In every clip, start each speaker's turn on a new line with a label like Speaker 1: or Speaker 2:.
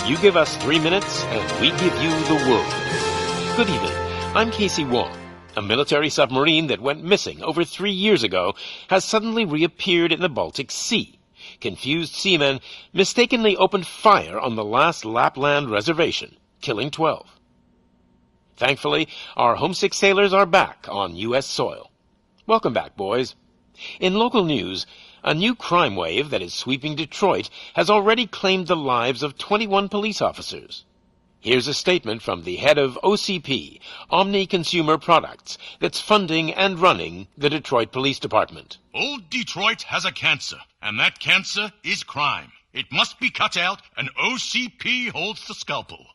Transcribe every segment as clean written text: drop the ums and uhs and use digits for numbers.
Speaker 1: You give us 3 minutes, and we give you the world. Good evening. I'm Casey Wong. A military submarine that went missing over 3 years ago has suddenly reappeared in the Baltic Sea. Confused seamen mistakenly opened fire on the last Lapland reservation, killing 12. Thankfully, our homesick sailors are back on U.S. soil. Welcome back, boys. In local news, a new crime wave that is sweeping Detroit has already claimed the lives of 21 police officers. Here's a statement from the head of OCP, Omni Consumer Products, that's funding and running the Detroit Police Department.
Speaker 2: Old Detroit has a cancer, and that cancer is crime. It must be cut out, and OCP holds the scalpel.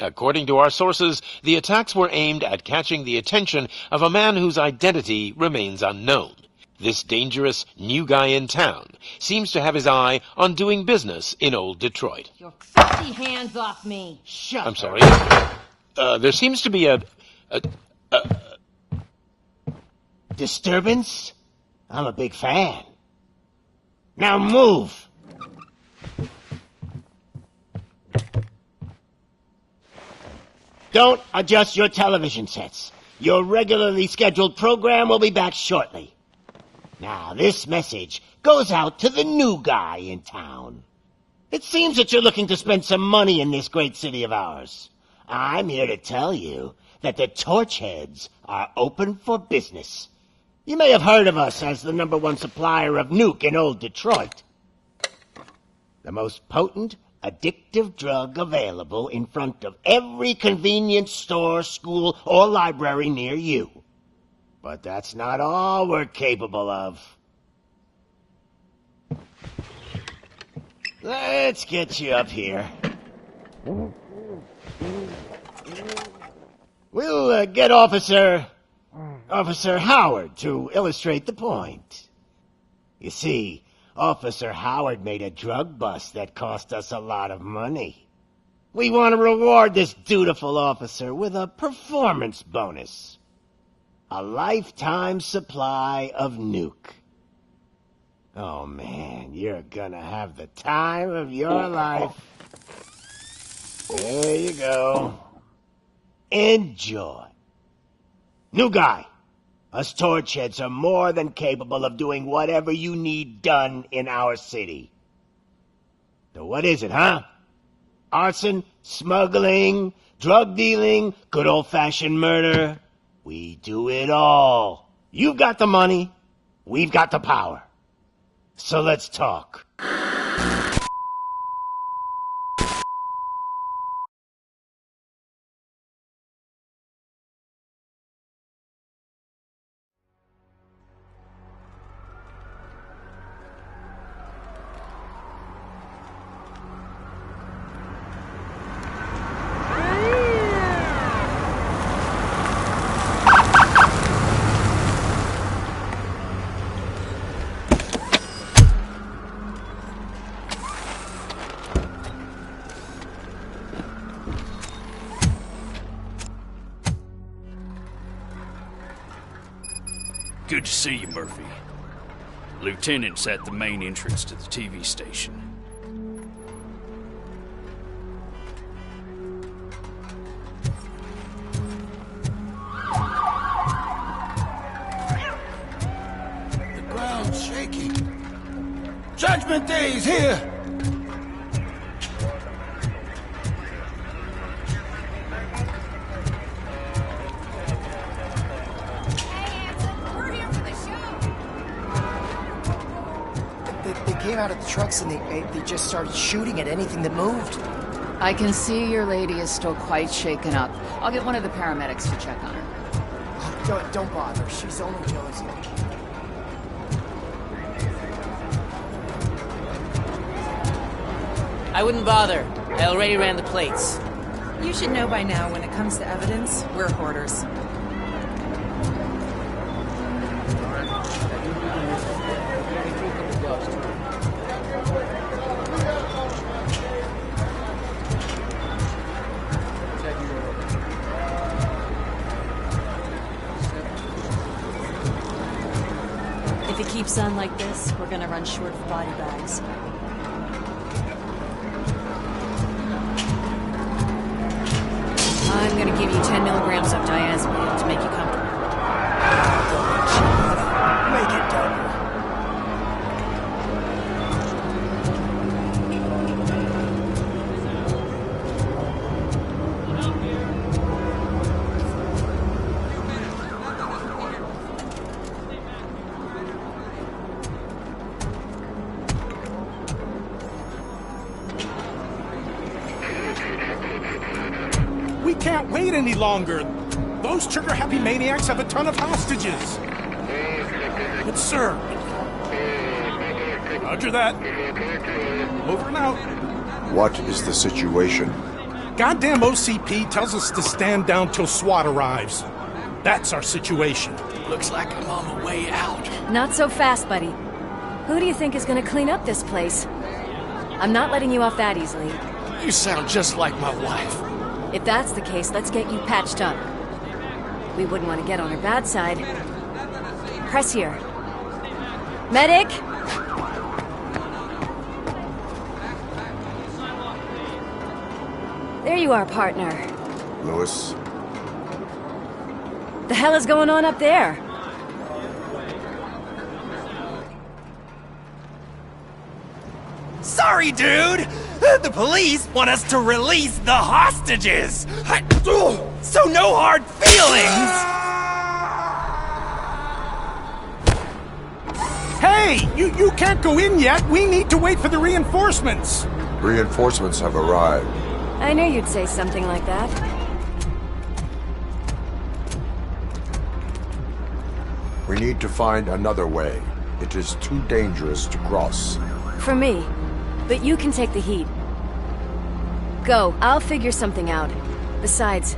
Speaker 1: According to our sources, the attacks were aimed at catching the attention of a man whose identity remains unknown. This dangerous new guy in town seems to have his eye on doing business in old Detroit.
Speaker 3: Your filthy hands off me! Shut
Speaker 1: I'm sorry. There seems to be a
Speaker 4: disturbance? I'm a big fan. Now move! Don't adjust your television sets. Your regularly scheduled program will be back shortly. Now, this message goes out to the new guy in town. It seems that you're looking to spend some money in this great city of ours. I'm here to tell you that the Torchheads are open for business. You may have heard of us as the #1 supplier of nuke in old Detroit. The most potent, addictive drug available in front of every convenience store, school, or library near you. But that's not all we're capable of. Let's get you up here. We'll get Officer Howard to illustrate the point. You see, Officer Howard made a drug bust that cost us a lot of money. We want to reward this dutiful officer with a performance bonus. A lifetime supply of nuke. Oh man, you're gonna have the time of your life. There you go. Enjoy. New guy. Us Torchheads are more than capable of doing whatever you need done in our city. So what is it, huh? Arson, smuggling, drug dealing, good old-fashioned murder. We do it all. You've got the money, we've got the power. So let's talk.
Speaker 5: Good to see you, Murphy. Lieutenant's at the main entrance to the TV station.
Speaker 6: The ground's shaking. Judgment Day's here!
Speaker 7: They came out of the trucks and they just started shooting at anything that moved.
Speaker 8: I can see your lady is still quite shaken up. I'll get one of the paramedics to check on her.
Speaker 7: Oh, don't bother. She's only Josie.
Speaker 9: I wouldn't bother. I already ran the plates.
Speaker 10: You should know by now, when it comes to evidence, we're hoarders.
Speaker 11: If it keeps on like this, we're gonna run short of body bags. I'm gonna give you 10 milligrams of diazepam to make you comfortable.
Speaker 7: Make it double.
Speaker 12: We can't wait any longer. Those trigger-happy maniacs have a ton of hostages. But sir... Roger that. Over and out.
Speaker 13: What is the situation?
Speaker 12: Goddamn OCP tells us to stand down till SWAT arrives. That's our situation.
Speaker 6: Looks like I'm on my way out.
Speaker 11: Not so fast, buddy. Who do you think is gonna clean up this place? I'm not letting you off that easily.
Speaker 6: You sound just like my wife.
Speaker 11: If that's the case, let's get you patched up. We wouldn't want to get on her bad side. Press here. Medic! There you are, partner.
Speaker 13: Lewis?
Speaker 11: The hell is going on up there?
Speaker 14: Sorry, dude! The police want us to release the hostages! So no hard feelings!
Speaker 12: Hey! You can't go in yet! We need to wait for the reinforcements!
Speaker 13: Reinforcements have arrived.
Speaker 11: I knew you'd say something like that.
Speaker 13: We need to find another way. It is too dangerous to cross.
Speaker 11: For me. But you can take the heat. Go, I'll figure something out. Besides,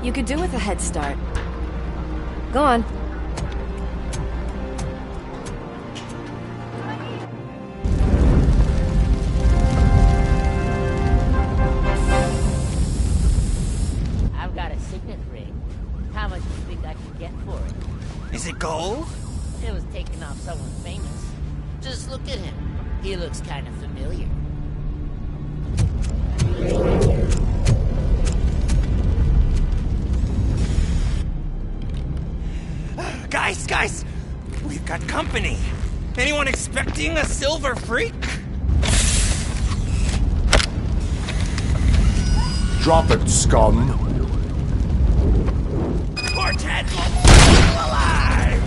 Speaker 11: you could do with a head start. Go on.
Speaker 9: I've got a signet ring. How much do you think I can get for it?
Speaker 14: Is it gold?
Speaker 9: It was taken off someone famous. Just look at him. He looks kind of familiar.
Speaker 14: Guys, we've got company. Anyone expecting a silver freak?
Speaker 13: Drop it, scum.
Speaker 14: Quartet alive!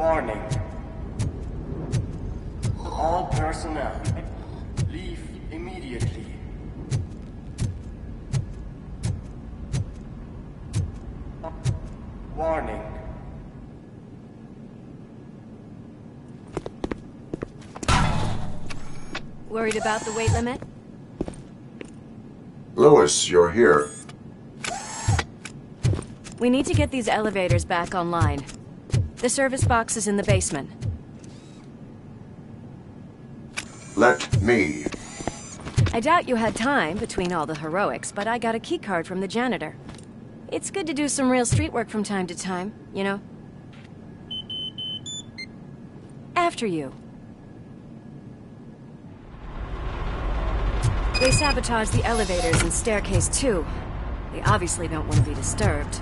Speaker 15: Warning. All personnel, leave immediately. Warning.
Speaker 11: Worried about the weight limit?
Speaker 13: Lewis, you're here.
Speaker 11: We need to get these elevators back online. The service box is in the basement.
Speaker 13: Let me.
Speaker 11: I doubt you had time between all the heroics, but I got a keycard from the janitor. It's good to do some real street work from time to time, you know? After you. They sabotaged the elevators and staircase too. They obviously don't want to be disturbed.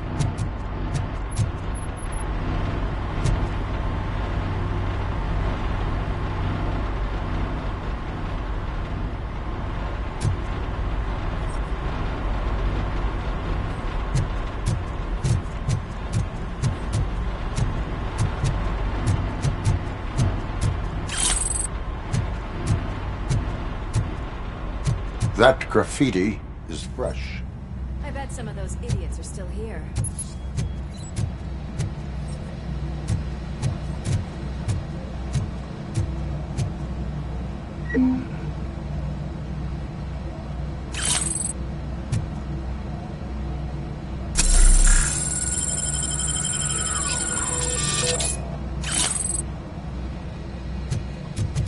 Speaker 13: That graffiti is fresh.
Speaker 11: I bet some of those idiots are still here.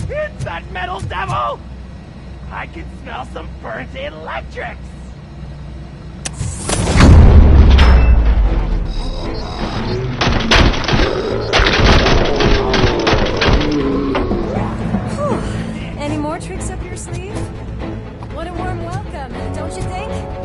Speaker 14: It's that metal devil! I can smell some burnt electrics!
Speaker 11: Any more tricks up your sleeve? What a warm welcome, don't you think?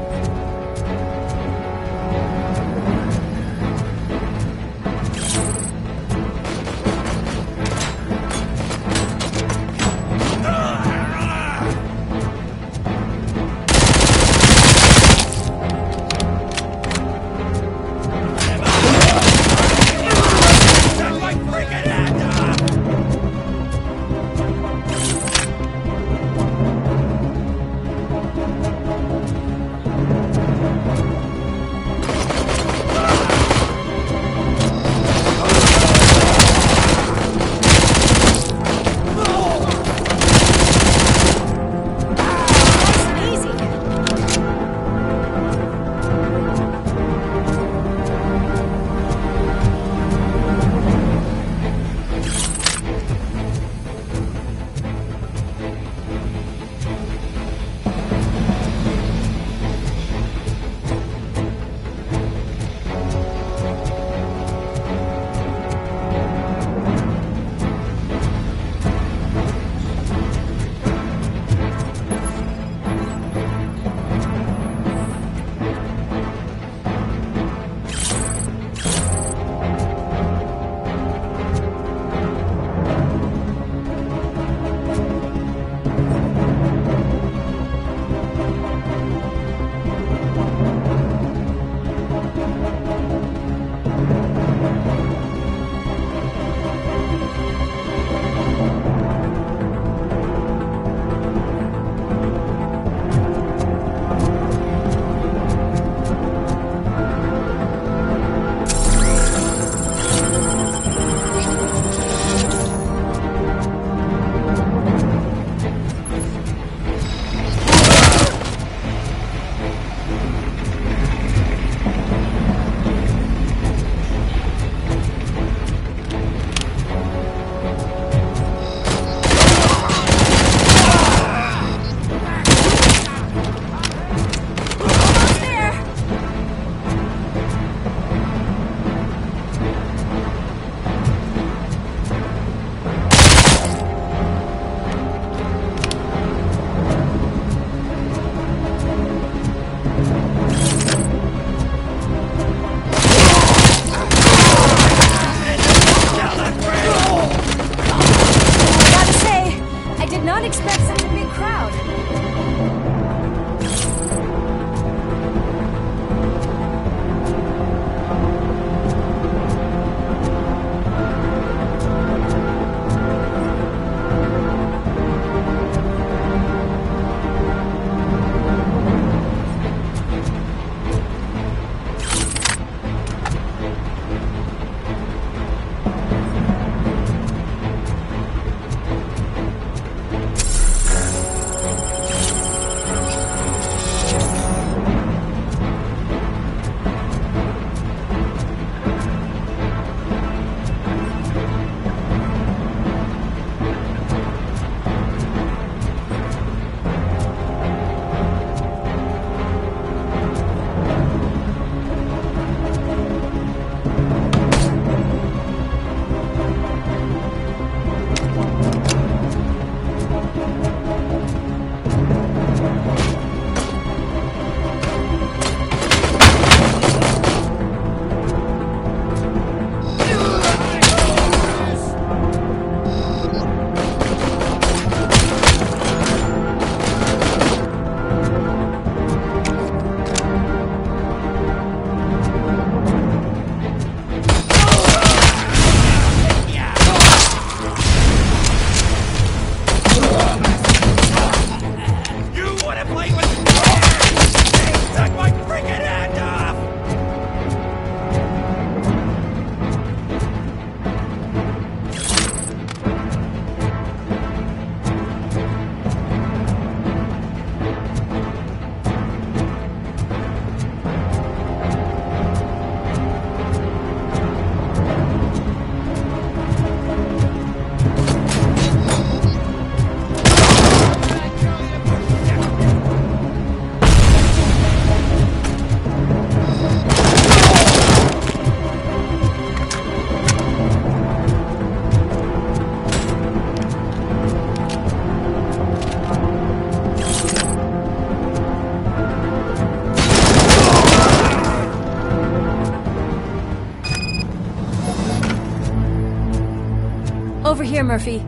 Speaker 11: Over here, Murphy.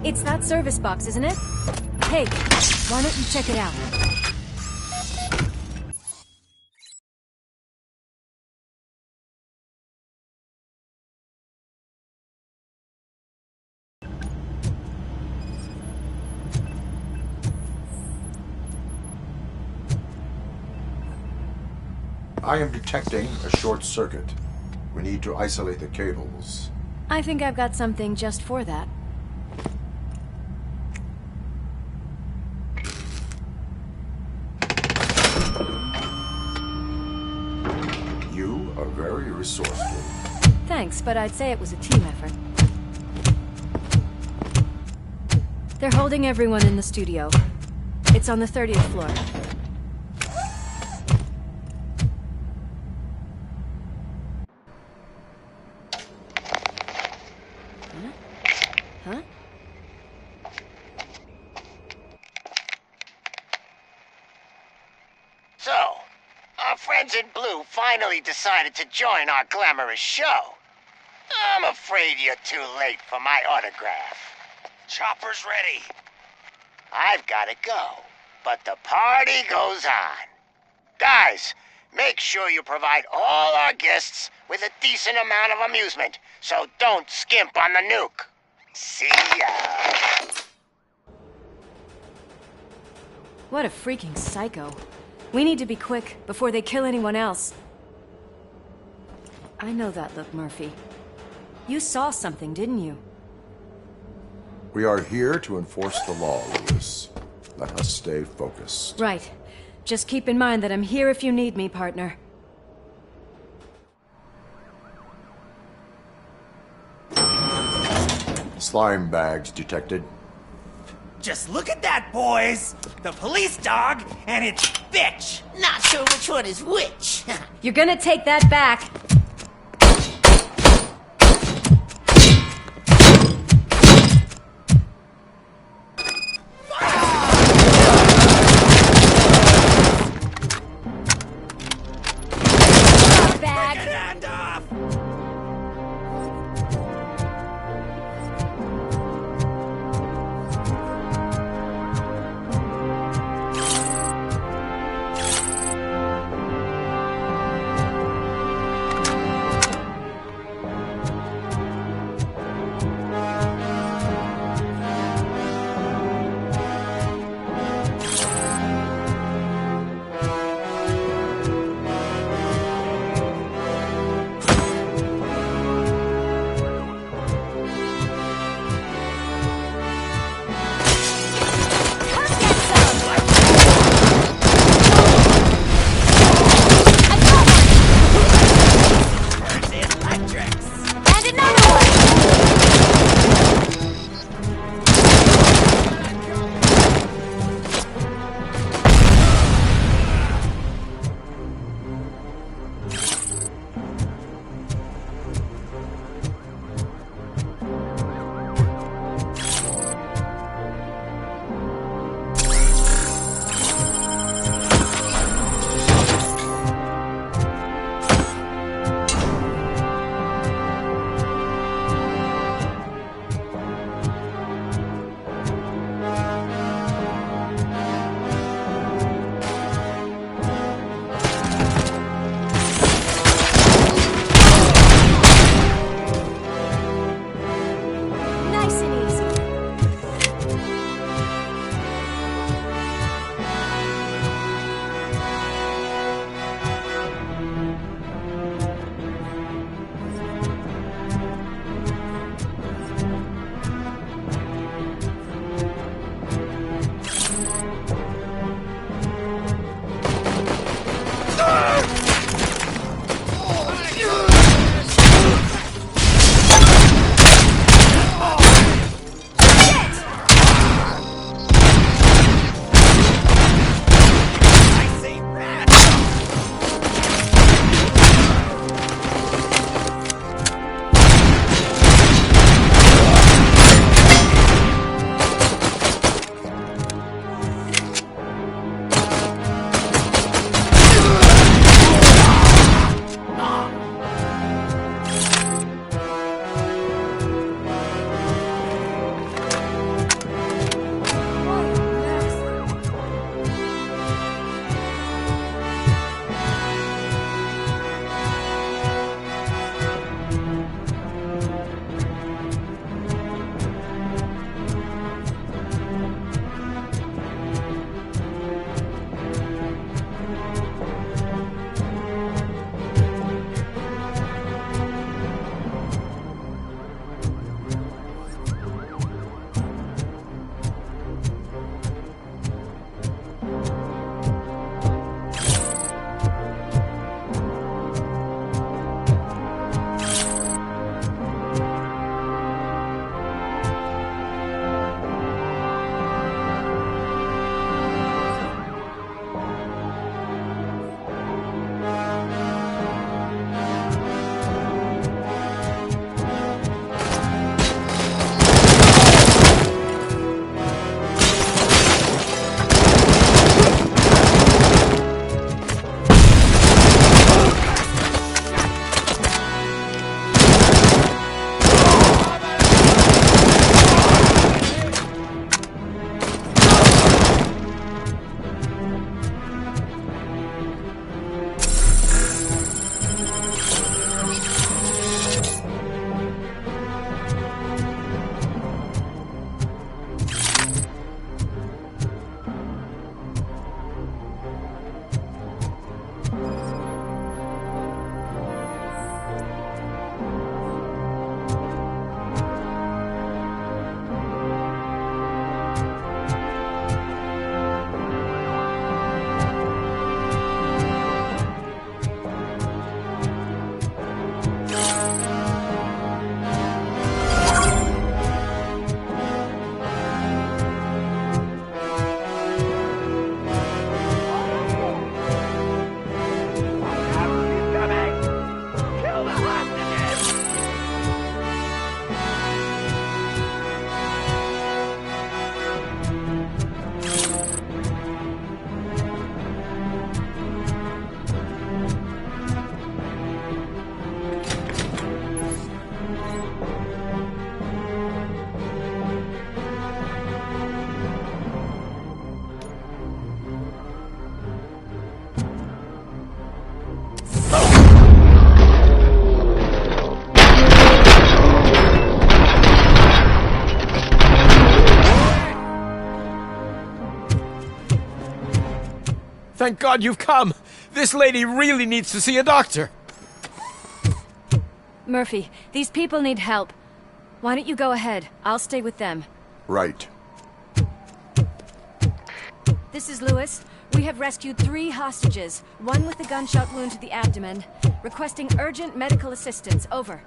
Speaker 11: It's that service box, isn't it? Hey, why don't you check it out?
Speaker 13: I am detecting a short circuit. We need to isolate the cables.
Speaker 11: I think I've got something just for that.
Speaker 13: You are very resourceful.
Speaker 11: Thanks, but I'd say it was a team effort. They're holding everyone in the studio. It's on the 30th floor. Huh?
Speaker 4: So, our friends in blue finally decided to join our glamorous show. I'm afraid you're too late for my autograph.
Speaker 14: Chopper's ready.
Speaker 4: I've gotta go, but the party goes on. Guys, make sure you provide all our guests with a decent amount of amusement, so don't skimp on the nuke. See ya.
Speaker 11: What a freaking psycho. We need to be quick before they kill anyone else. I know that look, Murphy. You saw something, didn't you?
Speaker 13: We are here to enforce the law, Lewis. Let us stay focused.
Speaker 11: Right. Just keep in mind that I'm here if you need me, partner.
Speaker 13: Slime bags detected.
Speaker 14: Just look at that, boys! The police dog and its bitch!
Speaker 9: Not sure which one is which.
Speaker 11: You're gonna take that back.
Speaker 14: Hand off!
Speaker 6: Thank God you've come. This lady really needs to see a doctor.
Speaker 11: Murphy, these people need help. Why don't you go ahead? I'll stay with them.
Speaker 13: Right.
Speaker 11: This is Lewis. We have rescued 3 hostages, one with a gunshot wound to the abdomen. Requesting urgent medical assistance. Over.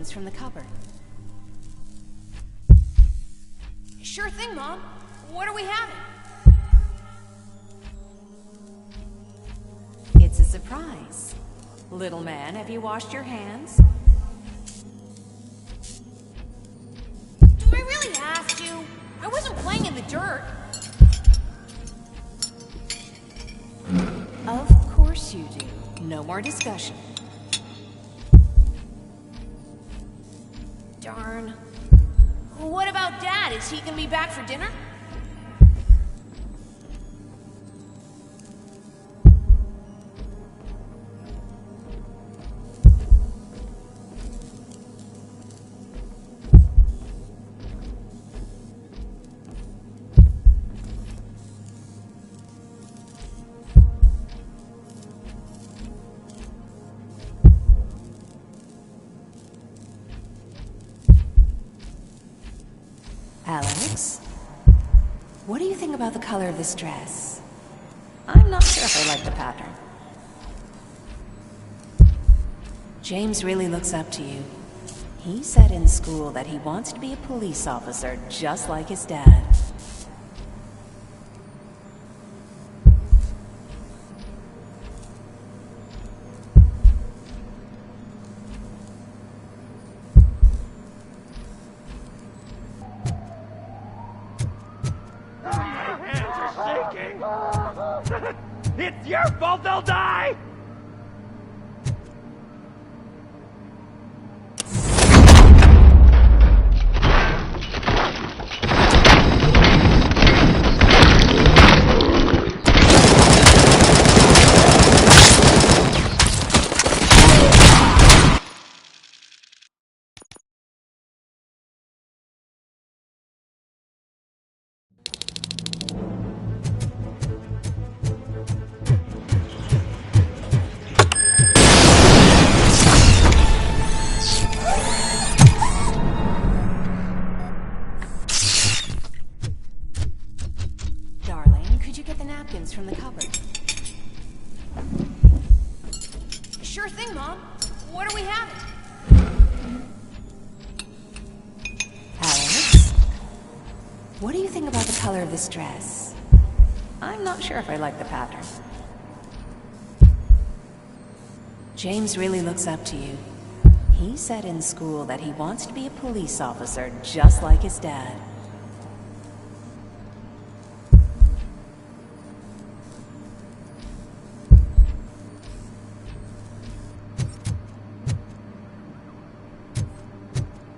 Speaker 11: napkins from the cupboard.
Speaker 3: Sure thing, Mom. What are we having?
Speaker 10: It's a surprise. Little man, have you washed your hands?
Speaker 3: Do I really have to? I wasn't playing in the dirt.
Speaker 10: Of course you do. No more discussion.
Speaker 3: Darn. What about Dad? Is he gonna be back for dinner?
Speaker 10: Alex? What do you think about the color of this dress? I'm not sure if I like the pattern. James really looks up to you. He said in school that he wants to be a police officer just like his dad.
Speaker 14: It's your fault they'll die!
Speaker 10: From the cupboard.
Speaker 3: Sure thing, Mom. What are we having?
Speaker 10: Alex? What do you think about the color of this dress? I'm not sure if I like the pattern. James really looks up to you. He said in school that he wants to be a police officer just like his dad.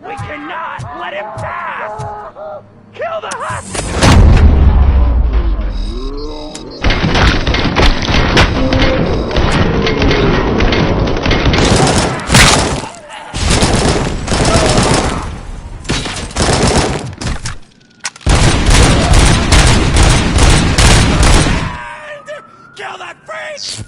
Speaker 14: We cannot let him pass! Kill the hostage! Kill that freak!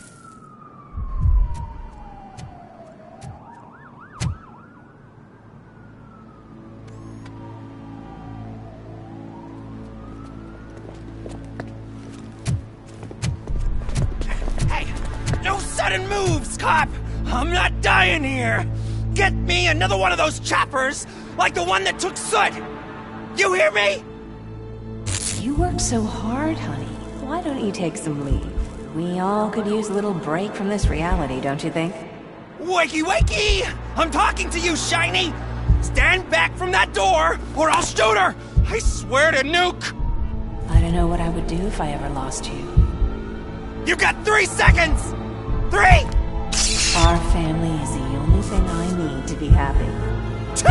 Speaker 14: No sudden moves, cop! I'm not dying here! Get me another one of those choppers, like the one that took Soot! You hear me?
Speaker 10: You work so hard, honey. Why don't you take some leave? We all could use a little break from this reality, don't you think?
Speaker 14: Wakey wakey! I'm talking to you, Shiny! Stand back from that door, or I'll shoot her! I swear to nuke!
Speaker 10: I don't know what I would do if I ever lost you.
Speaker 14: You got 3 seconds! 3!
Speaker 10: Our family is the only thing I need to be happy.
Speaker 14: 2!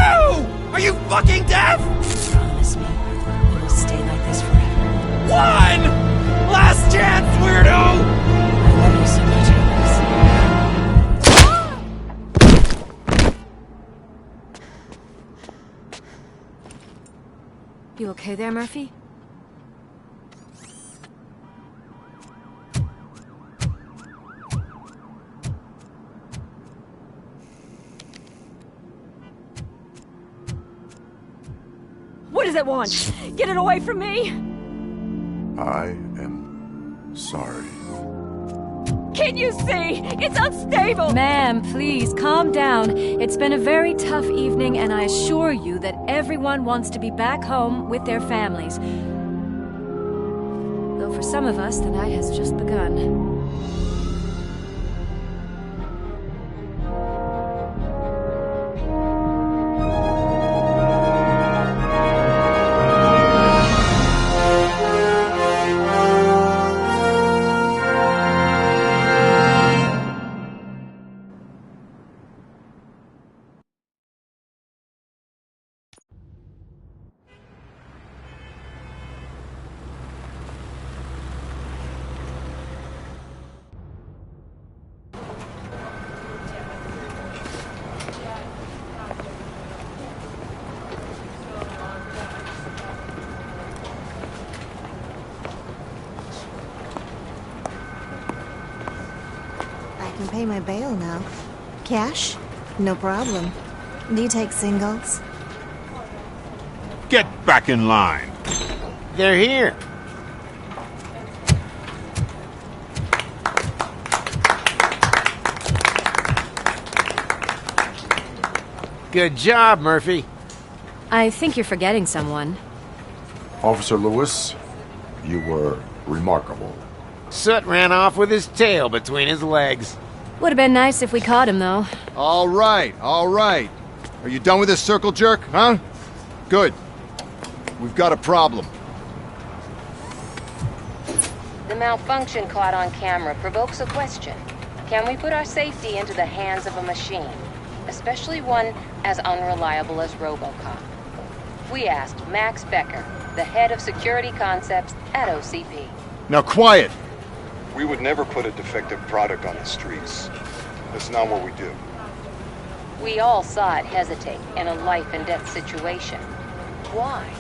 Speaker 14: Are you fucking deaf?
Speaker 10: Promise me you will stay like this forever.
Speaker 14: 1! Last chance, weirdo!
Speaker 10: I love you so much, Alex.
Speaker 11: You okay there, Murphy?
Speaker 16: What does it want? Get it away from me!
Speaker 13: I am sorry.
Speaker 16: Can't you see? It's unstable!
Speaker 11: Ma'am, please, calm down. It's been a very tough evening, and I assure you that everyone wants to be back home with their families. Though for some of us, the night has just begun.
Speaker 17: I can pay my bail now. Cash? No problem. Do you take singles?
Speaker 18: Get back in line.
Speaker 4: They're here.
Speaker 6: Good job, Murphy.
Speaker 11: I think you're forgetting someone.
Speaker 13: Officer Lewis, you were remarkable.
Speaker 6: Soot ran off with his tail between his legs.
Speaker 11: Would have been nice if we caught him, though.
Speaker 19: All right, all right. Are you done with this circle jerk, huh? Good. We've got a problem.
Speaker 10: The malfunction caught on camera provokes a question. Can we put our safety into the hands of a machine? Especially one as unreliable as Robocop. We asked Max Becker, the head of security concepts at OCP.
Speaker 19: Now quiet!
Speaker 20: We would never put a defective product on the streets. That's not what we do.
Speaker 10: We all saw it hesitate in a life-and-death situation. Why?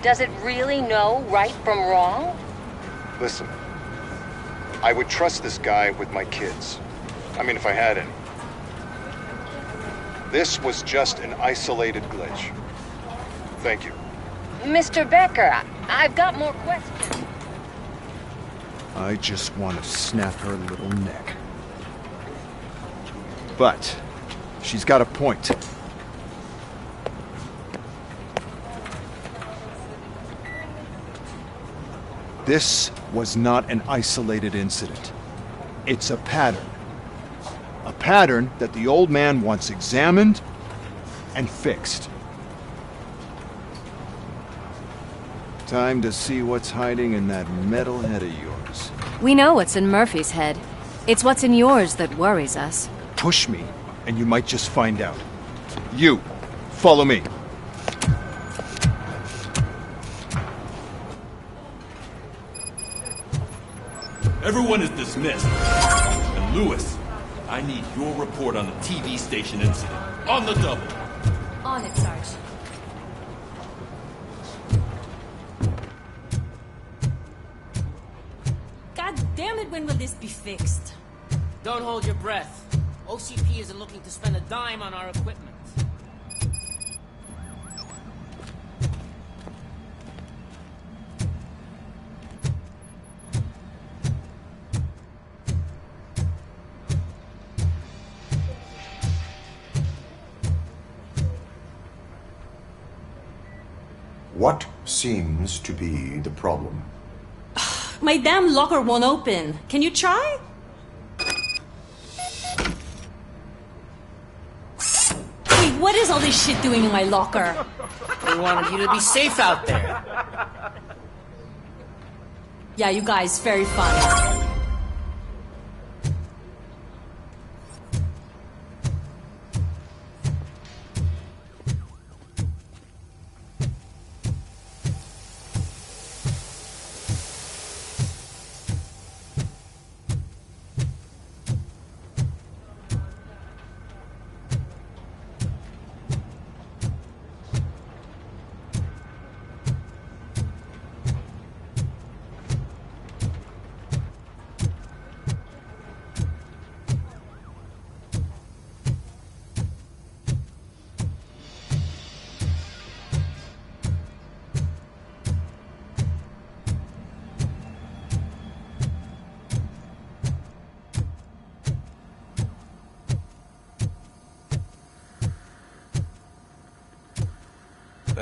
Speaker 10: Does it really know right from wrong?
Speaker 20: Listen, I would trust this guy with my kids. I mean, if I had any. This was just an isolated glitch. Thank you.
Speaker 10: Mr. Becker, I've got more questions.
Speaker 19: I just want to snap her little neck. But she's got a point. This was not an isolated incident. It's a pattern. A pattern that the old man wants examined and fixed. Time to see what's hiding in that metal head of yours.
Speaker 11: We know what's in Murphy's head. It's what's in yours that worries us.
Speaker 19: Push me, and you might just find out. You, follow me.
Speaker 21: Everyone is dismissed. And Lewis, I need your report on the TV station incident. On the double.
Speaker 16: On it, Sarge. God damn it, when will this be fixed?
Speaker 9: Don't hold your breath. OCP isn't looking to spend a dime on our equipment.
Speaker 13: What seems to be the problem?
Speaker 16: My damn locker won't open. Can you try? Hey, what is all this shit doing in my locker?
Speaker 9: We wanted you to be safe out there.
Speaker 16: Yeah, you guys, very funny.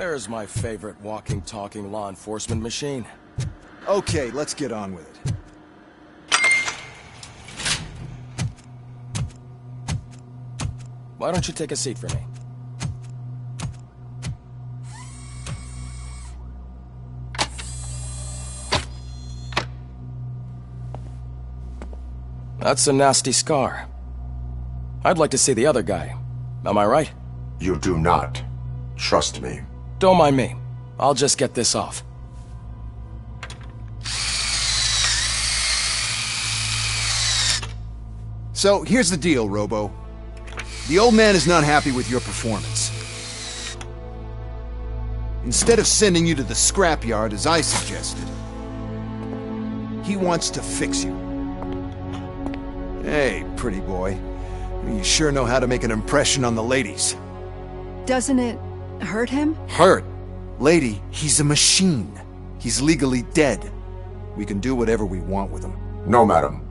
Speaker 14: There's my favorite walking, talking law enforcement machine.
Speaker 19: Okay, let's get on with it.
Speaker 14: Why don't you take a seat for me? That's a nasty scar. I'd like to see the other guy. Am I right?
Speaker 13: You do not. Trust me.
Speaker 14: Don't mind me. I'll just get this off.
Speaker 19: So, here's the deal, Robo. The old man is not happy with your performance. Instead of sending you to the scrapyard as I suggested, he wants to fix you. Hey, pretty boy. You sure know how to make an impression on the ladies.
Speaker 16: Doesn't it hurt him?
Speaker 19: Hurt? Lady, he's a machine. He's legally dead. We can do whatever we want with him.
Speaker 13: No, madam.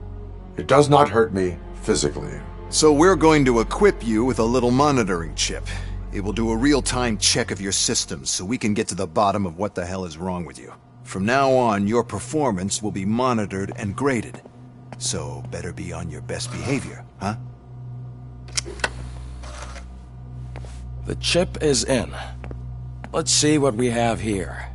Speaker 13: It does not hurt me physically.
Speaker 19: So we're going to equip you with a little monitoring chip. It will do a real-time check of your systems so we can get to the bottom of what the hell is wrong with you. From now on, your performance will be monitored and graded. So better be on your best behavior, huh?
Speaker 14: The chip is in. Let's see what we have here.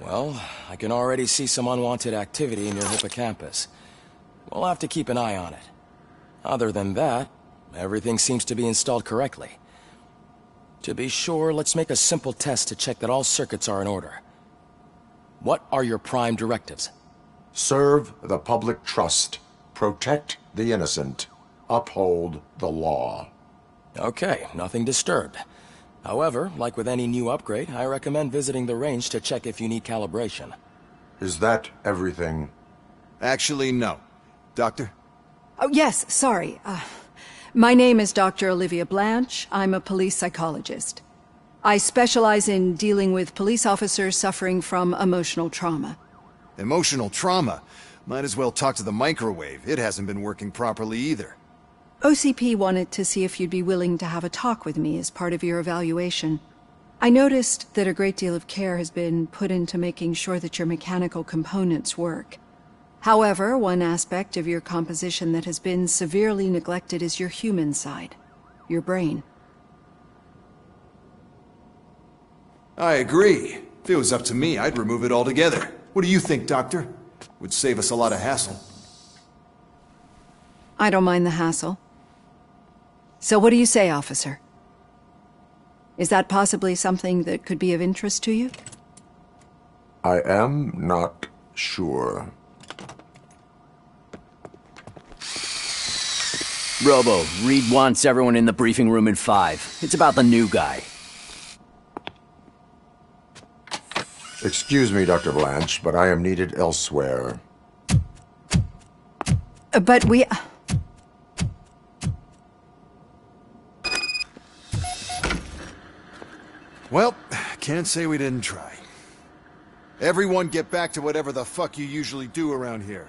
Speaker 14: Well, I can already see some unwanted activity in your hippocampus. We'll have to keep an eye on it. Other than that, everything seems to be installed correctly. To be sure, let's make a simple test to check that all circuits are in order. What are your prime directives?
Speaker 13: Serve the public trust. Protect the innocent. Uphold the law.
Speaker 14: Okay, nothing disturbed. However, like with any new upgrade, I recommend visiting the range to check if you need calibration.
Speaker 13: Is that everything?
Speaker 19: Actually, no. Doctor?
Speaker 16: Oh, yes, sorry. My name is Dr. Olivia Blanche. I'm a police psychologist. I specialize in dealing with police officers suffering from emotional trauma.
Speaker 19: Emotional trauma? Might as well talk to the microwave. It hasn't been working properly either.
Speaker 16: OCP wanted to see if you'd be willing to have a talk with me as part of your evaluation. I noticed that a great deal of care has been put into making sure that your mechanical components work. However, one aspect of your composition that has been severely neglected is your human side, your brain.
Speaker 19: I agree. If it was up to me, I'd remove it altogether. What do you think, Doctor? Would save us a lot of hassle.
Speaker 16: I don't mind the hassle. So what do you say, officer? Is that possibly something that could be of interest to you?
Speaker 13: I am not sure.
Speaker 2: Robo, Reed wants everyone in the briefing room in 5. It's about the new guy.
Speaker 13: Excuse me, Dr. Blanche, but I am needed elsewhere.
Speaker 16: But we...
Speaker 19: Well, can't say we didn't try. Everyone get back to whatever the fuck you usually do around here.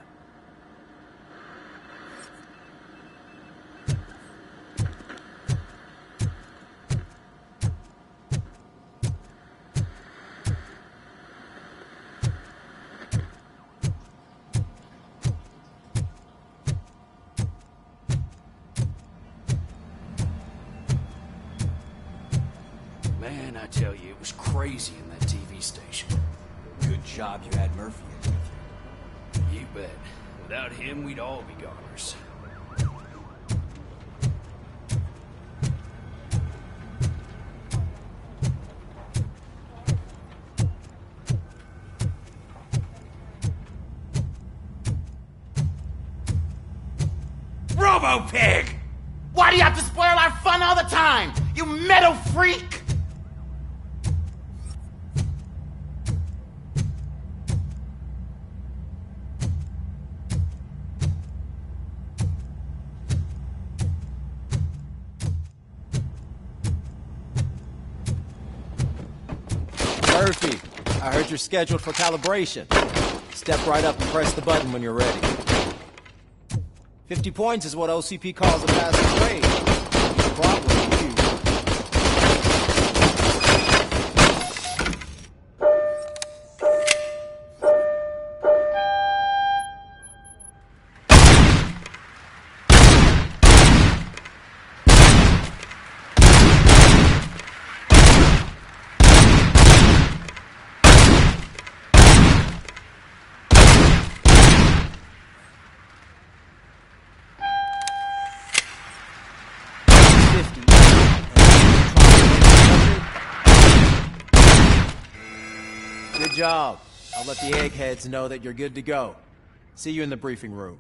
Speaker 5: Man, I tell you, it was crazy in that TV station.
Speaker 1: Good job you had Murphy in with you.
Speaker 5: You bet. Without him, we'd all be goners.
Speaker 4: Robo-Pig! Why do you have to spoil our fun all the time? You metal freak!
Speaker 1: Murphy, I heard you're scheduled for calibration. Step right up and press the button when you're ready. 50 points is what OCP calls a passing grade. No problem with you. Good job. I'll let the eggheads know that you're good to go. See you in the briefing room.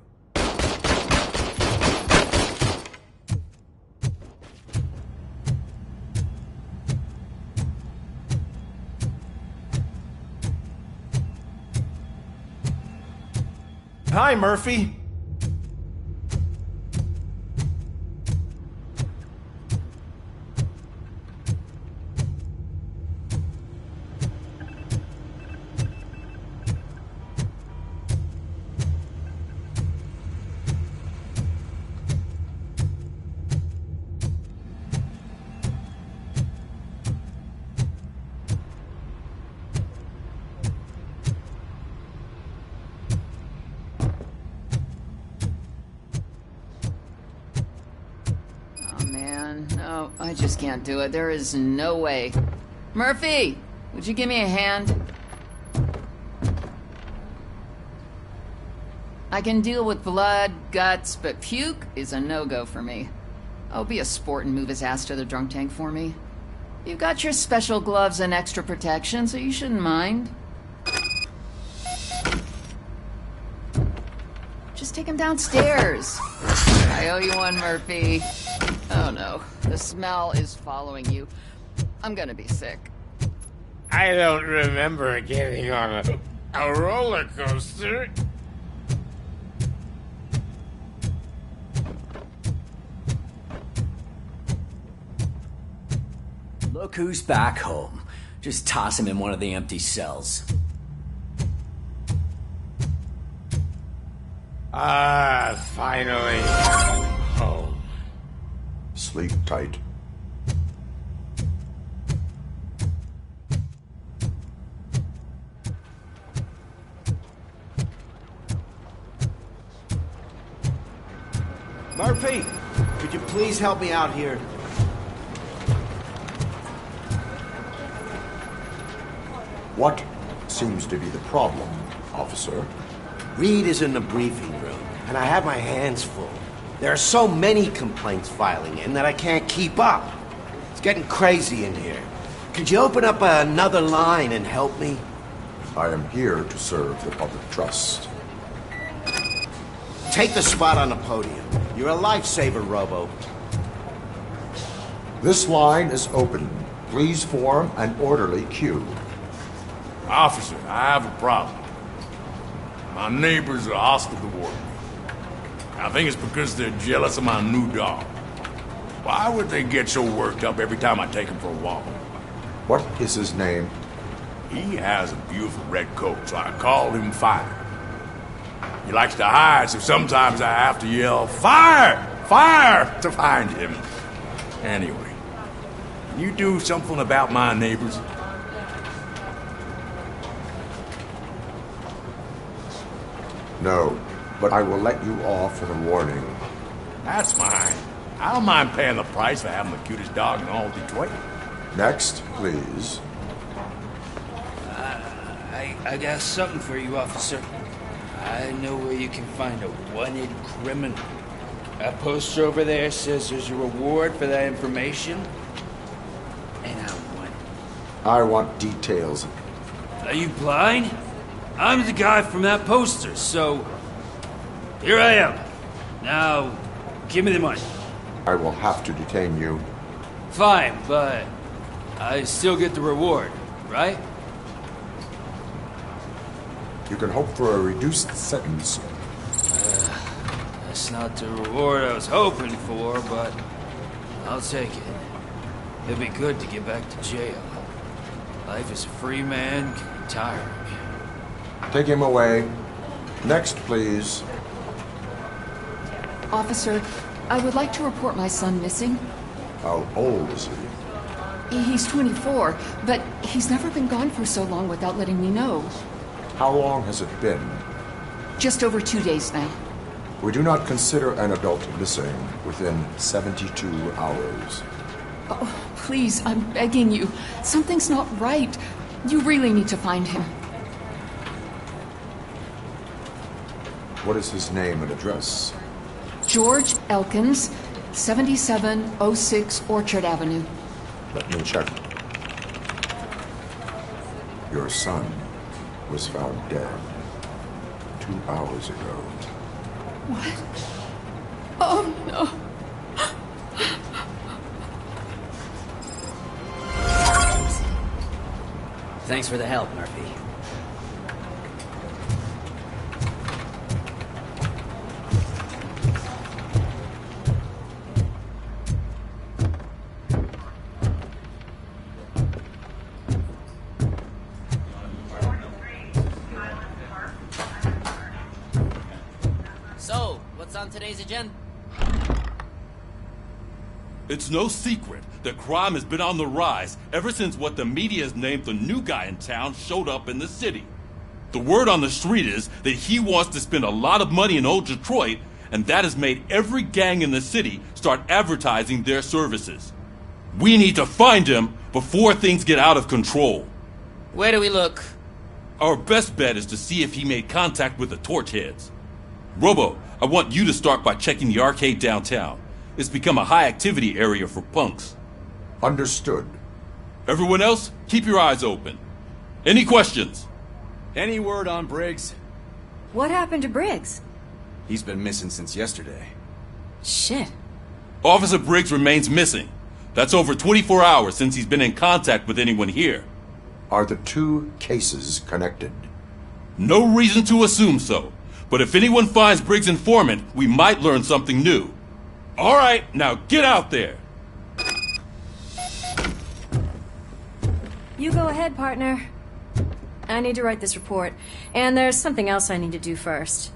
Speaker 12: Hi, Murphy.
Speaker 8: No, I just can't do it. There is no way. Murphy, would you give me a hand? I can deal with blood, guts, but puke is a no-go for me. Oh, be a sport and move his ass to the drunk tank for me. You've got your special gloves and extra protection, so you shouldn't mind. Just take him downstairs. I owe you one, Murphy. Oh no, the smell is following you. I'm gonna be sick.
Speaker 4: I don't remember getting on a roller coaster.
Speaker 2: Look who's back home. Just toss him in one of the empty cells.
Speaker 4: Finally. Home.
Speaker 13: Sleep tight.
Speaker 22: Murphy, could you please help me out here?
Speaker 13: What seems to be the problem, officer?
Speaker 22: Reed is in the briefing room, and I have my hands full. There are so many complaints filing in that I can't keep up. It's getting crazy in here. Could you open up another line and help me?
Speaker 13: I am here to serve the public trust.
Speaker 22: Take the spot on the podium. You're a lifesaver, Robo.
Speaker 13: This line is open. Please form an orderly queue.
Speaker 21: Officer, I have a problem. My neighbors are hostile toward me. I think it's because they're jealous of my new dog. Why would they get so worked up every time I take him for a walk?
Speaker 13: What is his name?
Speaker 21: He has a beautiful red coat, so I called him Fire. He likes to hide, so sometimes I have to yell, "Fire! Fire!" to find him. Anyway, can you do something about my neighbors?
Speaker 13: No, but I will let you off with a warning.
Speaker 21: That's fine. I don't mind paying the price for having the cutest dog in all Detroit.
Speaker 13: Next, please.
Speaker 7: I got something for you, officer. I know where you can find a wanted criminal. That poster over there says there's a reward for that information. And
Speaker 13: I want details.
Speaker 7: Are you blind? I'm the guy from that poster, so here I am. Now, give me the money.
Speaker 13: I will have to detain you.
Speaker 7: Fine, but I still get the reward, right?
Speaker 13: You can hope for a reduced sentence.
Speaker 7: That's not the reward I was hoping for, but I'll take it. It'd be good to get back to jail. Life as a free man can be tiring.
Speaker 13: Take him away. Next, please.
Speaker 8: Officer, I would like to report my son missing.
Speaker 13: How old is he?
Speaker 8: He's 24, but he's never been gone for so long without letting me know.
Speaker 13: How long has it been?
Speaker 8: Just over 2 days now.
Speaker 13: We do not consider an adult missing within 72 hours.
Speaker 8: Oh, please, I'm begging you. Something's not right. You really need to find him.
Speaker 13: What is his name and address?
Speaker 8: George Elkins, 7706 Orchard Avenue.
Speaker 13: Let me check. Your son was found dead 2 hours ago.
Speaker 8: What? Oh, no.
Speaker 2: Thanks for the help, Murphy.
Speaker 15: So, what's on today's agenda?
Speaker 23: It's no secret that crime has been on the rise ever since what the media has named the new guy in town showed up in the city. The word on the street is that he wants to spend a lot of money in old Detroit, and that has made every gang in the city start advertising their services. We need to find him before things get out of control.
Speaker 15: Where do we look?
Speaker 23: Our best bet is to see if he made contact with the Torchheads. Robo, I want you to start by checking the arcade downtown. It's become a high-activity area for punks.
Speaker 13: Understood.
Speaker 23: Everyone else, keep your eyes open. Any questions?
Speaker 24: Any word on Briggs?
Speaker 11: What happened to Briggs?
Speaker 24: He's been missing since yesterday.
Speaker 11: Shit.
Speaker 23: Officer Briggs remains missing. That's over 24 hours since he's been in contact with anyone here.
Speaker 13: Are the two cases connected?
Speaker 23: No reason to assume so. But if anyone finds Briggs' informant, we might learn something new. All right, now get out there.
Speaker 11: You go ahead, partner. I need to write this report, and there's something else I need to do first.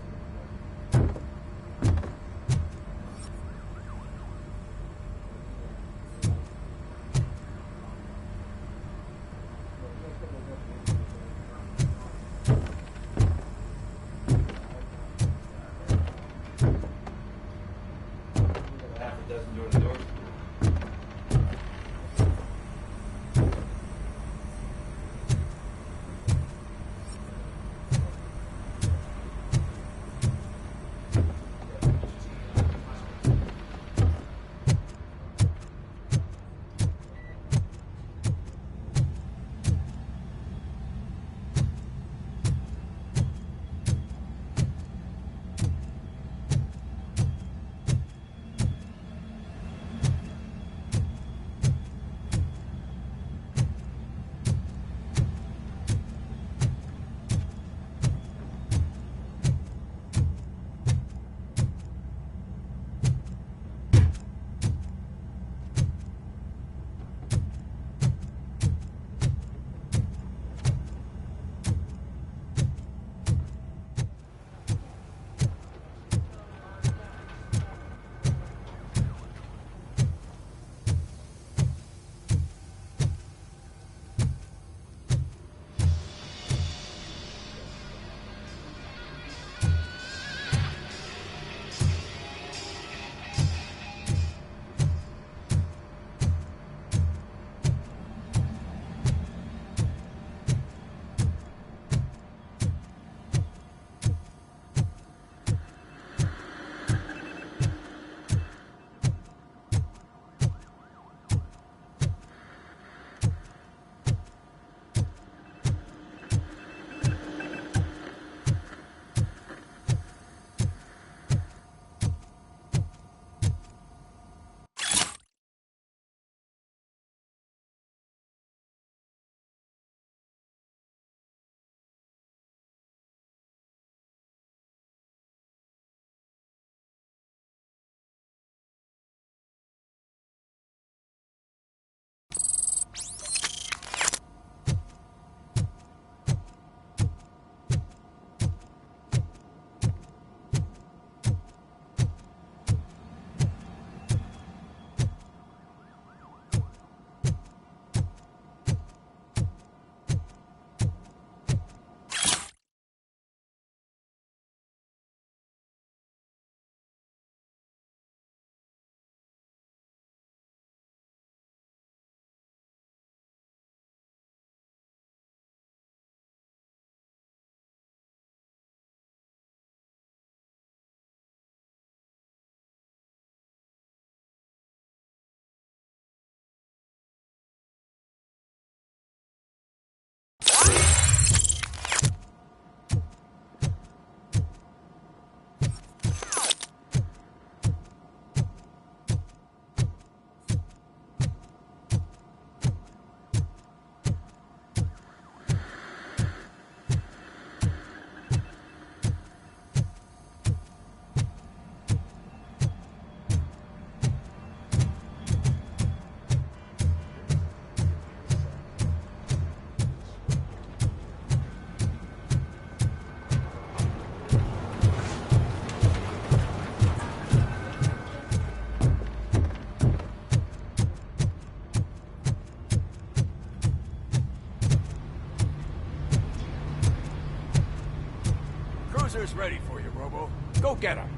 Speaker 21: officer's ready for you, Robo. Go get him.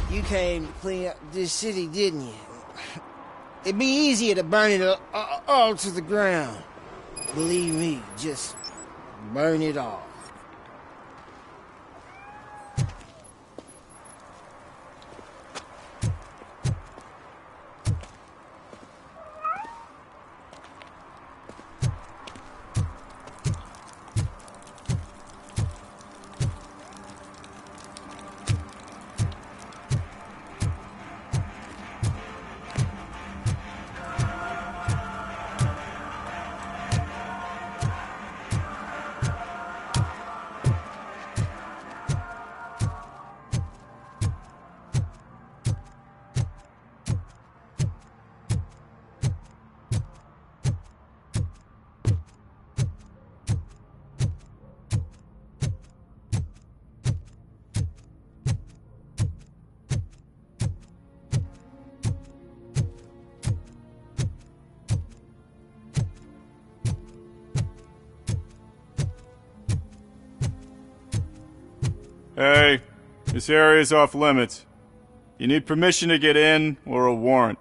Speaker 3: You came to clean up this city, didn't you? It'd be easier to burn it all to the ground. Believe me, just burn it all.
Speaker 6: Hey, this area is off limits. You need permission to get in or a warrant.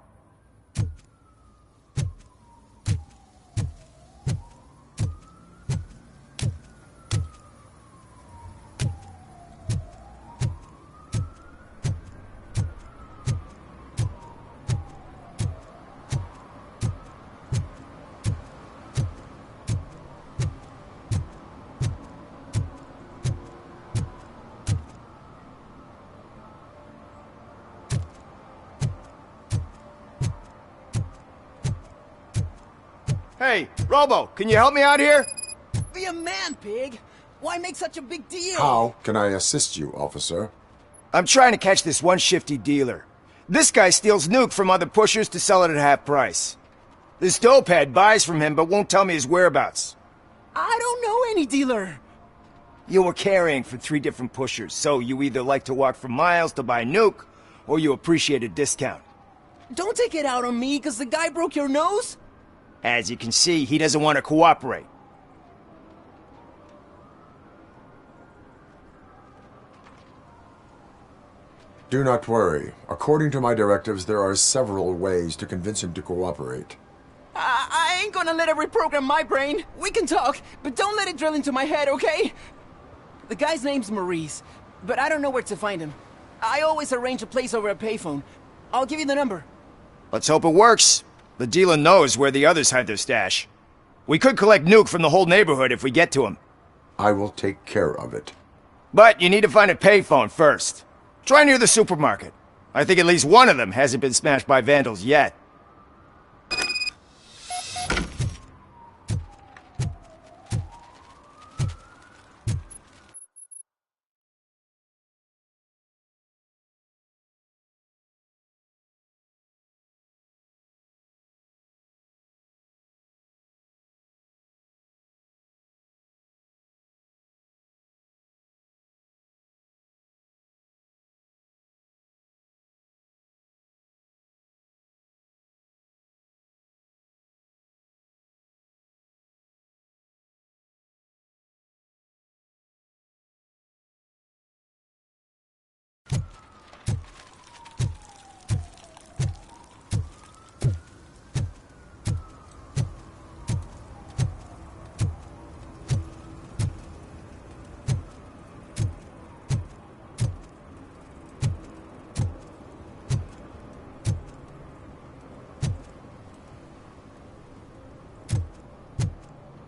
Speaker 17: Hey, Robo, can you help me out here?
Speaker 18: Be a man, pig! Why make such a big deal?
Speaker 13: How can I assist you, officer?
Speaker 17: I'm trying to catch this one shifty dealer. This guy steals nuke from other pushers to sell it at half price. This dopehead buys from him but won't tell me his whereabouts.
Speaker 18: I don't know any dealer.
Speaker 17: You were carrying for 3 different pushers, so you either like to walk for miles to buy nuke, or you appreciate a discount.
Speaker 18: Don't take it out on me, because the guy broke your nose?
Speaker 17: As you can see, he doesn't want to cooperate.
Speaker 13: Do not worry. According to my directives, there are several ways to convince him to cooperate.
Speaker 18: I ain't gonna let it reprogram my brain. We can talk, but don't let it drill into my head, okay? The guy's name's Maurice, but I don't know where to find him. I always arrange a place over a payphone. I'll give you the number.
Speaker 17: Let's hope it works. The dealer knows where the others hide their stash. We could collect nuke from the whole neighborhood if we get to him.
Speaker 13: I will take care of it.
Speaker 17: But you need to find a payphone first. Try near the supermarket. I think at least one of them hasn't been smashed by vandals yet.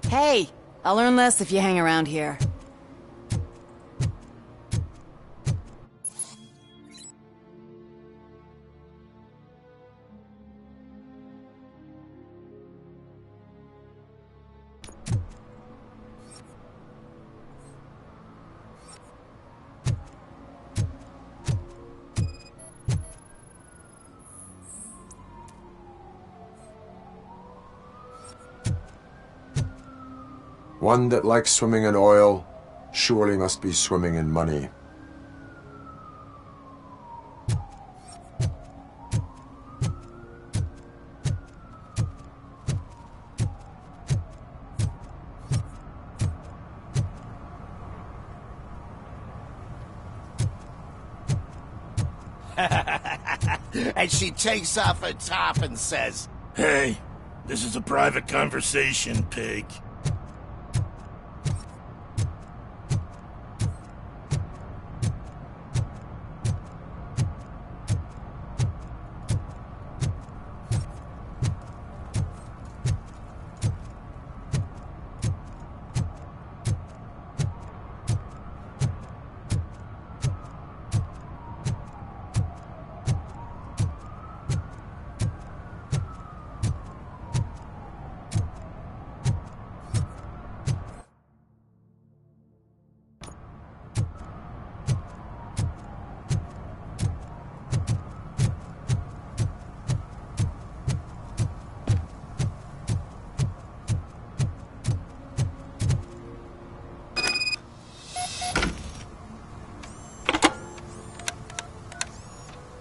Speaker 11: Hey, I'll learn less if you hang around here.
Speaker 13: One that likes swimming in oil surely must be swimming in money.
Speaker 4: And she takes off her top and says,
Speaker 9: Hey, this is a private conversation, pig.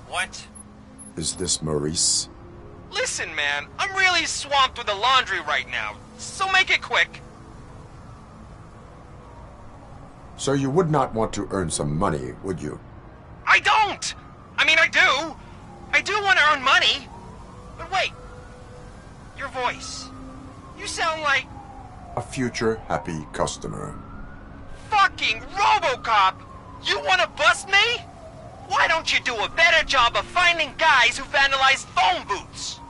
Speaker 10: What?
Speaker 13: Is this Maurice?
Speaker 10: Listen, man, I'm really swamped with the laundry right now, so make it quick.
Speaker 13: So you would not want to earn some money, would you?
Speaker 10: I don't! I mean, I do! I do want to earn money! But wait, your voice. You sound like...
Speaker 13: A future happy customer.
Speaker 10: fucking Robocop! You want to bust me? Why don't you do a better job of finding guys who vandalize phone booths?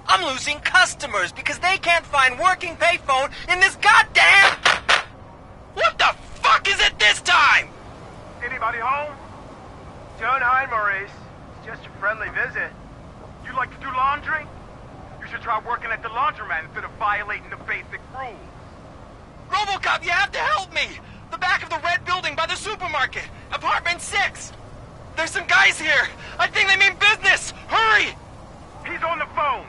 Speaker 10: I'm losing customers because they can't find working payphone in this goddamn... What the fuck is it this time?
Speaker 14: Anybody home? Don't hide, Maurice. It's just a friendly visit. You like to do laundry? You should try working at the laundromat instead of violating the basic rules.
Speaker 10: Robocop, you have to help me! The back of the red building by the supermarket. Apartment 6. There's some guys here. I think they mean business. Hurry!
Speaker 14: He's on the phone.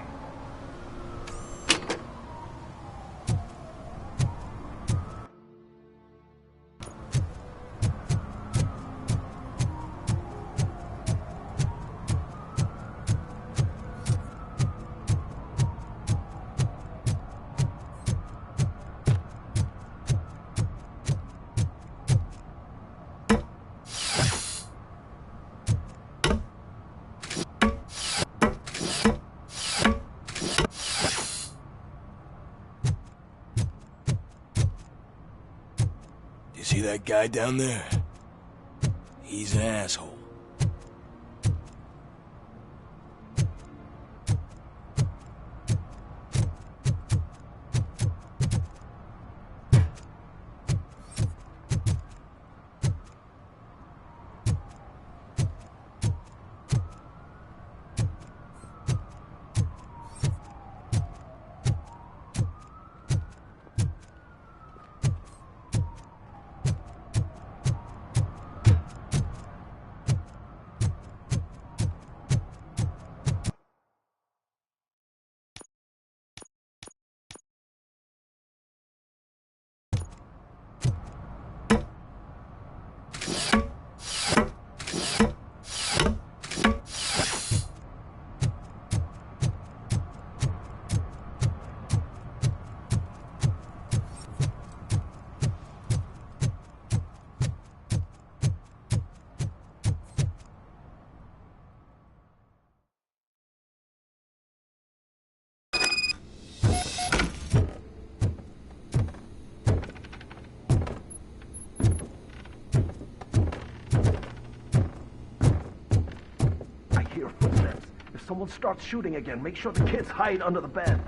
Speaker 9: See that guy down there? He's an asshole.
Speaker 20: Someone starts shooting again. Make sure the kids hide under the bed.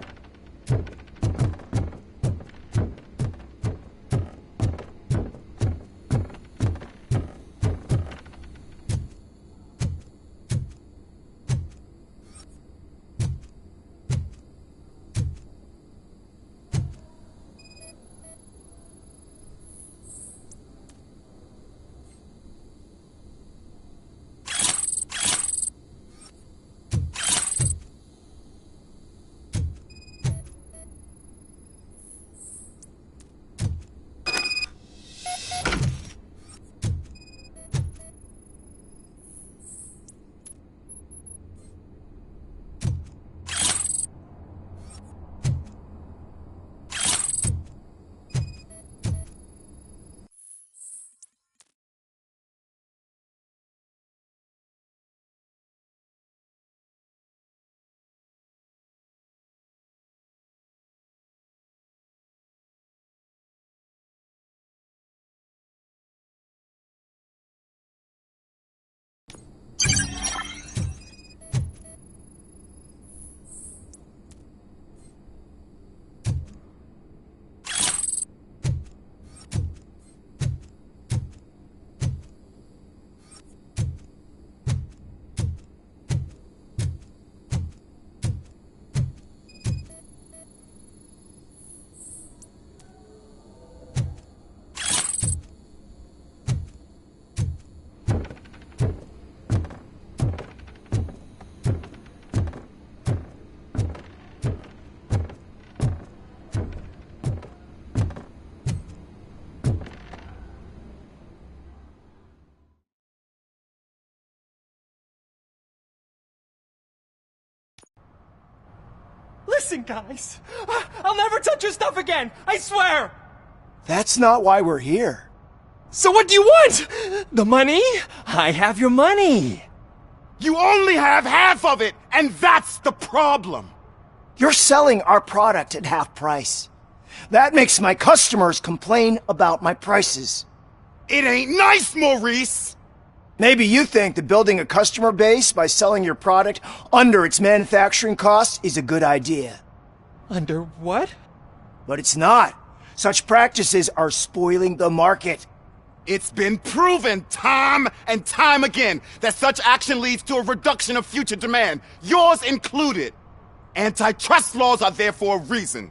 Speaker 5: Listen, guys. I'll never touch your stuff again. I swear.
Speaker 17: That's not why we're here.
Speaker 5: So what do you want? The money? I have your money.
Speaker 12: You only have half of it, and that's the problem.
Speaker 17: You're selling our product at half price. That makes my customers complain about my prices.
Speaker 12: It ain't nice, Maurice!
Speaker 17: Maybe you think that building a customer base by selling your product under its manufacturing costs is a good idea.
Speaker 5: Under what?
Speaker 17: But it's not. Such practices are spoiling the market.
Speaker 12: It's been proven time and time again that such action leads to a reduction of future demand, yours included. Antitrust laws are there for a reason.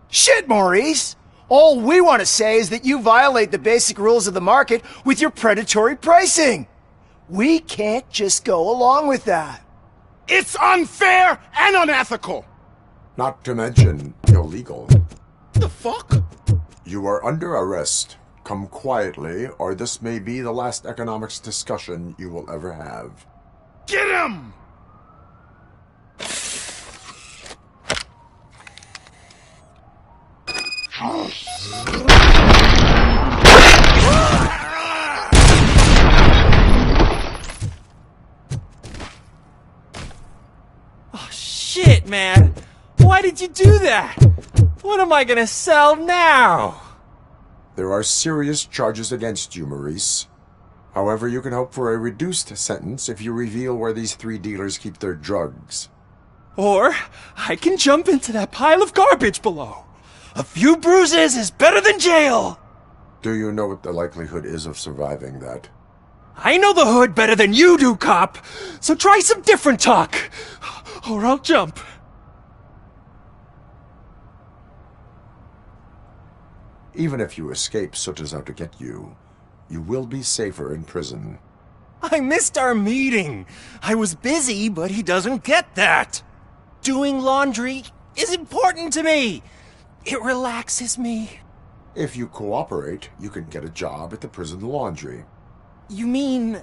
Speaker 17: Shit, Maurice! All we want to say is that you violate the basic rules of the market with your predatory pricing. We can't just go along with that.
Speaker 12: It's unfair and unethical!
Speaker 13: Not to mention illegal.
Speaker 12: The fuck?
Speaker 13: You are under arrest. Come quietly, or this may be the last economics discussion you will ever have.
Speaker 12: Get him!
Speaker 5: Oh, shit, man. Why did you do that? What am I gonna sell now?
Speaker 13: There are serious charges against you, Maurice. However, you can hope for a reduced sentence if you reveal where these 3 dealers keep their drugs.
Speaker 5: Or I can jump into that pile of garbage below. A few bruises is better than jail.
Speaker 13: Do you know what the likelihood is of surviving that?
Speaker 5: I know the hood better than you do, cop. So try some different talk, or I'll jump.
Speaker 13: Even if you escape Soot is out to get you, you will be safer in prison.
Speaker 5: I missed our meeting. I was busy, but he doesn't get that. Doing laundry is important to me. It relaxes me.
Speaker 13: If you cooperate, you can get a job at the prison laundry.
Speaker 5: You mean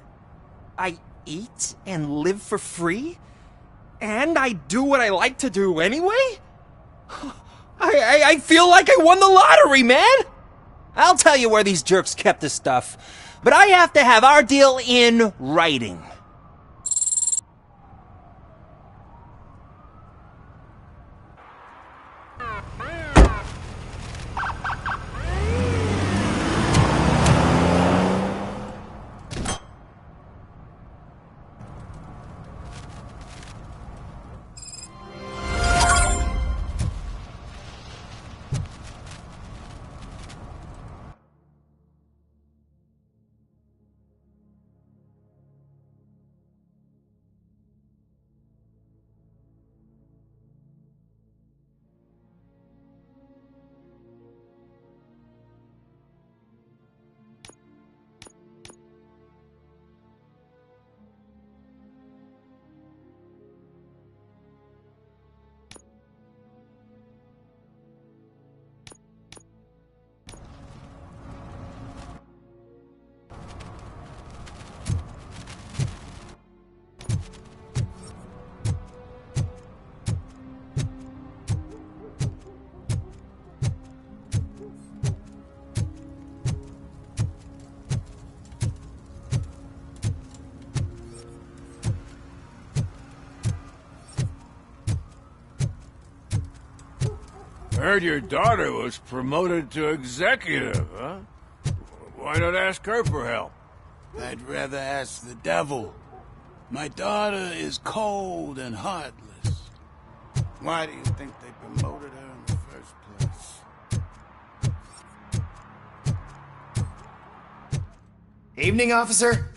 Speaker 5: I eat and live for free? And I do what I like to do anyway? I feel like I won the lottery, man! I'll tell you where these jerks kept the stuff, but I have to have our deal in writing.
Speaker 21: Heard your daughter was promoted to executive, huh? Why not ask her for help?
Speaker 9: I'd rather ask the devil. My daughter is cold and heartless. Why do you think they promoted her in the first place?
Speaker 17: Evening, officer.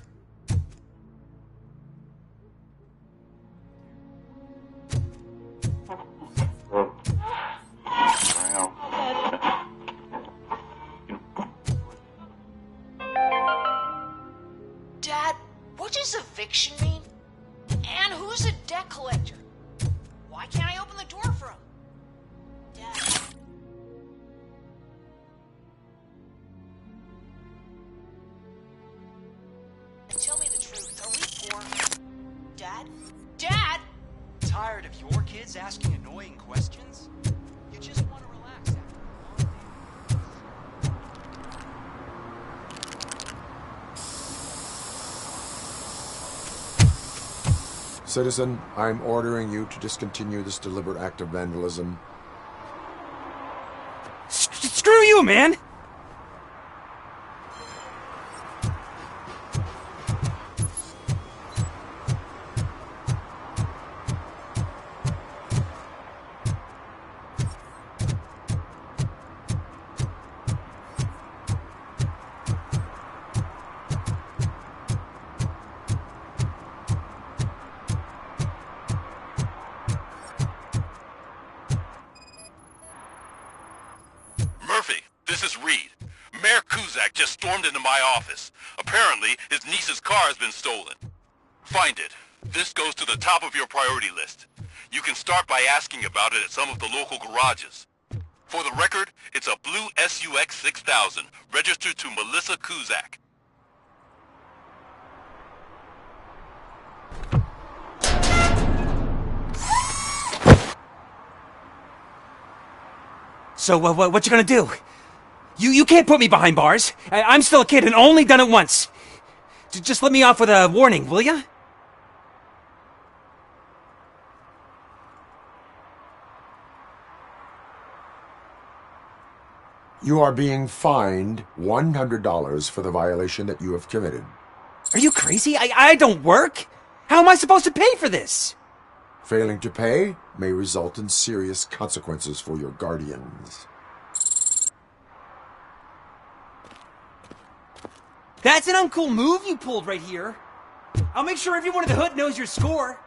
Speaker 16: Dad, what does eviction mean? And who's a debt collector? Why can't I open the door for him? Dad. Tell me the truth. Are we poor? Dad? Dad!
Speaker 10: Tired tired of your kids asking annoying questions? You just want to relax after a long day.
Speaker 13: Citizen, I'm ordering you to discontinue this deliberate act of vandalism.
Speaker 5: Screw you, man!
Speaker 23: Murphy, this is Reed. Mayor Kuzak just stormed into my office. Apparently, his niece's car has been stolen. Find it. This goes to the top of your priority list. You can start by asking about it at some of the local garages. For the record, it's a blue SUX 6000, registered to Melissa Kuzak.
Speaker 5: So, what you gonna do? You can't put me behind bars. I'm still a kid and only done it once. Just let me off with a warning, will ya?
Speaker 13: You are being fined $100 for the violation that you have committed.
Speaker 5: Are you crazy? I don't work. How am I supposed to pay for this?
Speaker 13: Failing to pay may result in serious consequences for your guardians.
Speaker 5: That's an uncool move you pulled right here. I'll make sure everyone in the hood knows your score.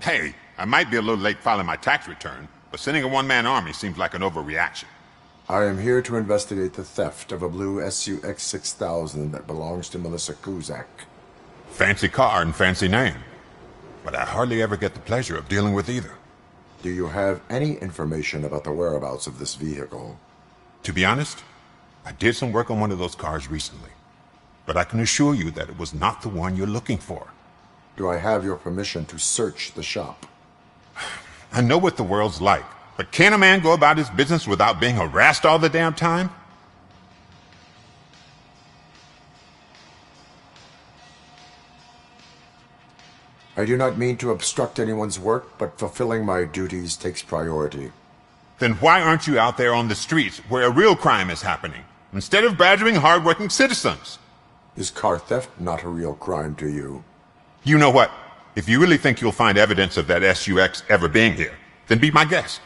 Speaker 21: Hey, I might be a little late filing my tax return, but sending a one-man army seems like an overreaction.
Speaker 13: I am here to investigate the theft of a blue SUX 6000 that belongs to Melissa Kuzak.
Speaker 21: Fancy car and fancy name. But I hardly ever get the pleasure of dealing with either.
Speaker 13: Do you have any information about the whereabouts of this vehicle?
Speaker 21: To be honest, I did some work on one of those cars recently. But I can assure you that it was not the one you're looking for.
Speaker 13: Do I have your permission to search the shop?
Speaker 21: I know what the world's like, but can a man go about his business without being harassed all the damn time?
Speaker 13: I do not mean to obstruct anyone's work, but fulfilling my duties takes priority.
Speaker 21: Then why aren't you out there on the streets where a real crime is happening, instead of badgering hard-working citizens?
Speaker 13: Is car theft not a real crime to you?
Speaker 21: You know what? If you really think you'll find evidence of that SUX ever being here, then be my guest.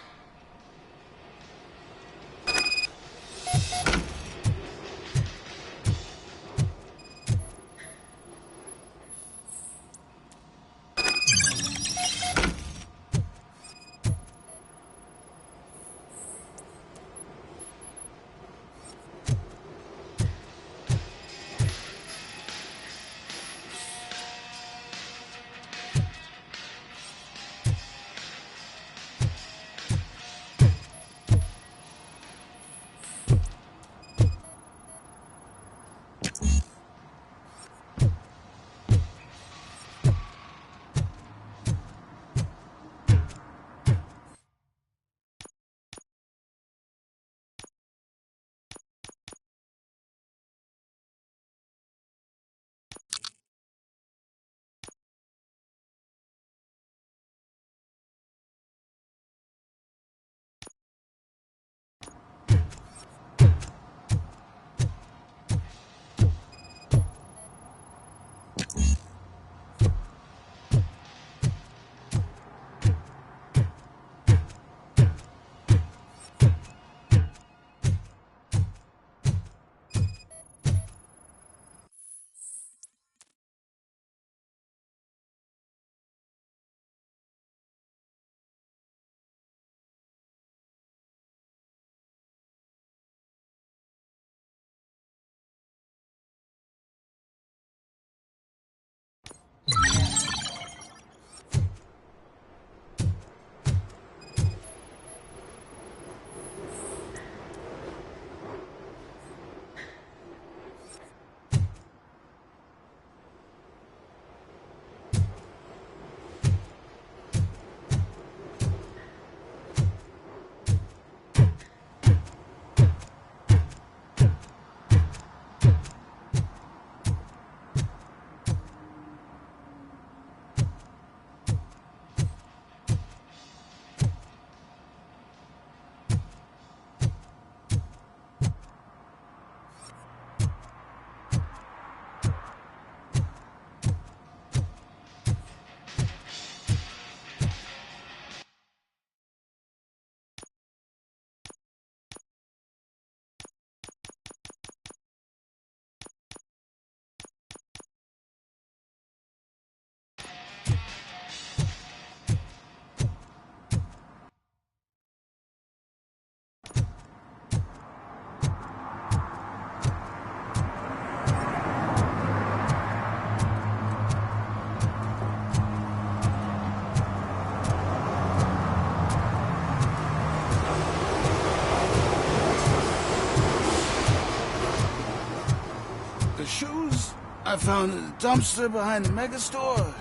Speaker 9: I found a dumpster behind the mega store.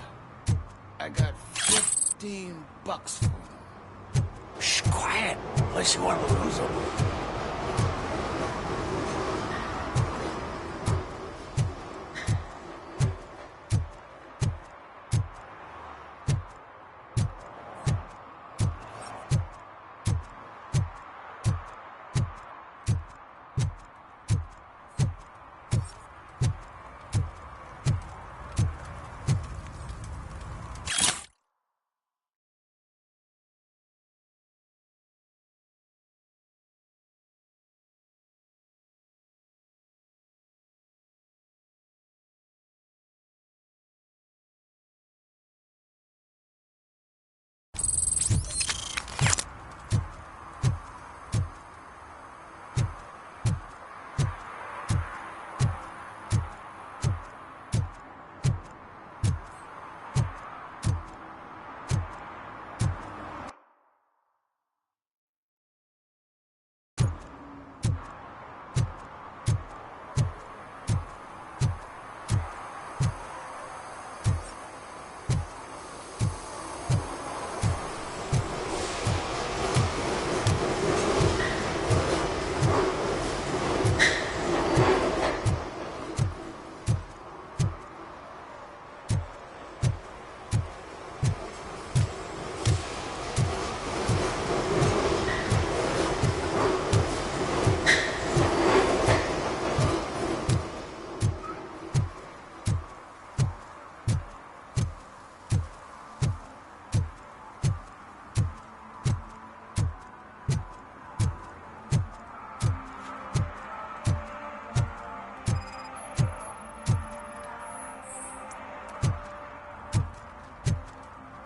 Speaker 9: I got $15 for them.
Speaker 21: Shh, quiet. Unless you want to lose them.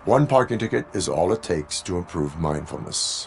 Speaker 13: One parking ticket is all it takes to improve mindfulness.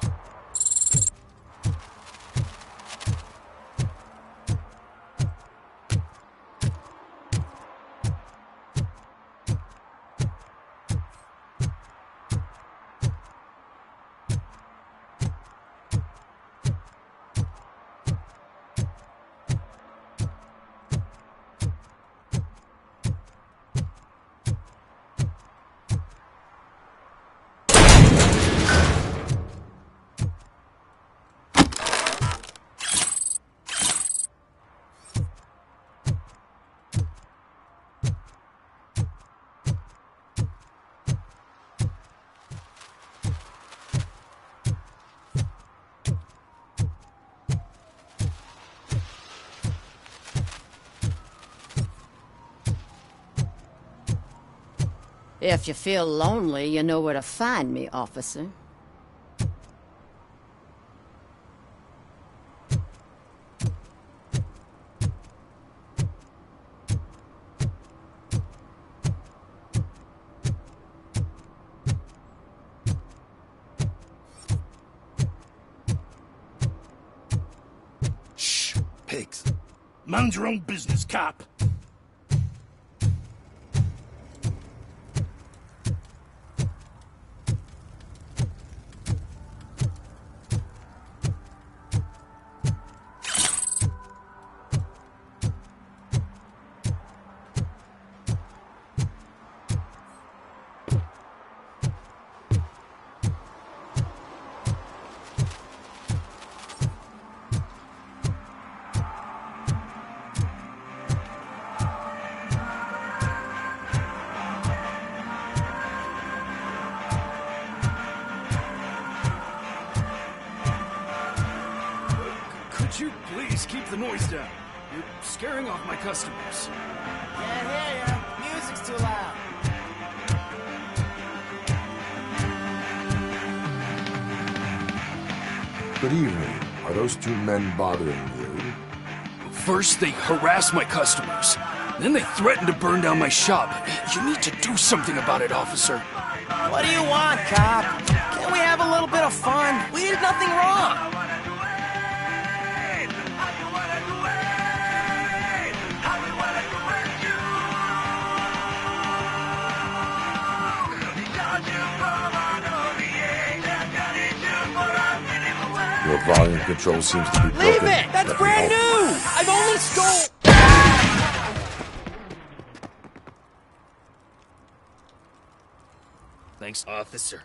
Speaker 1: If you feel lonely, you know where to find me, officer.
Speaker 21: Shh, pigs. Mind your own business, cop.
Speaker 19: Could you please keep the noise down? You're scaring off my customers.
Speaker 3: Can't hear ya. Music's too loud.
Speaker 13: Good evening. Are those two men bothering you?
Speaker 19: First, they harass my customers. Then they threaten to burn down my shop. You need to do something about it, officer.
Speaker 3: What do you want, cop? Can't we have a little bit of fun? We did nothing wrong.
Speaker 13: Your volume control seems to be broken.
Speaker 3: Leave it! That's brand new! I've only stole...
Speaker 19: Thanks, officer.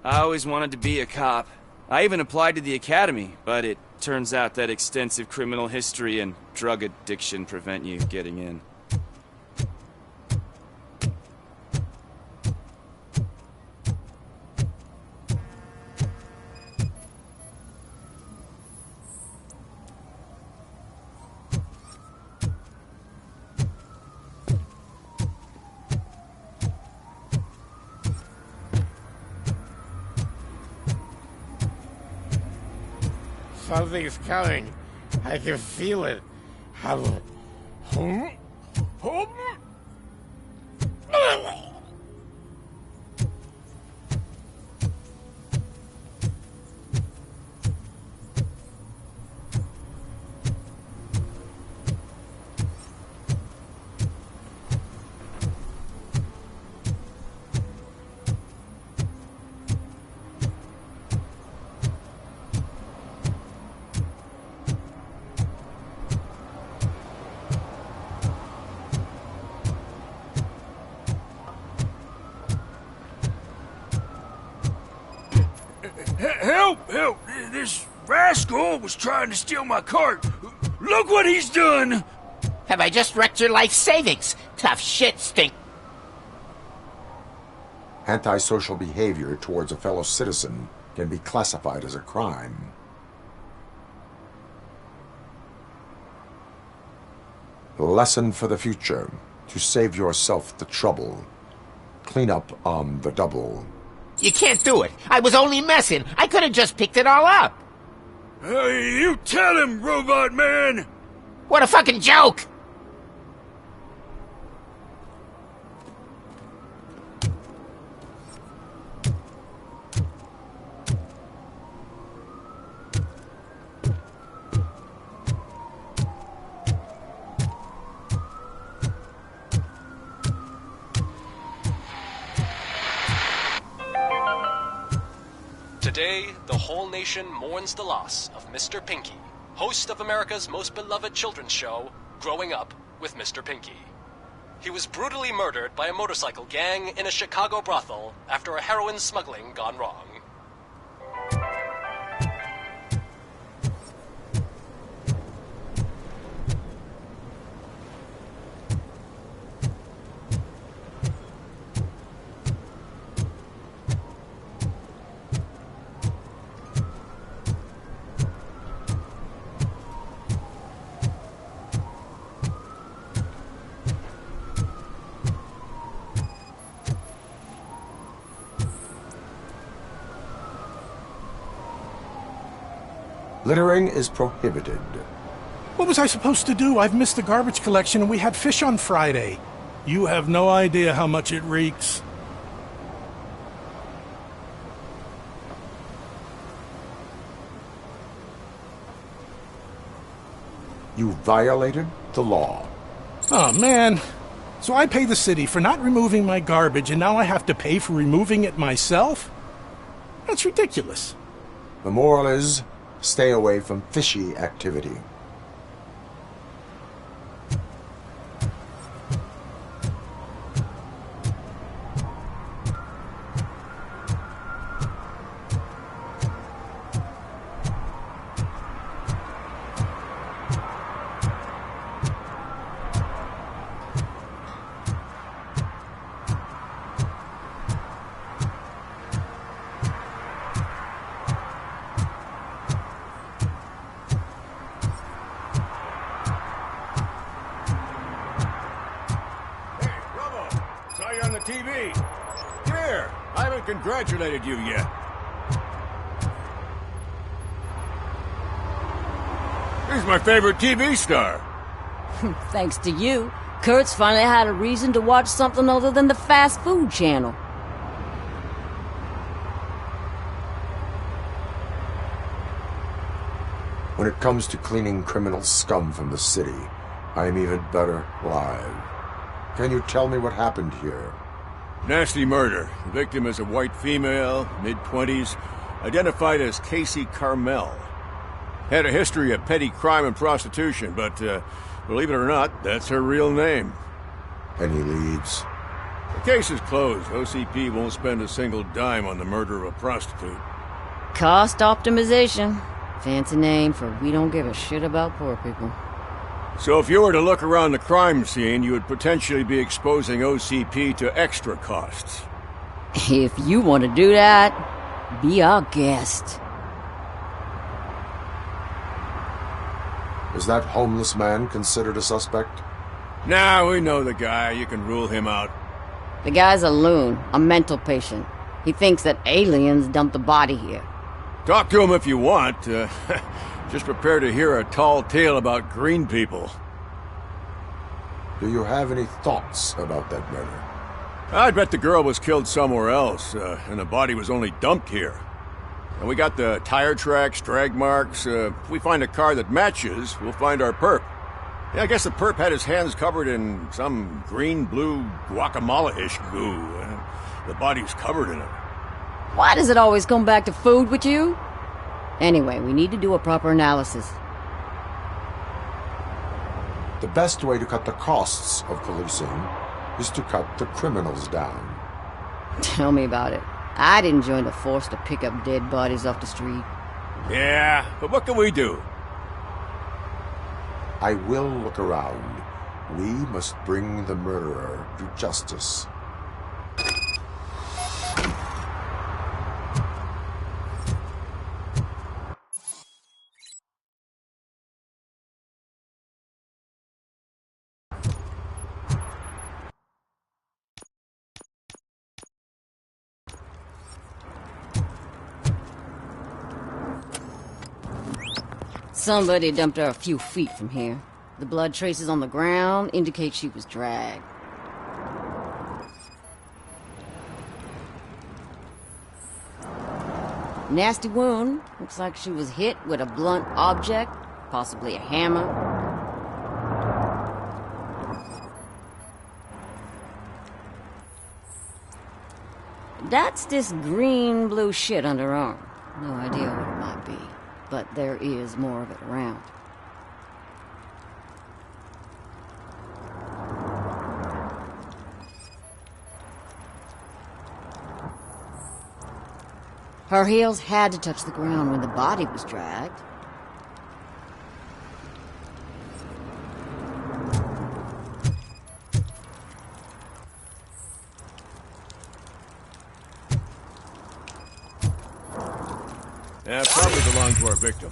Speaker 7: I always wanted to be a cop. I even applied to the academy, but it turns out that extensive criminal history and drug addiction prevent you getting in.
Speaker 3: Something's coming. I can feel it. Hum.
Speaker 19: Help! Help! This rascal was trying to steal my cart. Look what he's done!
Speaker 4: Have I just wrecked your life savings? Tough shit, Stink.
Speaker 13: Antisocial behavior towards a fellow citizen can be classified as a crime. Lesson for the future. To save yourself the trouble. Clean up on the double.
Speaker 4: You can't do it. I was only messing. I could have just picked it all up.
Speaker 19: You tell him, Robot Man!
Speaker 4: What a fucking joke!
Speaker 8: Today, the whole nation mourns the loss of Mr. Pinky, host of America's most beloved children's show, Growing Up with Mr. Pinky. He was brutally murdered by a motorcycle gang in a Chicago brothel after a heroin smuggling gone wrong.
Speaker 13: Littering is prohibited.
Speaker 20: What was I supposed to do? I've missed the garbage collection and we had fish on Friday. You have no idea how much it reeks.
Speaker 13: You violated the law.
Speaker 20: Oh, man. So I pay the city for not removing my garbage and now I have to pay for removing it myself? That's ridiculous.
Speaker 13: The moral is, stay away from fishy activity.
Speaker 21: congratulated you yet. He's my favorite TV star.
Speaker 1: Thanks to you, Kurt's finally had a reason to watch something other than the fast food channel.
Speaker 13: When it comes to cleaning criminal scum from the city, I'm even better live. Can you tell me what happened here?
Speaker 21: Nasty murder. The victim is a white female, mid-20s, identified as Casey Carmel. Had a history of petty crime and prostitution, but believe it or not, that's her real name.
Speaker 13: Any leads?
Speaker 21: The case is closed. OCP won't spend a single dime on the murder of a prostitute.
Speaker 1: Cost optimization. Fancy name for we don't give a shit about poor people.
Speaker 21: So if you were to look around the crime scene, you would potentially be exposing OCP to extra costs.
Speaker 1: If you want to do that, be our guest.
Speaker 13: Is that homeless man considered a suspect?
Speaker 21: Nah, we know the guy. You can rule him out.
Speaker 1: The guy's a loon, a mental patient. He thinks that aliens dumped the body here.
Speaker 21: Talk to him if you want. Just prepare to hear a tall tale about green people.
Speaker 13: Do you have any thoughts about that murder?
Speaker 21: I'd bet the girl was killed somewhere else, and the body was only dumped here. And we got the tire tracks, drag marks. If we find a car that matches, we'll find our perp. Yeah, I guess the perp had his hands covered in some green-blue guacamole-ish goo. The body's covered in it.
Speaker 1: Why does it always come back to food with you? Anyway, we need to do a proper analysis.
Speaker 13: The best way to cut the costs of policing is to cut the criminals down.
Speaker 1: Tell me about it. I didn't join the force to pick up dead bodies off the street.
Speaker 21: Yeah, but what can we do?
Speaker 13: I will look around. We must bring the murderer to justice.
Speaker 1: Somebody dumped her a few feet from here. The blood traces on the ground indicate she was dragged. Nasty wound. Looks like she was hit with a blunt object, possibly a hammer. That's this green-blue shit under her arm. No idea what it might be, but there is more of it around. Her heels had to touch the ground when the body was dragged.
Speaker 21: Yeah, probably belonged to our victim.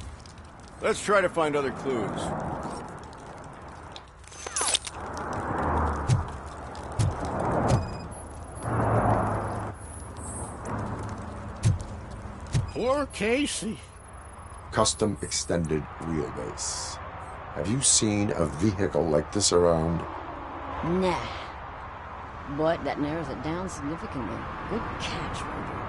Speaker 21: Let's try to find other clues.
Speaker 20: Poor Casey.
Speaker 13: Custom extended wheelbase. Have you seen a vehicle like this around?
Speaker 1: Nah. But that narrows it down significantly. Good catch, Roger.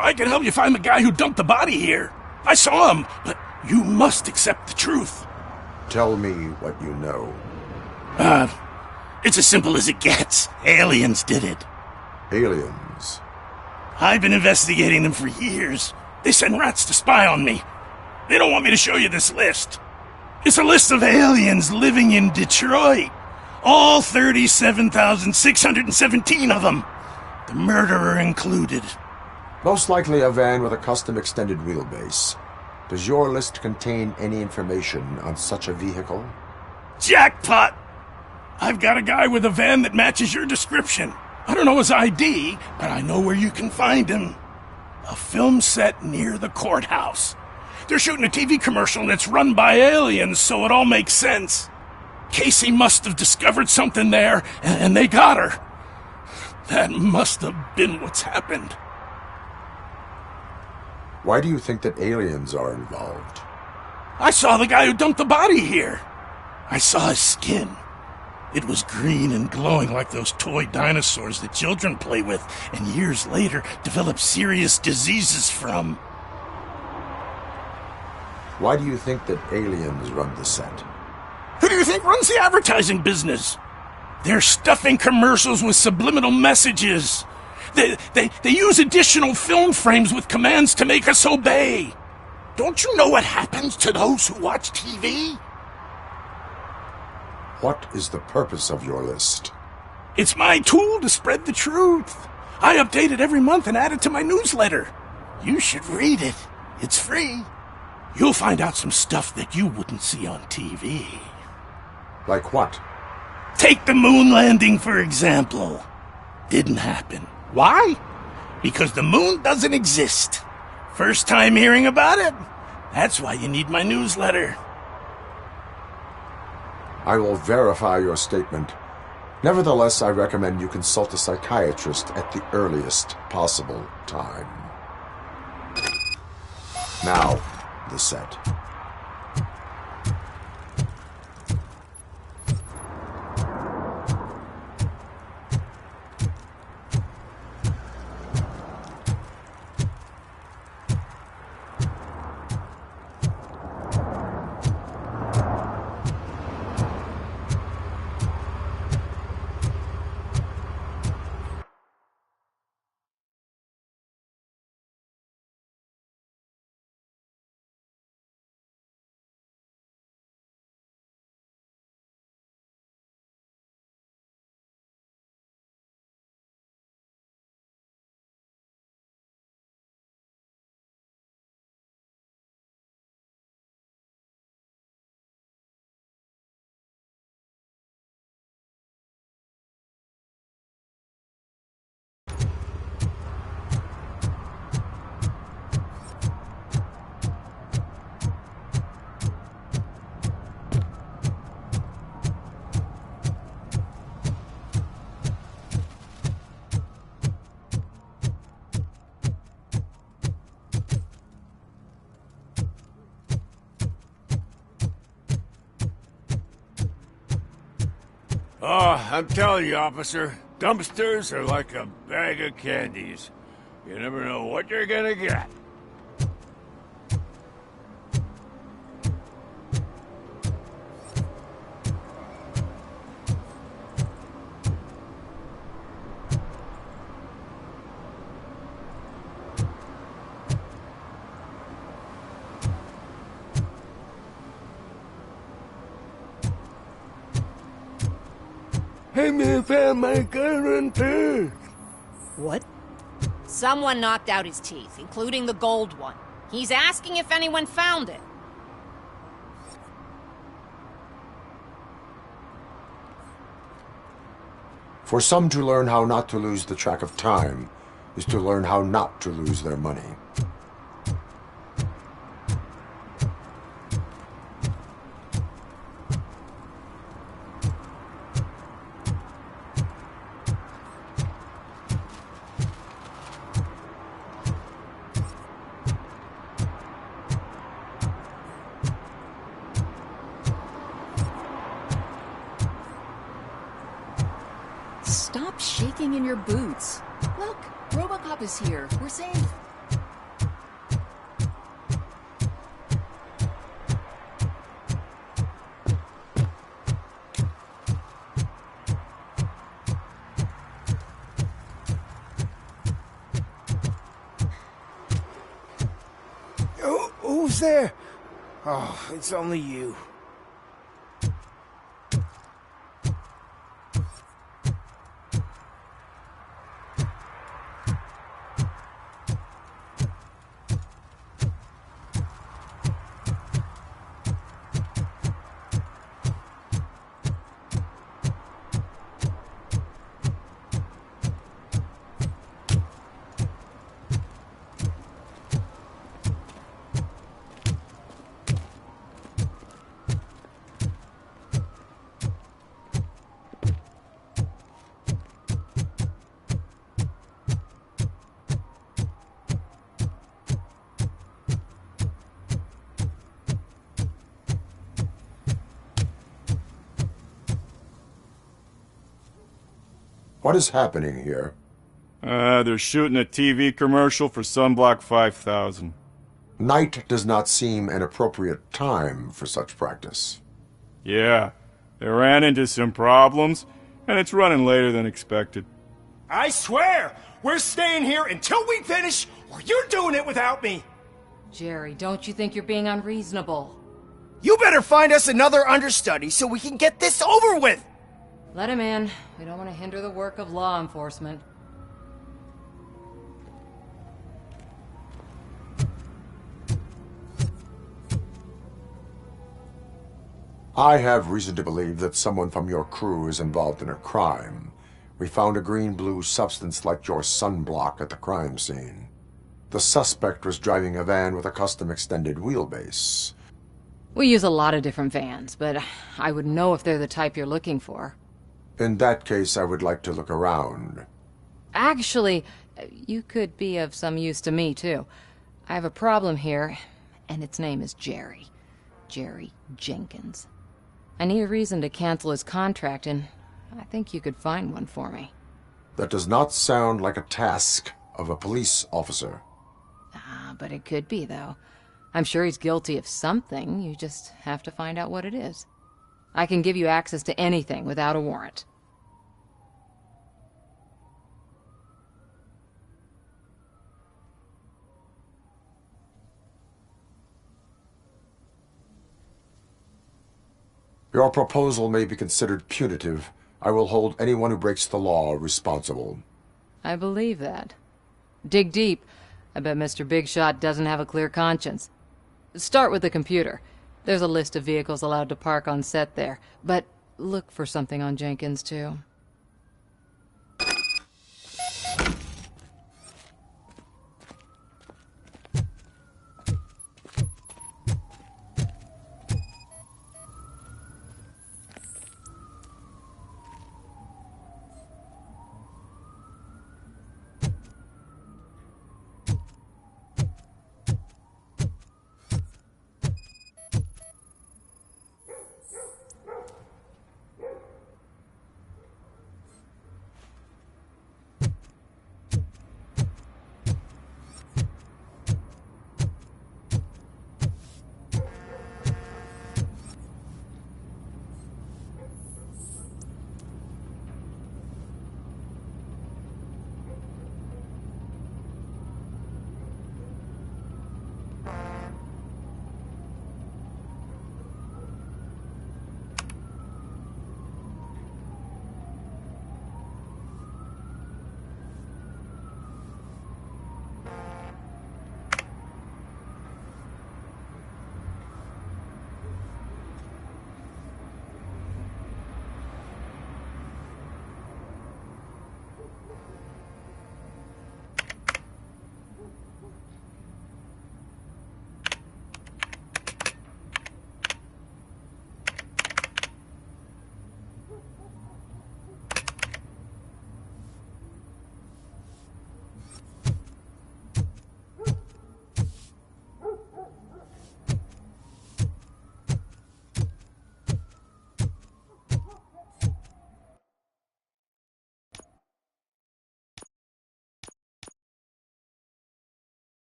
Speaker 20: I can help you find the guy who dumped the body here. I saw him, but you must accept the truth.
Speaker 13: Tell me what you know.
Speaker 20: It's as simple as it gets. Aliens did it.
Speaker 13: Aliens?
Speaker 20: I've been investigating them for years. They send rats to spy on me. They don't want me to show you this list. It's a list of aliens living in Detroit. All 37,617 of them. The murderer included.
Speaker 13: Most likely a van with a custom extended wheelbase. Does your list contain any information on such a vehicle?
Speaker 20: Jackpot! I've got a guy with a van that matches your description. I don't know his ID, but I know where you can find him. A film set near the courthouse. They're shooting a TV commercial and it's run by aliens, so it all makes sense. Casey must have discovered something there, and they got her. That must have been what's happened.
Speaker 13: Why do you think that aliens are involved?
Speaker 20: I saw the guy who dumped the body here. I saw his skin. It was green and glowing like those toy dinosaurs that children play with and years later develop serious diseases from.
Speaker 13: Why do you think that aliens run the set?
Speaker 20: Who do you think runs the advertising business? They're stuffing commercials with subliminal messages. They use additional film frames with commands to make us obey. Don't you know what happens to those who watch TV?
Speaker 13: What is the purpose of your list?
Speaker 20: It's my tool to spread the truth. I update it every month and add it to my newsletter. You should read it. It's free. You'll find out some stuff that you wouldn't see on TV.
Speaker 13: Like what?
Speaker 20: Take the moon landing, for example. Didn't happen. Why? Because the moon doesn't exist. First time hearing about it? That's why you need my newsletter.
Speaker 13: I will verify your statement. Nevertheless, I recommend you consult a psychiatrist at the earliest possible time. Now, the set.
Speaker 21: Oh, I'm telling you, officer, dumpsters are like a bag of candies. You never know what you're gonna get.
Speaker 20: Hey man, found my gun run purse.
Speaker 16: What? Someone knocked out his teeth, including the gold one. He's asking if anyone found it.
Speaker 13: For some to learn how not to lose the track of time is to learn how not to lose their money.
Speaker 11: Stop shaking in your boots. Look, Robocop is here. We're safe.
Speaker 3: Who's there? Oh, it's only you.
Speaker 13: What is happening here?
Speaker 6: They're shooting a TV commercial for Sunblock 5000.
Speaker 13: Night does not seem an appropriate time for such practice.
Speaker 6: Yeah, they ran into some problems, and it's running later than expected.
Speaker 17: I swear, we're staying here until we finish, or you're doing it without me.
Speaker 2: Jerry, don't you think you're being unreasonable?
Speaker 17: You better find us another understudy so we can get this over with.
Speaker 2: Let him in. We don't want to hinder the work of law enforcement.
Speaker 13: I have reason to believe that someone from your crew is involved in a crime. We found a green-blue substance like your sunblock at the crime scene. The suspect was driving a van with a custom extended wheelbase.
Speaker 2: We use a lot of different vans, but I would know if they're the type you're looking for.
Speaker 13: In that case, I would like to look around.
Speaker 2: Actually, you could be of some use to me, too. I have a problem here, and its name is Jerry. Jerry Jenkins. I need a reason to cancel his contract, and I think you could find one for me.
Speaker 13: That does not sound like a task of a police officer.
Speaker 2: But it could be, though. I'm sure he's guilty of something. You just have to find out what it is. I can give you access to anything without a warrant.
Speaker 13: Your proposal may be considered punitive. I will hold anyone who breaks the law responsible.
Speaker 2: I believe that. Dig deep. I bet Mr. Big Shot doesn't have a clear conscience. Start with the computer. There's a list of vehicles allowed to park on set there. But look for something on Jenkins, too.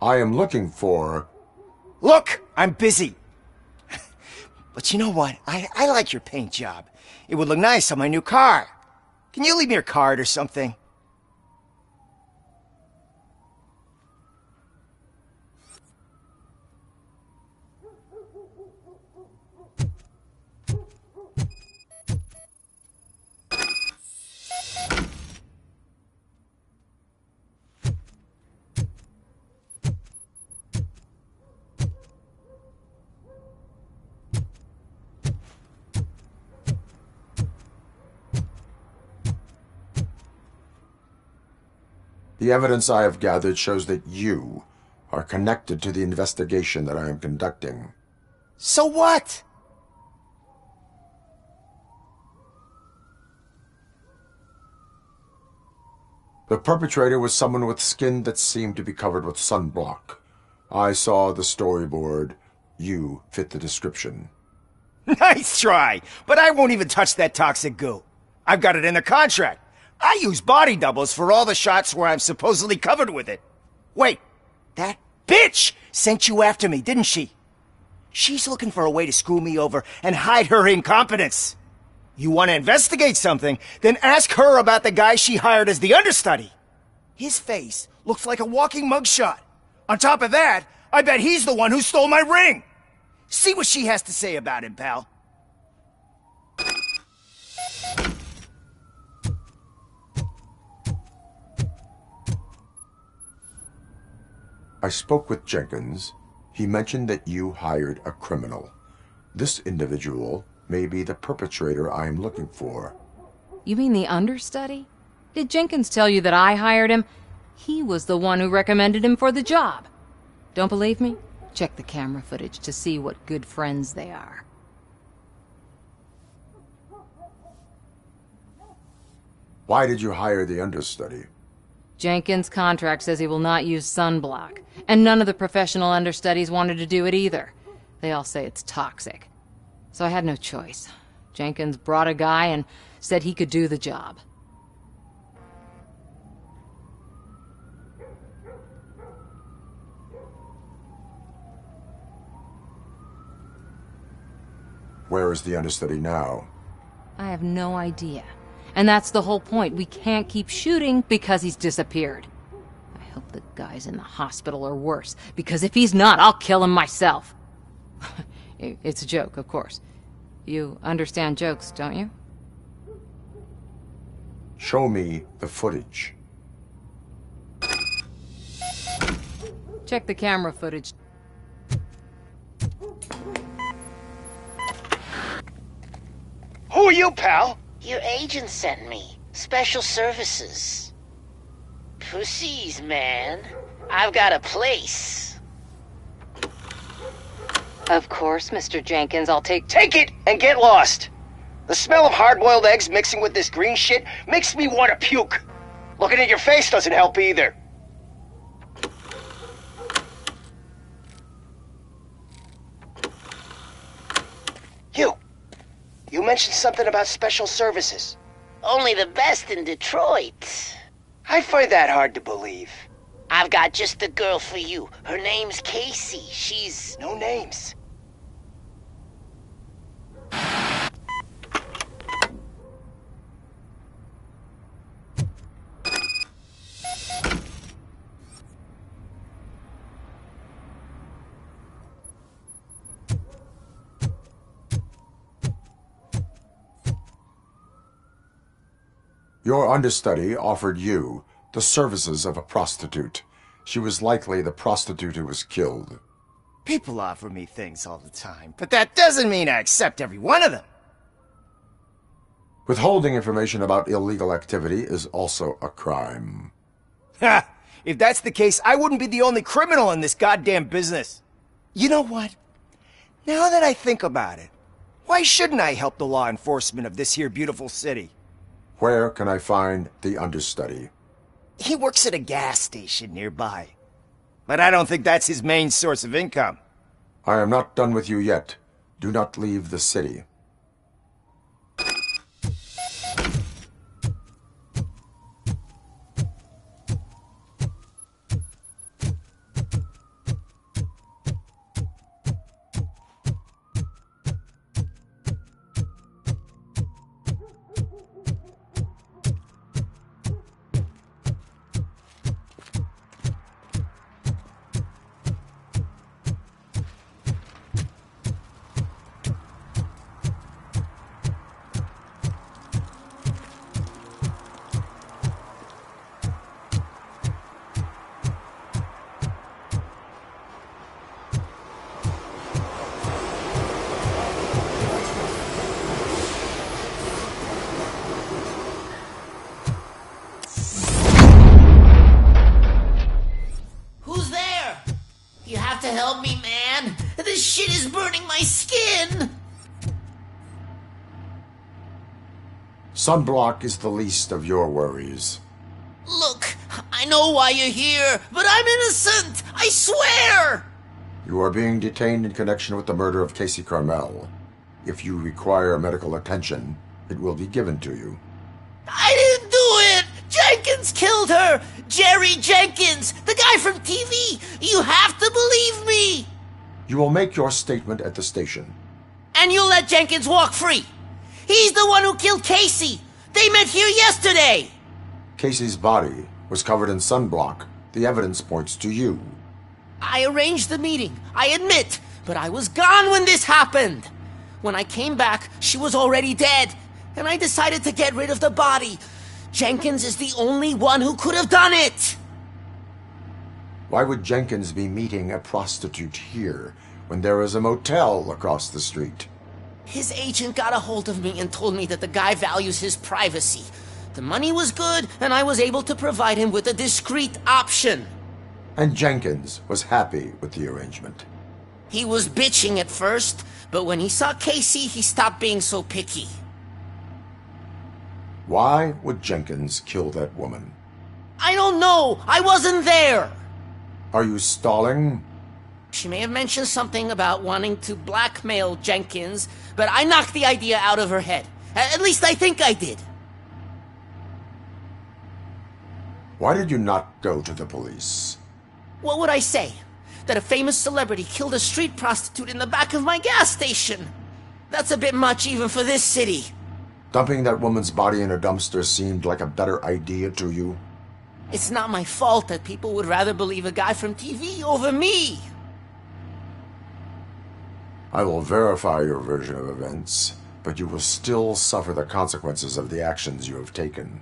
Speaker 13: I am looking for...
Speaker 17: Look, I'm busy. But you know what? I like your paint job. It would look nice on my new car. Can you leave me your card or something?
Speaker 13: The evidence I have gathered shows that you are connected to the investigation that I am conducting.
Speaker 17: So what?
Speaker 13: The perpetrator was someone with skin that seemed to be covered with sunblock. I saw the storyboard. You fit the description.
Speaker 17: Nice try, but I won't even touch that toxic goo. I've got it in the contract. I use body doubles for all the shots where I'm supposedly covered with it. Wait, that bitch sent you after me, didn't she? She's looking for a way to screw me over and hide her incompetence. You want to investigate something, then ask her about the guy she hired as the understudy. His face looks like a walking mugshot. On top of that, I bet he's the one who stole my ring. See what she has to say about him, pal.
Speaker 13: I spoke with Jenkins. He mentioned that you hired a criminal. This individual may be the perpetrator I am looking for.
Speaker 2: You mean the understudy? Did Jenkins tell you that I hired him? He was the one who recommended him for the job. Don't believe me? Check the camera footage to see what good friends they are.
Speaker 13: Why did you hire the understudy?
Speaker 2: Jenkins' contract says he will not use sunblock, and none of the professional understudies wanted to do it either. They all say it's toxic. So I had no choice. Jenkins brought a guy and said he could do the job.
Speaker 13: Where is the understudy now?
Speaker 2: I have no idea. And that's the whole point. We can't keep shooting because he's disappeared. I hope the guy's in the hospital or worse, because if he's not, I'll kill him myself. It's a joke, of course. You understand jokes, don't you?
Speaker 13: Show me the footage.
Speaker 2: Check the camera footage.
Speaker 3: Who are you, pal?
Speaker 10: Your agent sent me. Special services. Pussies, man. I've got a place.
Speaker 2: Of course, Mr. Jenkins, I'll take
Speaker 3: Take it and get lost. The smell of hard-boiled eggs mixing with this green shit makes me want to puke. Looking at your face doesn't help either. You mentioned something about special services.
Speaker 10: Only the best in Detroit.
Speaker 3: I find that hard to believe.
Speaker 10: I've got just the girl for you. Her name's Casey. She's...
Speaker 3: No names.
Speaker 13: Your understudy offered you the services of a prostitute. She was likely the prostitute who was killed.
Speaker 17: People offer me things all the time, but that doesn't mean I accept every one of them.
Speaker 13: Withholding information about illegal activity is also a crime.
Speaker 17: Ha! If that's the case, I wouldn't be the only criminal in this goddamn business. You know what? Now that I think about it, why shouldn't I help the law enforcement of this here beautiful city?
Speaker 13: Where can I find the understudy?
Speaker 17: He works at a gas station nearby. But I don't think that's his main source of income.
Speaker 13: I am not done with you yet. Do not leave the city.
Speaker 10: Help me, man. This shit is burning my skin.
Speaker 13: Sunblock is the least of your worries.
Speaker 10: Look, I know why you're here, but I'm innocent. I swear!
Speaker 13: You are being detained in connection with the murder of Casey Carmel. If you require medical attention, it will be given to you.
Speaker 10: I didn't do it! Jenkins killed her! Jerry Jenkins! The guy from TV! You have to believe me!
Speaker 13: You will make your statement at the station.
Speaker 10: And you'll let Jenkins walk free! He's the one who killed Casey! They met here yesterday!
Speaker 13: Casey's body was covered in sunblock. The evidence points to you.
Speaker 10: I arranged the meeting, I admit, but I was gone when this happened. When I came back, she was already dead, and I decided to get rid of the body. Jenkins is the only one who could have done it!
Speaker 13: Why would Jenkins be meeting a prostitute here when there is a motel across the street?
Speaker 10: His agent got a hold of me and told me that the guy values his privacy. The money was good, and I was able to provide him with a discreet option.
Speaker 13: And Jenkins was happy with the arrangement.
Speaker 10: He was bitching at first, but when he saw Casey, he stopped being so picky.
Speaker 13: Why would Jenkins kill that woman?
Speaker 10: I don't know! I wasn't there!
Speaker 13: Are you stalling?
Speaker 10: She may have mentioned something about wanting to blackmail Jenkins, but I knocked the idea out of her head. At least I think I did.
Speaker 13: Why did you not go to the police?
Speaker 10: What would I say? That a famous celebrity killed a street prostitute in the back of my gas station? That's a bit much even for this city.
Speaker 13: Dumping that woman's body in a dumpster seemed like a better idea to you?
Speaker 10: It's not my fault that people would rather believe a guy from TV over me.
Speaker 13: I will verify your version of events, but you will still suffer the consequences of the actions you have taken.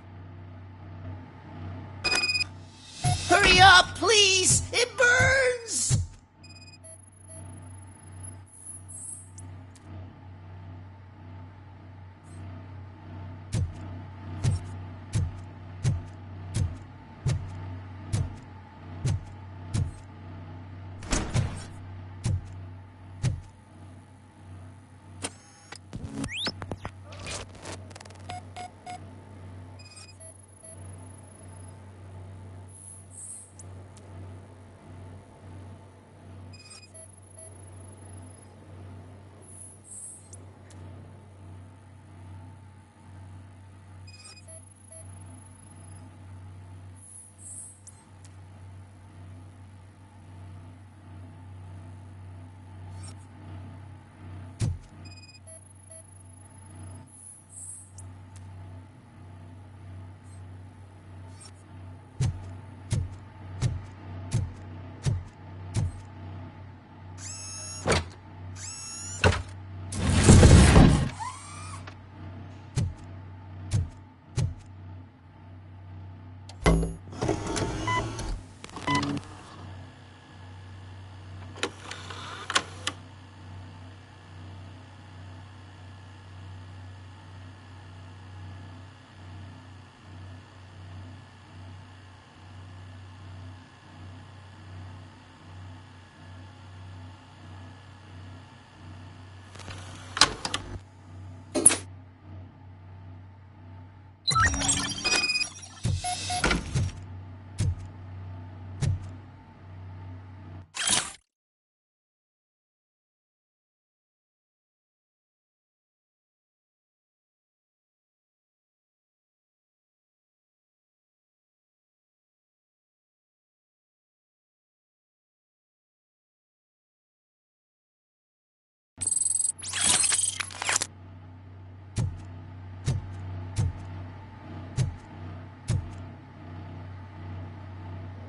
Speaker 10: Hurry up, please! It burns!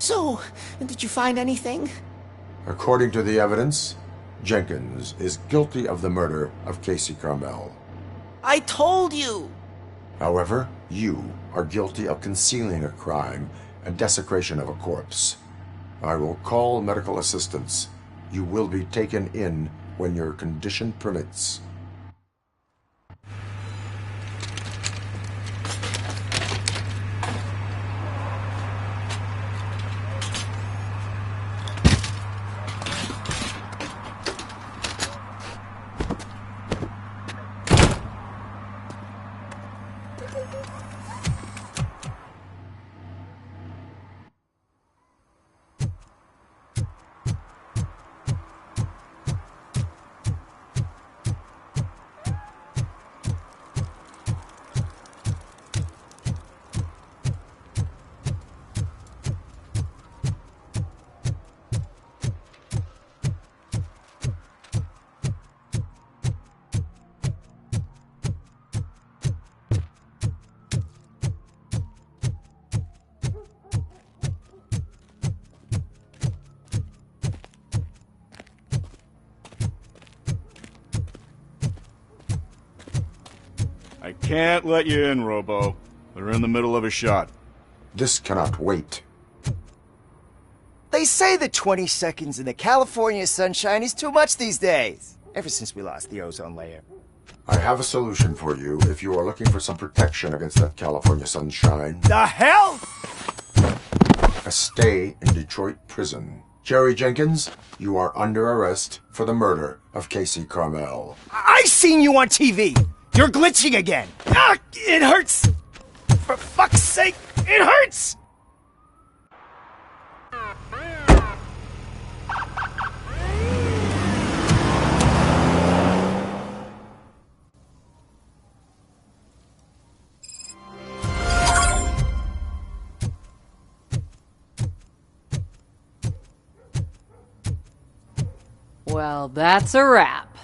Speaker 10: So, did you find anything?
Speaker 13: According to the evidence, Jenkins is guilty of the murder of Casey Carmel.
Speaker 10: I told you!
Speaker 13: However, you are guilty of concealing a crime and desecration of a corpse. I will call medical assistance. You will be taken in when your condition permits.
Speaker 6: can't let you in, Robo. They're in the middle of a shot.
Speaker 13: This cannot wait.
Speaker 17: They say that 20 seconds in the California sunshine is too much these days, ever since we lost the ozone layer.
Speaker 13: I have a solution for you if you are looking for some protection against that California sunshine.
Speaker 17: The hell?
Speaker 13: A stay in Detroit prison. Jerry Jenkins, you are under arrest for the murder of Casey Carmel.
Speaker 17: I seen you on TV! You're glitching again! Ah, it hurts! For fuck's sake, it hurts!
Speaker 2: Well, that's a wrap.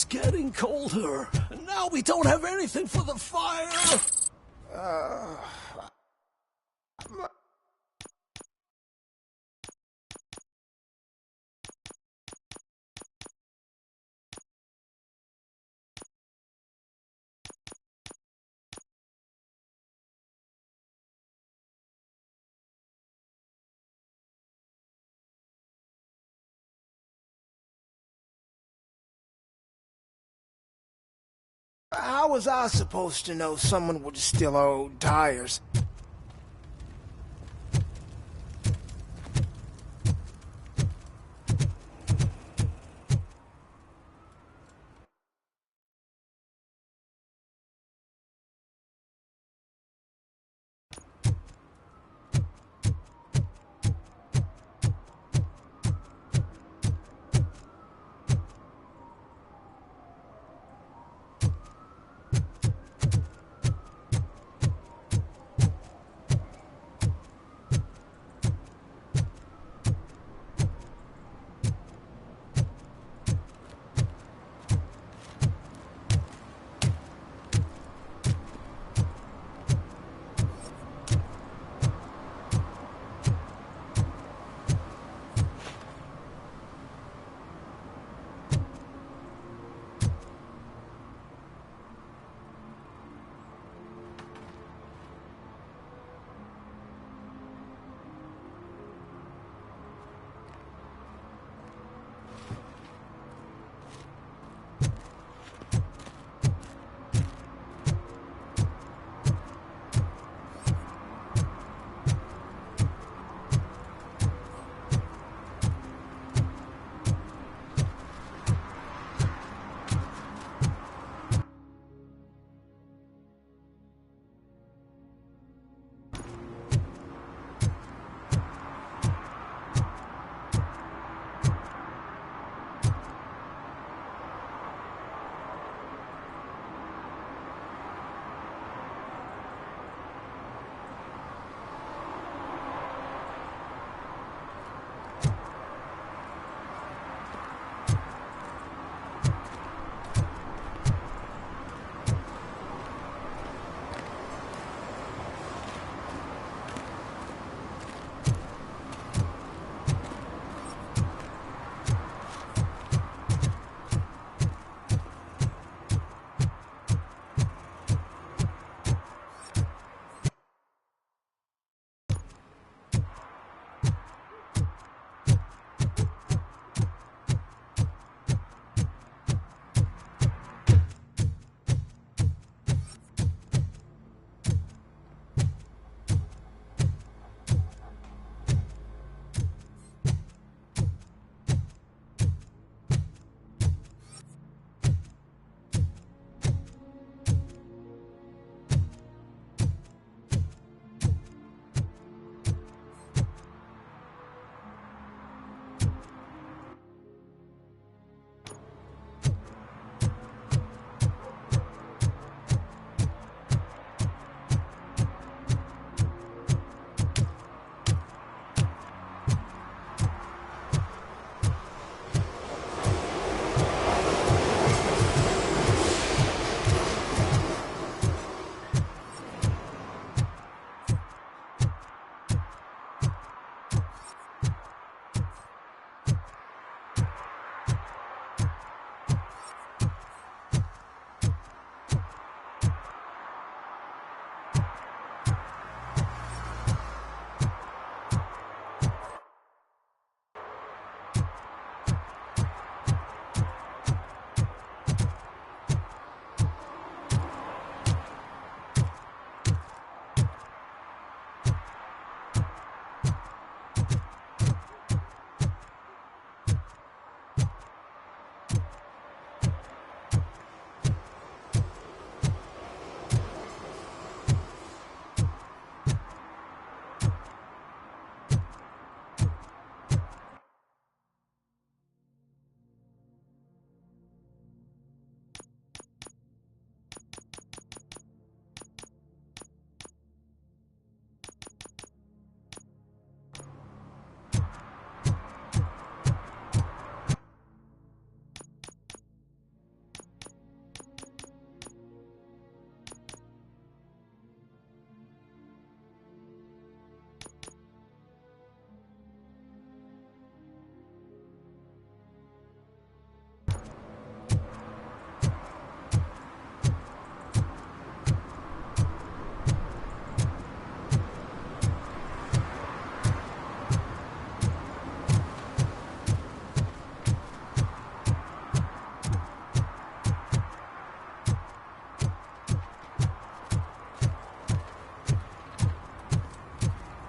Speaker 20: getting colder, and now we don't have anything for the fire.
Speaker 3: How was I supposed to know someone would steal our old tires?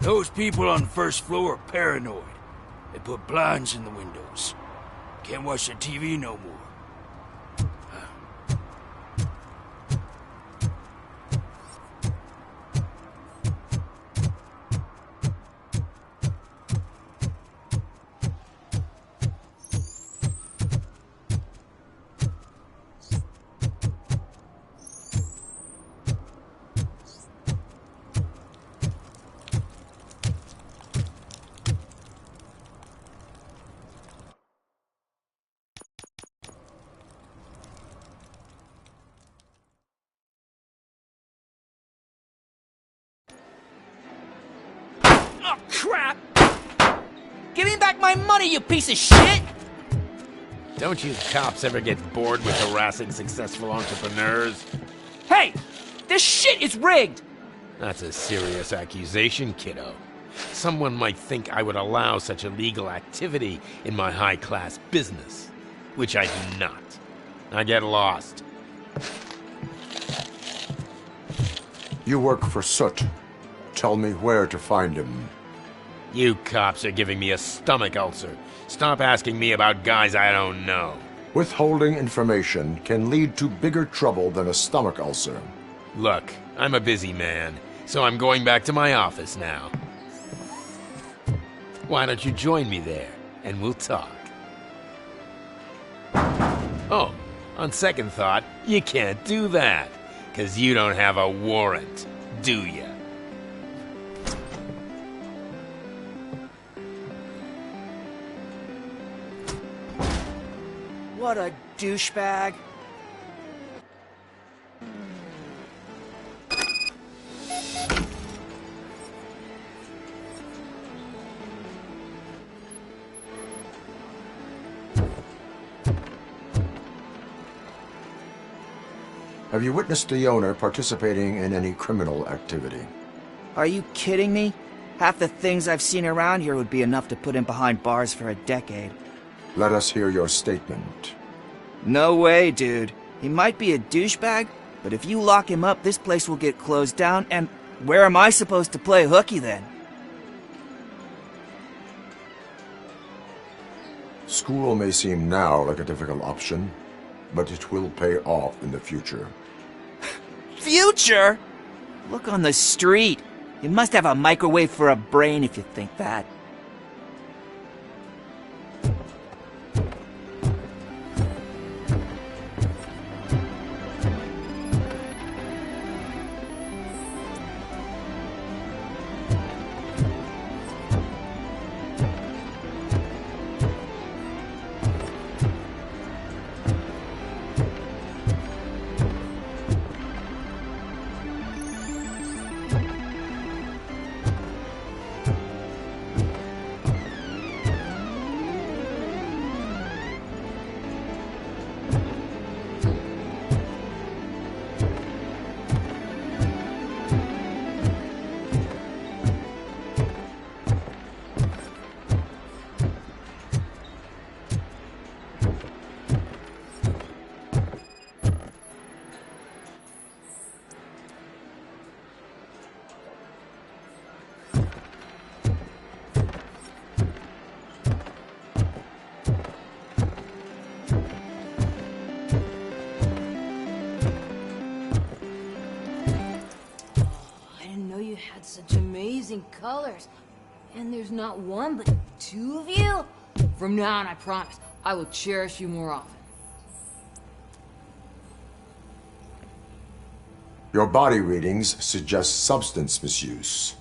Speaker 19: Those people on the first floor are paranoid. They put blinds in the windows. Can't watch the TV no more.
Speaker 10: Oh, crap! Give me back my money, you piece of shit!
Speaker 15: Don't you cops ever get bored with harassing successful entrepreneurs?
Speaker 10: Hey! This shit is rigged!
Speaker 15: That's a serious accusation, kiddo. Someone might think I would allow such illegal activity in my high-class business, which I do not. I get lost.
Speaker 13: You work for Soot. Tell me where to find him.
Speaker 15: You cops are giving me a stomach ulcer. Stop asking me about guys I don't know.
Speaker 13: Withholding information can lead to bigger trouble than a stomach ulcer.
Speaker 15: Look, I'm a busy man, so I'm going back to my office now. Why don't you join me there, and we'll talk. Oh, on second thought, you can't do that, 'cause you don't have a warrant, do ya?
Speaker 10: What a douchebag.
Speaker 13: Have you witnessed the owner participating in any criminal activity?
Speaker 10: Are you kidding me? Half the things I've seen around here would be enough to put him behind bars for a decade.
Speaker 13: Let us hear your statement.
Speaker 10: No way, dude. He might be a douchebag, but if you lock him up, this place will get closed down, and where am I supposed to play hooky then?
Speaker 13: School may seem now like a difficult option, but it will pay off in the future.
Speaker 10: Future? Look on the street. You must have a microwave for a brain if you think that.
Speaker 2: Such amazing colors. And there's not one, but two of you? From now on, I promise, I will cherish you more often.
Speaker 13: Your body readings suggest substance misuse.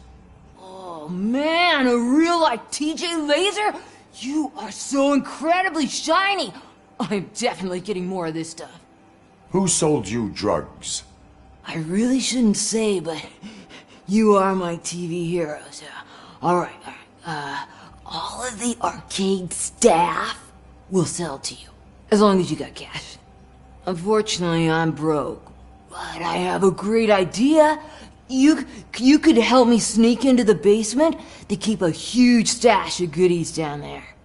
Speaker 2: Oh man, a real like TJ Laser? You are so incredibly shiny! I'm definitely getting more of this stuff.
Speaker 13: Who sold you drugs?
Speaker 2: I really shouldn't say, but you are my TV heroes. Alright. All of the arcade staff will sell to you, as long as you got cash. Unfortunately, I'm broke, but I have a great idea. You could help me sneak into the basement to keep a huge stash of goodies down there.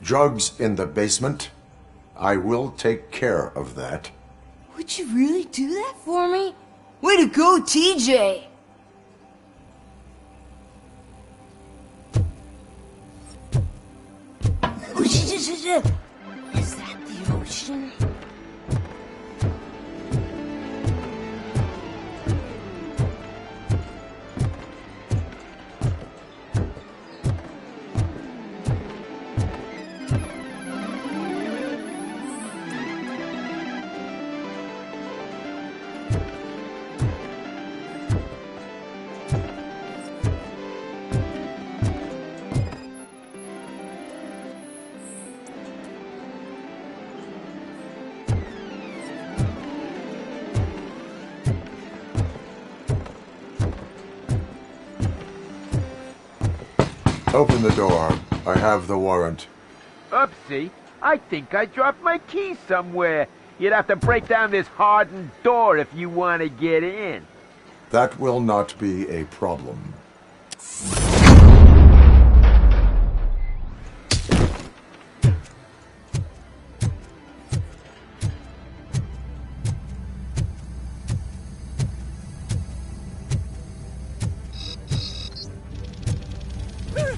Speaker 13: Drugs in the basement? I will take care of that.
Speaker 2: Would you really do that for me? Way to go, TJ!
Speaker 1: Is that the ocean?
Speaker 13: Open the door. I have the warrant.
Speaker 14: Oopsie. I think I dropped my keys somewhere. You'd have to break down this hardened door if you want to get in.
Speaker 13: That will not be a problem.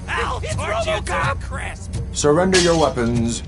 Speaker 10: Help! It's Robocop! Crisp!
Speaker 13: Surrender your weapons.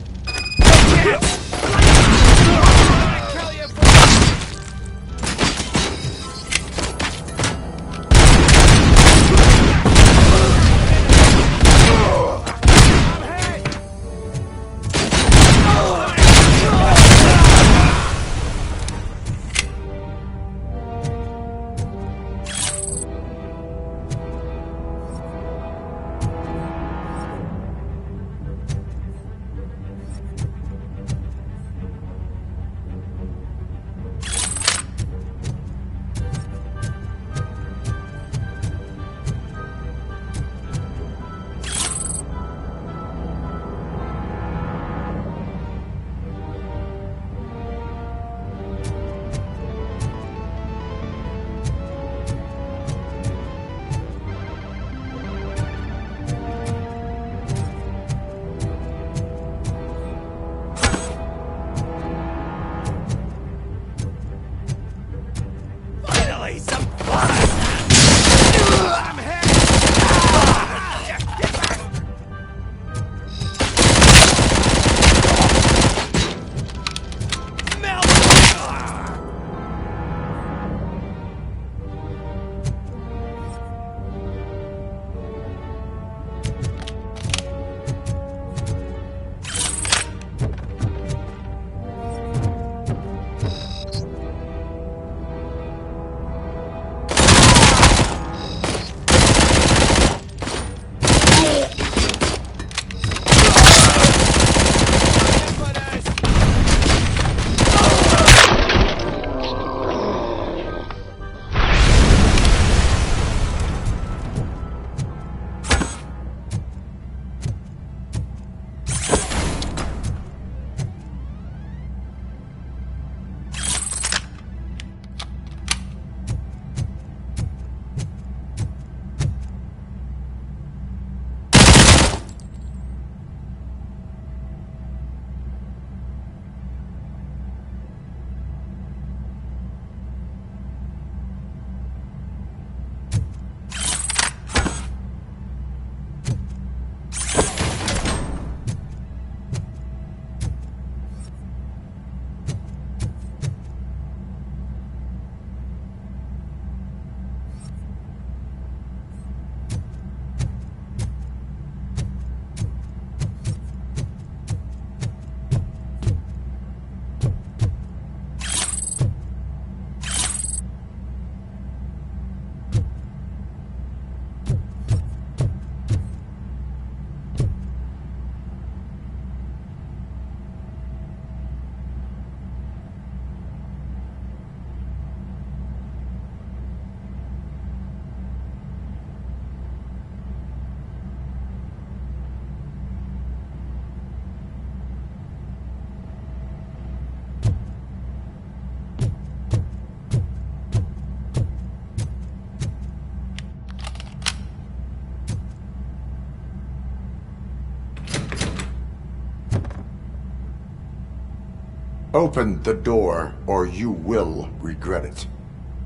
Speaker 13: Open the door, or you will regret it.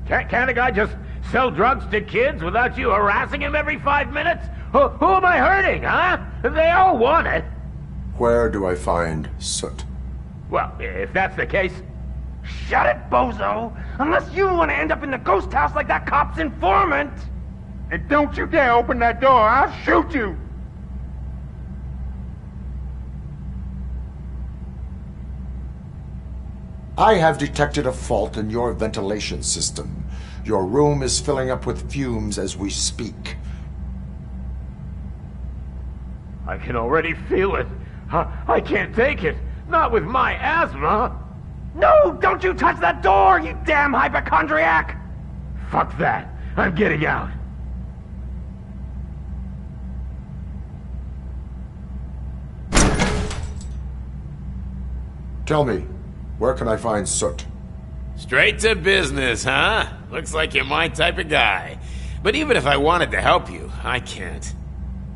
Speaker 14: Can't a guy just sell drugs to kids without you harassing him every 5 minutes? Who am I hurting, huh? They all want it.
Speaker 13: Where do I find Soot?
Speaker 14: Well, if that's the case, shut it, bozo! Unless you want to end up in the ghost house like that cop's informant! And don't you dare open that door, I'll shoot you!
Speaker 13: I have detected a fault in your ventilation system. Your room is filling up with fumes as we speak.
Speaker 14: I can already feel it. I can't take it. Not with my asthma. No, don't you touch that door, you damn hypochondriac! Fuck that. I'm getting out.
Speaker 13: Tell me, where can I find Soot?
Speaker 15: Straight to business, huh? Looks like you're my type of guy. But even if I wanted to help you, I can't.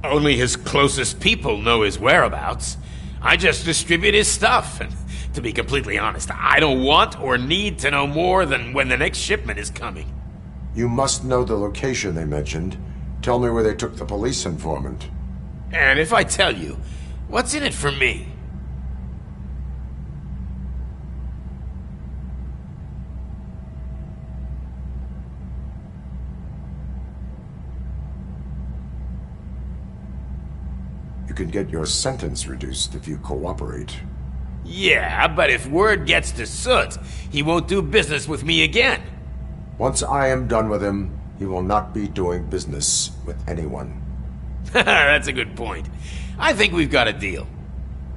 Speaker 15: Only his closest people know his whereabouts. I just distribute his stuff, and to be completely honest, I don't want or need to know more than when the next shipment is coming.
Speaker 13: You must know the location they mentioned. Tell me where they took the police informant.
Speaker 15: And if I tell you, what's in it for me?
Speaker 13: You can get your sentence reduced if you cooperate.
Speaker 15: Yeah, but if word gets to Soot, he won't do business with me again.
Speaker 13: Once I am done with him, he will not be doing business with anyone.
Speaker 15: That's a good point. I think we've got a deal.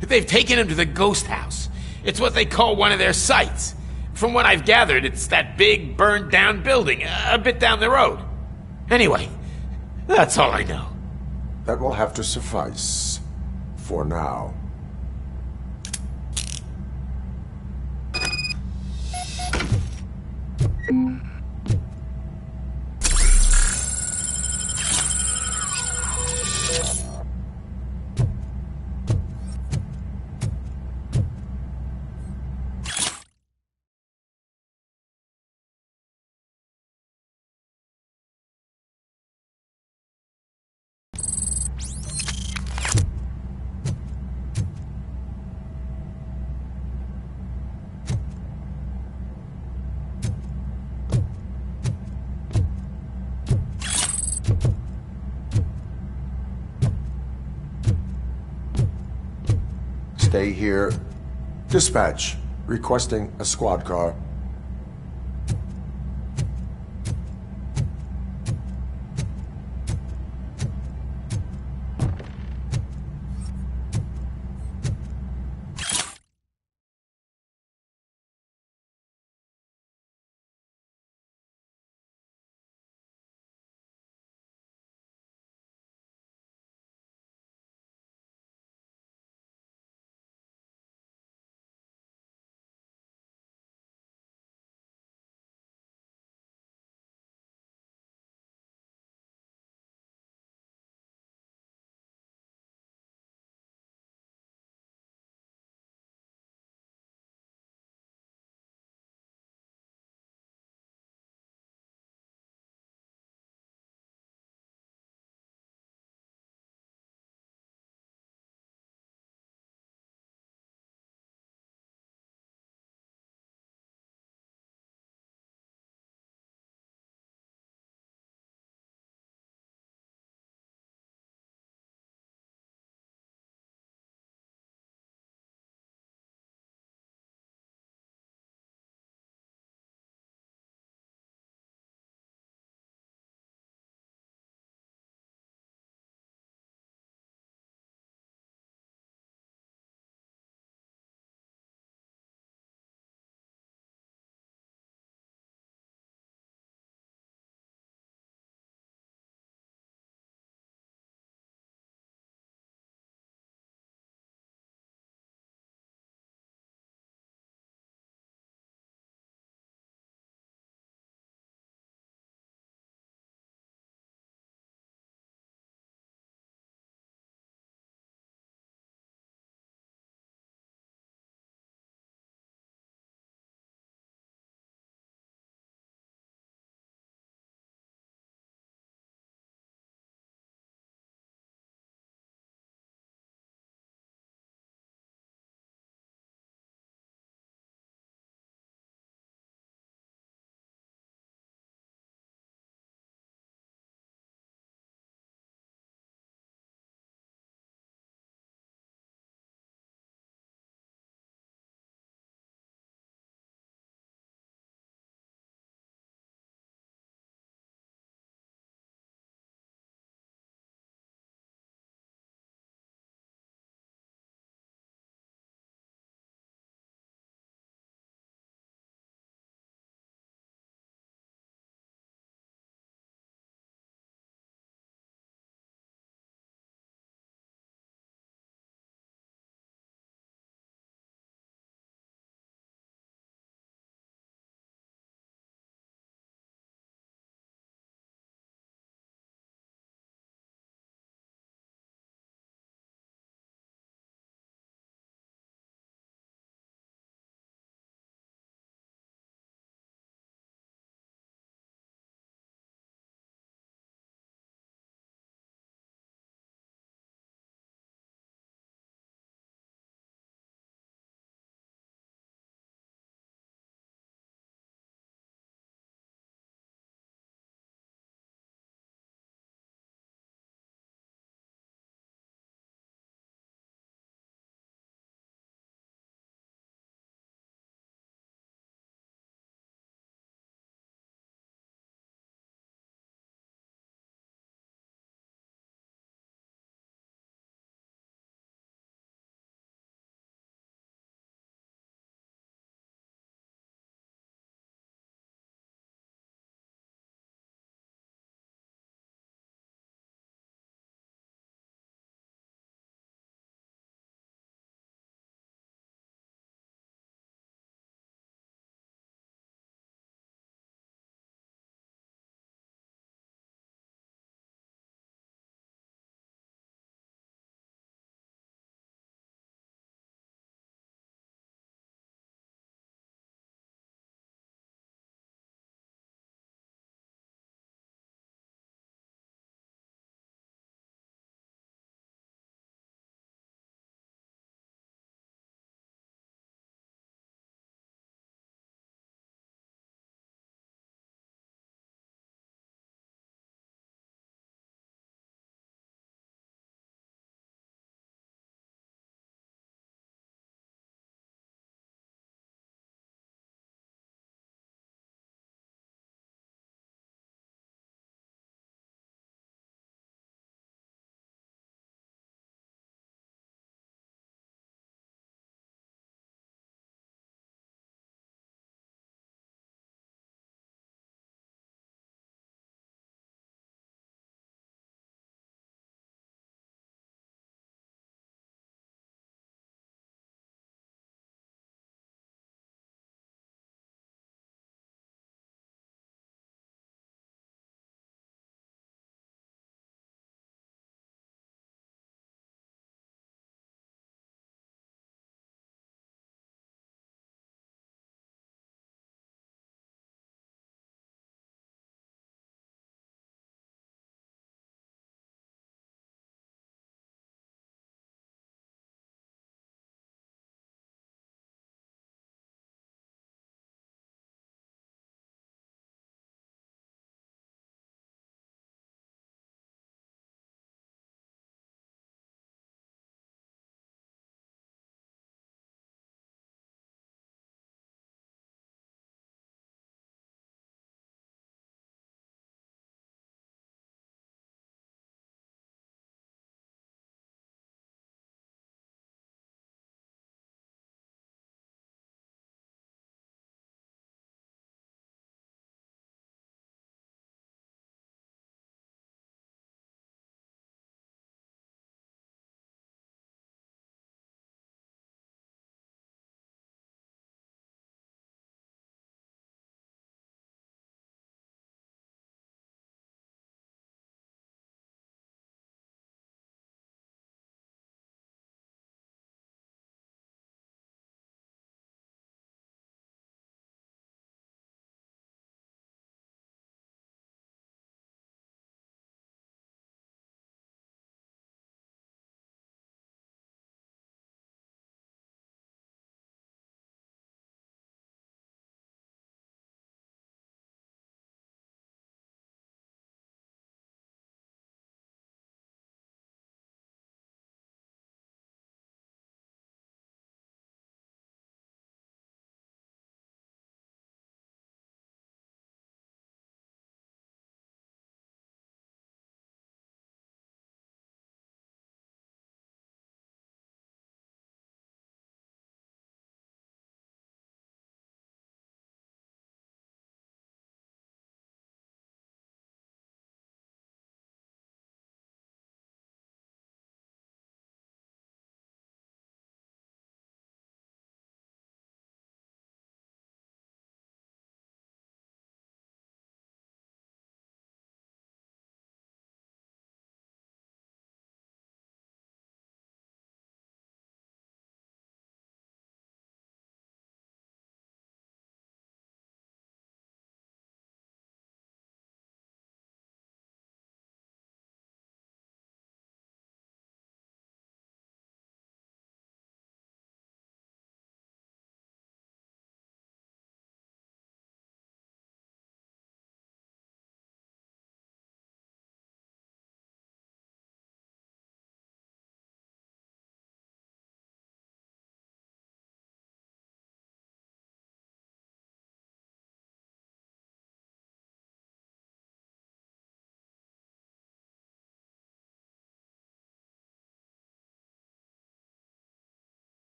Speaker 15: They've taken him to the ghost house. It's what they call one of their sites. From what I've gathered, it's that big, burned-down building, a bit down the road. Anyway, that's all I know.
Speaker 13: That will have to suffice. For now. Stay here. Dispatch. Requesting a squad car.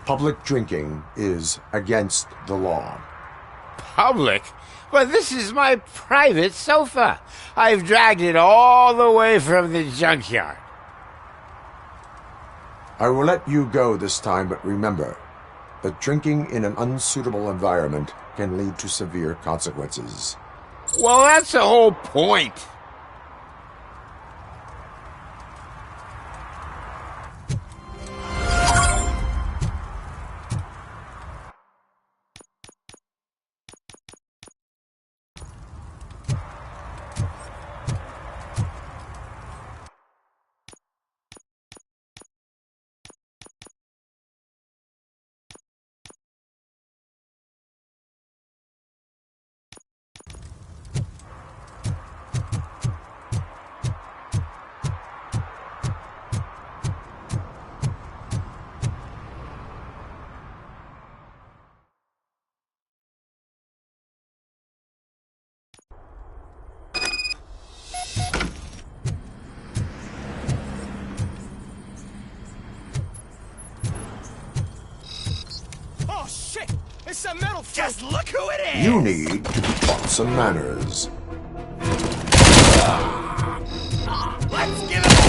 Speaker 13: Public drinking is against the law.
Speaker 15: Public? But this is my private sofa. I've dragged it all the way from the junkyard.
Speaker 13: I will let you go this time, but remember that drinking in an unsuitable environment can lead to severe consequences.
Speaker 15: Well, that's the whole point.
Speaker 10: Oh shit! It's a metal fruit! Just look who it is!
Speaker 13: You need to be taught some manners.
Speaker 10: Let's give it a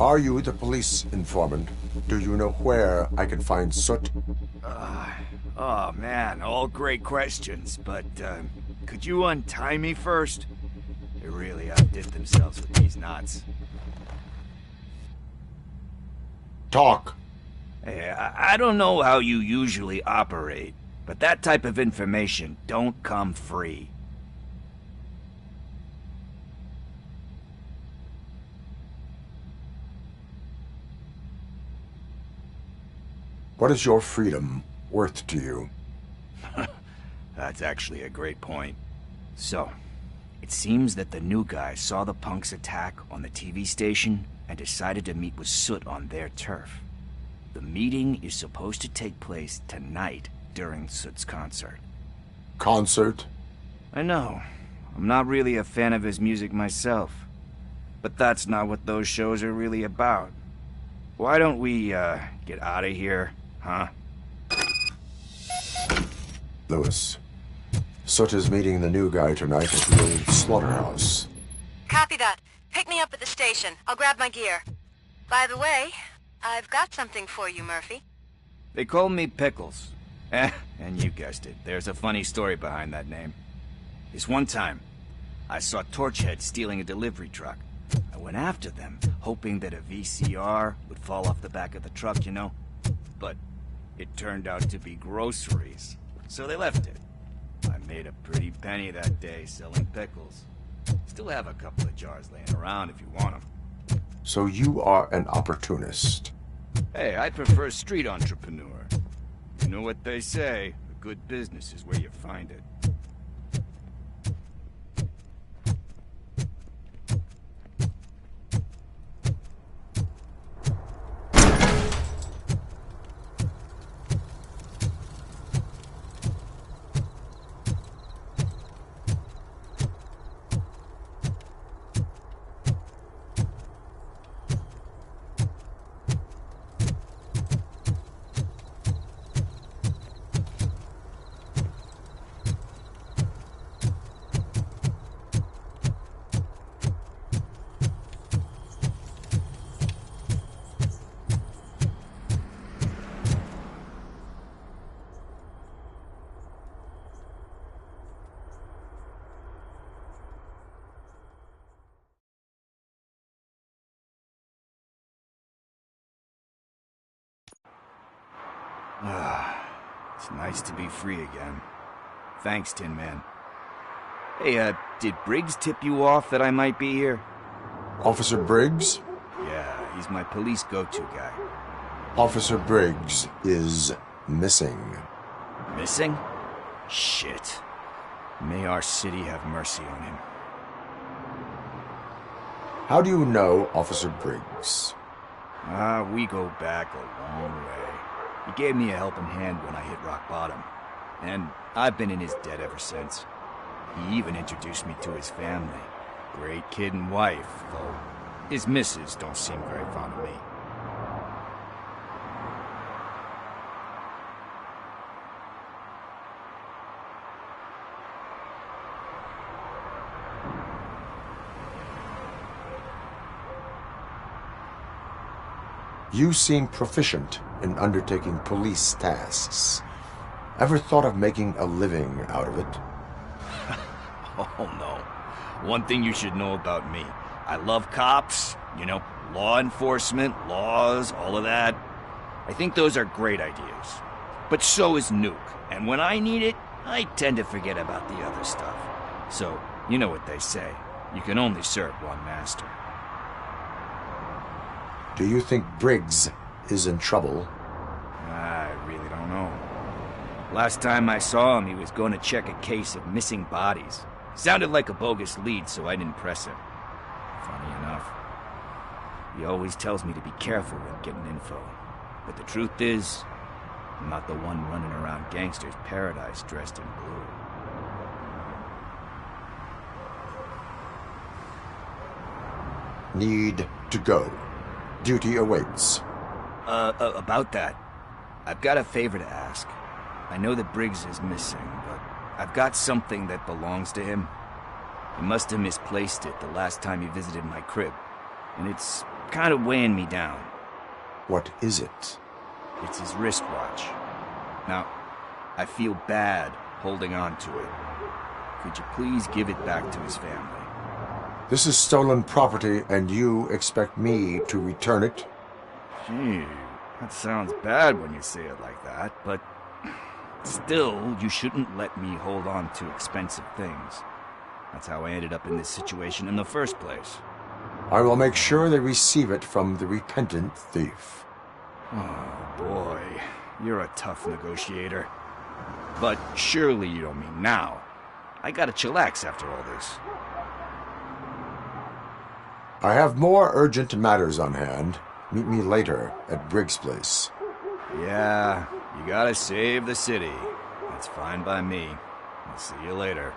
Speaker 13: Are you the police informant? Do you know where I can find Soot?
Speaker 10: Oh man, all great questions, but could you untie me first? They really outdid themselves with these knots.
Speaker 13: Talk.
Speaker 10: Hey, I don't know how you usually operate, but that type of information don't come free.
Speaker 13: What is your freedom worth to you?
Speaker 10: That's actually a great point. So, it seems that the new guy saw the punks attack on the TV station and decided to meet with Soot on their turf. The meeting is supposed to take place tonight during Soot's concert.
Speaker 13: Concert?
Speaker 10: I know. I'm not really a fan of his music myself. But that's not what those shows are really about. Why don't we, get out of here, huh?
Speaker 13: Lewis. Soot is meeting the new guy tonight at the old slaughterhouse.
Speaker 11: Copy that. Pick me up at the station. I'll grab my gear. By the way, I've got something for you, Murphy.
Speaker 10: They call me Pickles. And you guessed it, there's a funny story behind that name. This one time, I saw Torchhead stealing a delivery truck. I went after them, hoping that a VCR would fall off the back of the truck, you know? But it turned out to be groceries, so they left it. I made a pretty penny that day selling pickles. Still have a couple of jars laying around if you want them.
Speaker 13: So you are an opportunist.
Speaker 10: Hey, I prefer street entrepreneur. You know what they say, a good business is where you find it. It's nice to be free again. Thanks, Tin Man. Hey, did Briggs tip you off that I might be here?
Speaker 13: Officer Briggs?
Speaker 10: Yeah, he's my police go-to guy.
Speaker 13: Officer Briggs is missing.
Speaker 10: Missing? Shit. May our city have mercy on him.
Speaker 13: How do you know Officer Briggs?
Speaker 10: We go back a long way. He gave me a helping hand when I hit rock bottom, and I've been in his debt ever since. He even introduced me to his family. Great kid and wife, though his missus don't seem very fond of me.
Speaker 13: You seem proficient in undertaking police tasks. Ever thought of making a living out of it?
Speaker 10: Oh no. One thing you should know about me. I love cops, you know, law enforcement, laws, all of that. I think those are great ideas. But so is Nuke, and when I need it, I tend to forget about the other stuff. So, you know what they say. You can only serve one master.
Speaker 13: Do you think Briggs is in trouble?
Speaker 10: I really don't know. Last time I saw him, he was going to check a case of missing bodies. Sounded like a bogus lead, so I didn't press him. Funny enough. He always tells me to be careful when getting info. But the truth is, I'm not the one running around Gangster's Paradise dressed in blue.
Speaker 13: Need to go. Duty awaits.
Speaker 10: About that, I've got a favor to ask. I know that Briggs is missing, but I've got something that belongs to him. He must have misplaced it the last time he visited my crib, and it's
Speaker 17: kind of weighing me down.
Speaker 13: What is it?
Speaker 17: It's his wristwatch. Now, I feel bad holding on to it. Could you please give it back to his family?
Speaker 13: This is stolen property, and you expect me to return it?
Speaker 17: Gee, that sounds bad when you say it like that, but still, you shouldn't let me hold on to expensive things. That's how I ended up in this situation in the first place.
Speaker 13: I will make sure they receive it from the repentant thief.
Speaker 17: Oh, boy. You're a tough negotiator. But surely you don't mean now. I gotta chillax after all this.
Speaker 13: I have more urgent matters on hand. Meet me later at Briggs' place.
Speaker 17: Yeah, you gotta save the city. That's fine by me. I'll see you later.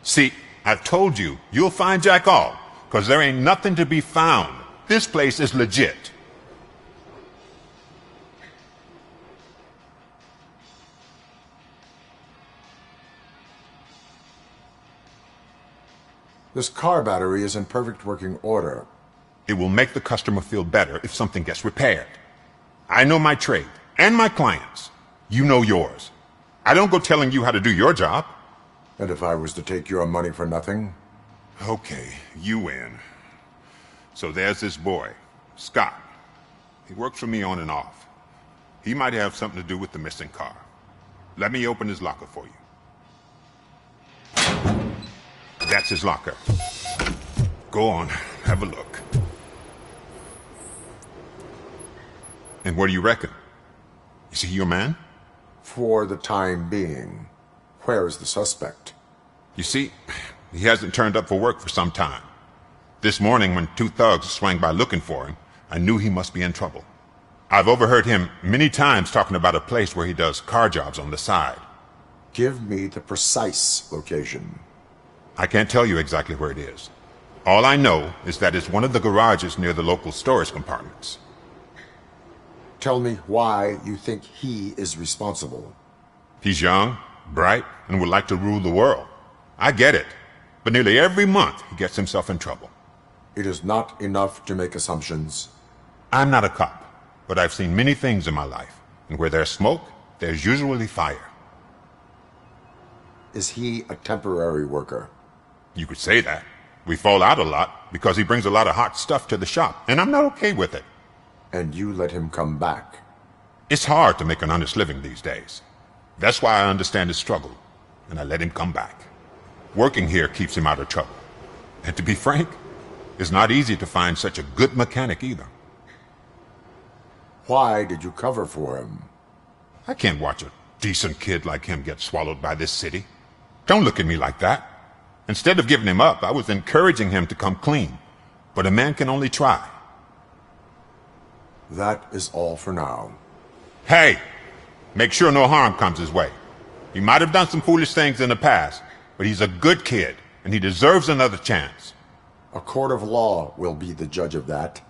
Speaker 21: See, I've told you, you'll find Jack all, 'cause there ain't nothing to be found. This place is legit.
Speaker 13: This car battery is in perfect working order.
Speaker 21: It will make the customer feel better if something gets repaired. I know my trade, and my clients. You know yours. I don't go telling you how to do your job.
Speaker 13: And if I was to take your money for nothing?
Speaker 21: Okay, you win. So there's this boy, Scott. He works for me on and off. He might have something to do with the missing car. Let me open his locker for you. That's his locker. Go on, have a look. And what do you reckon? Is he your man?
Speaker 13: For the time being. Where is the suspect?
Speaker 21: You see, he hasn't turned up for work for some time. This morning, when 2 thugs swang by looking for him, I knew he must be in trouble. I've overheard him many times talking about a place where he does car jobs on the side.
Speaker 13: Give me the precise location.
Speaker 21: I can't tell you exactly where it is. All I know is that it's one of the garages near the local storage compartments.
Speaker 13: Tell me why you think he is responsible.
Speaker 21: He's young, bright, and would like to rule the world. I get it. But nearly every month he gets himself in trouble.
Speaker 13: It is not enough to make assumptions.
Speaker 21: I'm not a cop, but I've seen many things in my life. And where there's smoke, there's usually fire.
Speaker 13: Is he a temporary worker?
Speaker 21: You could say that. We fall out a lot because he brings a lot of hot stuff to the shop, and I'm not okay with it.
Speaker 13: And you let him come back?
Speaker 21: It's hard to make an honest living these days. That's why I understand his struggle, and I let him come back. Working here keeps him out of trouble. And to be frank, it's not easy to find such a good mechanic either.
Speaker 13: Why did you cover for him?
Speaker 21: I can't watch a decent kid like him get swallowed by this city. Don't look at me like that. Instead of giving him up, I was encouraging him to come clean. But a man can only try.
Speaker 13: That is all for now.
Speaker 21: Hey! Make sure no harm comes his way. He might have done some foolish things in the past, but he's a good kid, and he deserves another chance.
Speaker 13: A court of law will be the judge of that.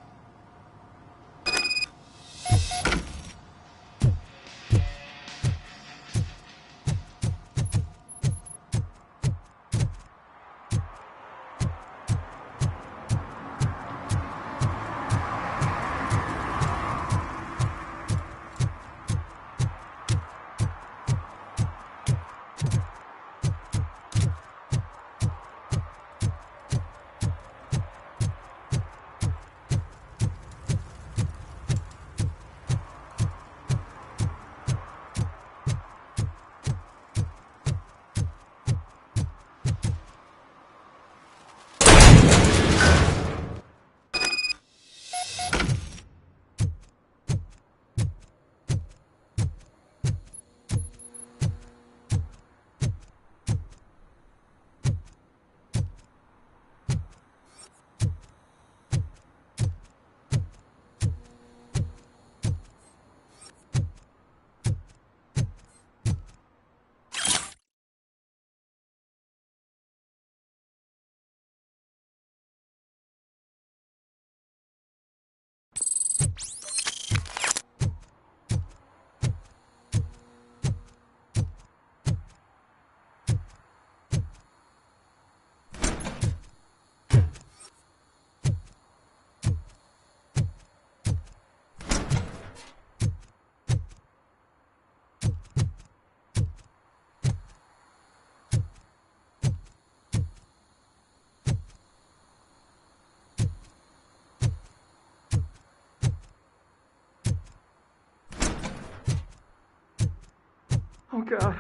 Speaker 5: Oh God,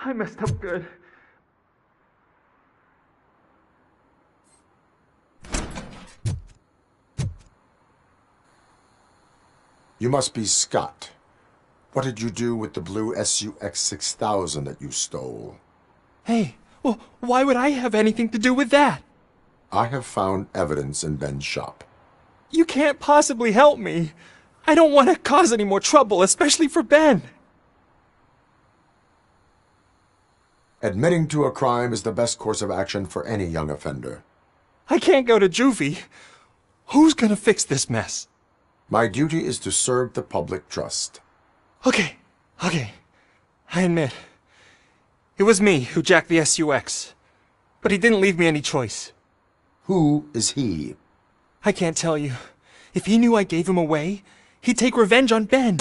Speaker 5: I messed up good.
Speaker 13: You must be Scott. What did you do with the blue SUX 6000 that you stole?
Speaker 5: Hey, well, why would I have anything to do with that?
Speaker 13: I have found evidence in Ben's shop.
Speaker 5: You can't possibly help me. I don't want to cause any more trouble, especially for Ben.
Speaker 13: Admitting to a crime is the best course of action for any young offender.
Speaker 5: I can't go to juvie. Who's gonna fix this mess?
Speaker 13: My duty is to serve the public trust.
Speaker 5: Okay. I admit. It was me who jacked the SUX. But he didn't leave me any choice.
Speaker 13: Who is he?
Speaker 5: I can't tell you. If he knew I gave him away, he'd take revenge on Ben.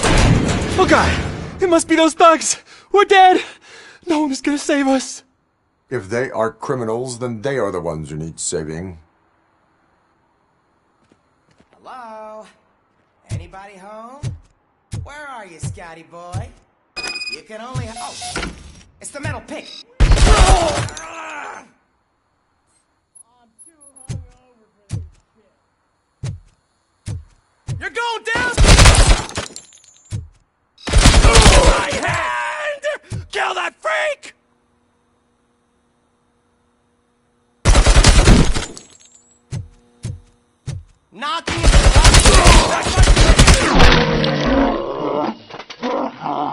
Speaker 5: Oh God! It must be those thugs! We're dead! No one is gonna save us.
Speaker 13: If they are criminals, then they are the ones who need saving.
Speaker 3: Hello? Anybody home? Where are you, Scotty boy? You can only... Oh! It's the metal pick!
Speaker 5: You're going down! My hand! Kill that freak!
Speaker 3: Knock me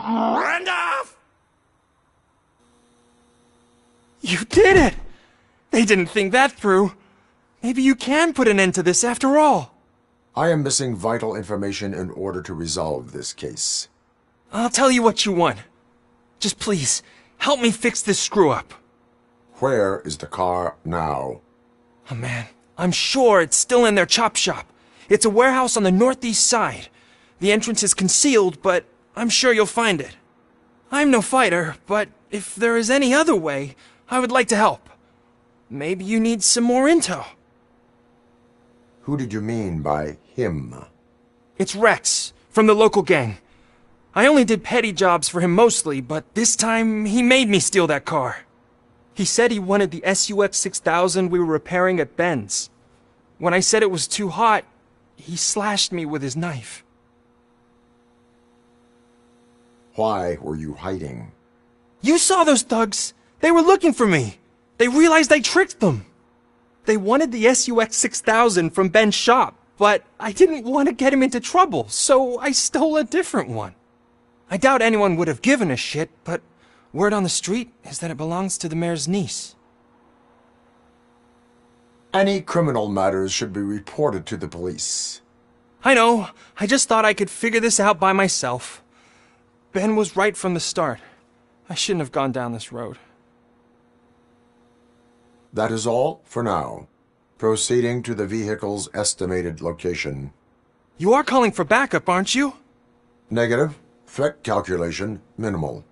Speaker 5: Randolph! You did it! They didn't think that through. Maybe you can put an end to this after all.
Speaker 13: I am missing vital information in order to resolve this case.
Speaker 5: I'll tell you what you want. Just please, help me fix this screw-up.
Speaker 13: Where is the car now?
Speaker 5: Oh man, I'm sure it's still in their chop shop. It's a warehouse on the northeast side. The entrance is concealed, but I'm sure you'll find it. I'm no fighter, but if there is any other way, I would like to help. Maybe you need some more intel.
Speaker 13: Who did you mean by him?
Speaker 5: It's Rex, from the local gang. I only did petty jobs for him mostly, but this time he made me steal that car. He said he wanted the SUX 6000 we were repairing at Ben's. When I said it was too hot, he slashed me with his knife.
Speaker 13: Why were you hiding?
Speaker 5: You saw those thugs! They were looking for me! They realized I tricked them! They wanted the SUX 6000 from Ben's shop, but I didn't want to get him into trouble, so I stole a different one. I doubt anyone would have given a shit, but word on the street is that it belongs to the mayor's niece.
Speaker 13: Any criminal matters should be reported to the police.
Speaker 5: I know. I just thought I could figure this out by myself. Ben was right from the start. I shouldn't have gone down this road.
Speaker 13: That is all for now. Proceeding to the vehicle's estimated location.
Speaker 5: You are calling for backup, aren't you?
Speaker 13: Negative. Threat calculation minimal.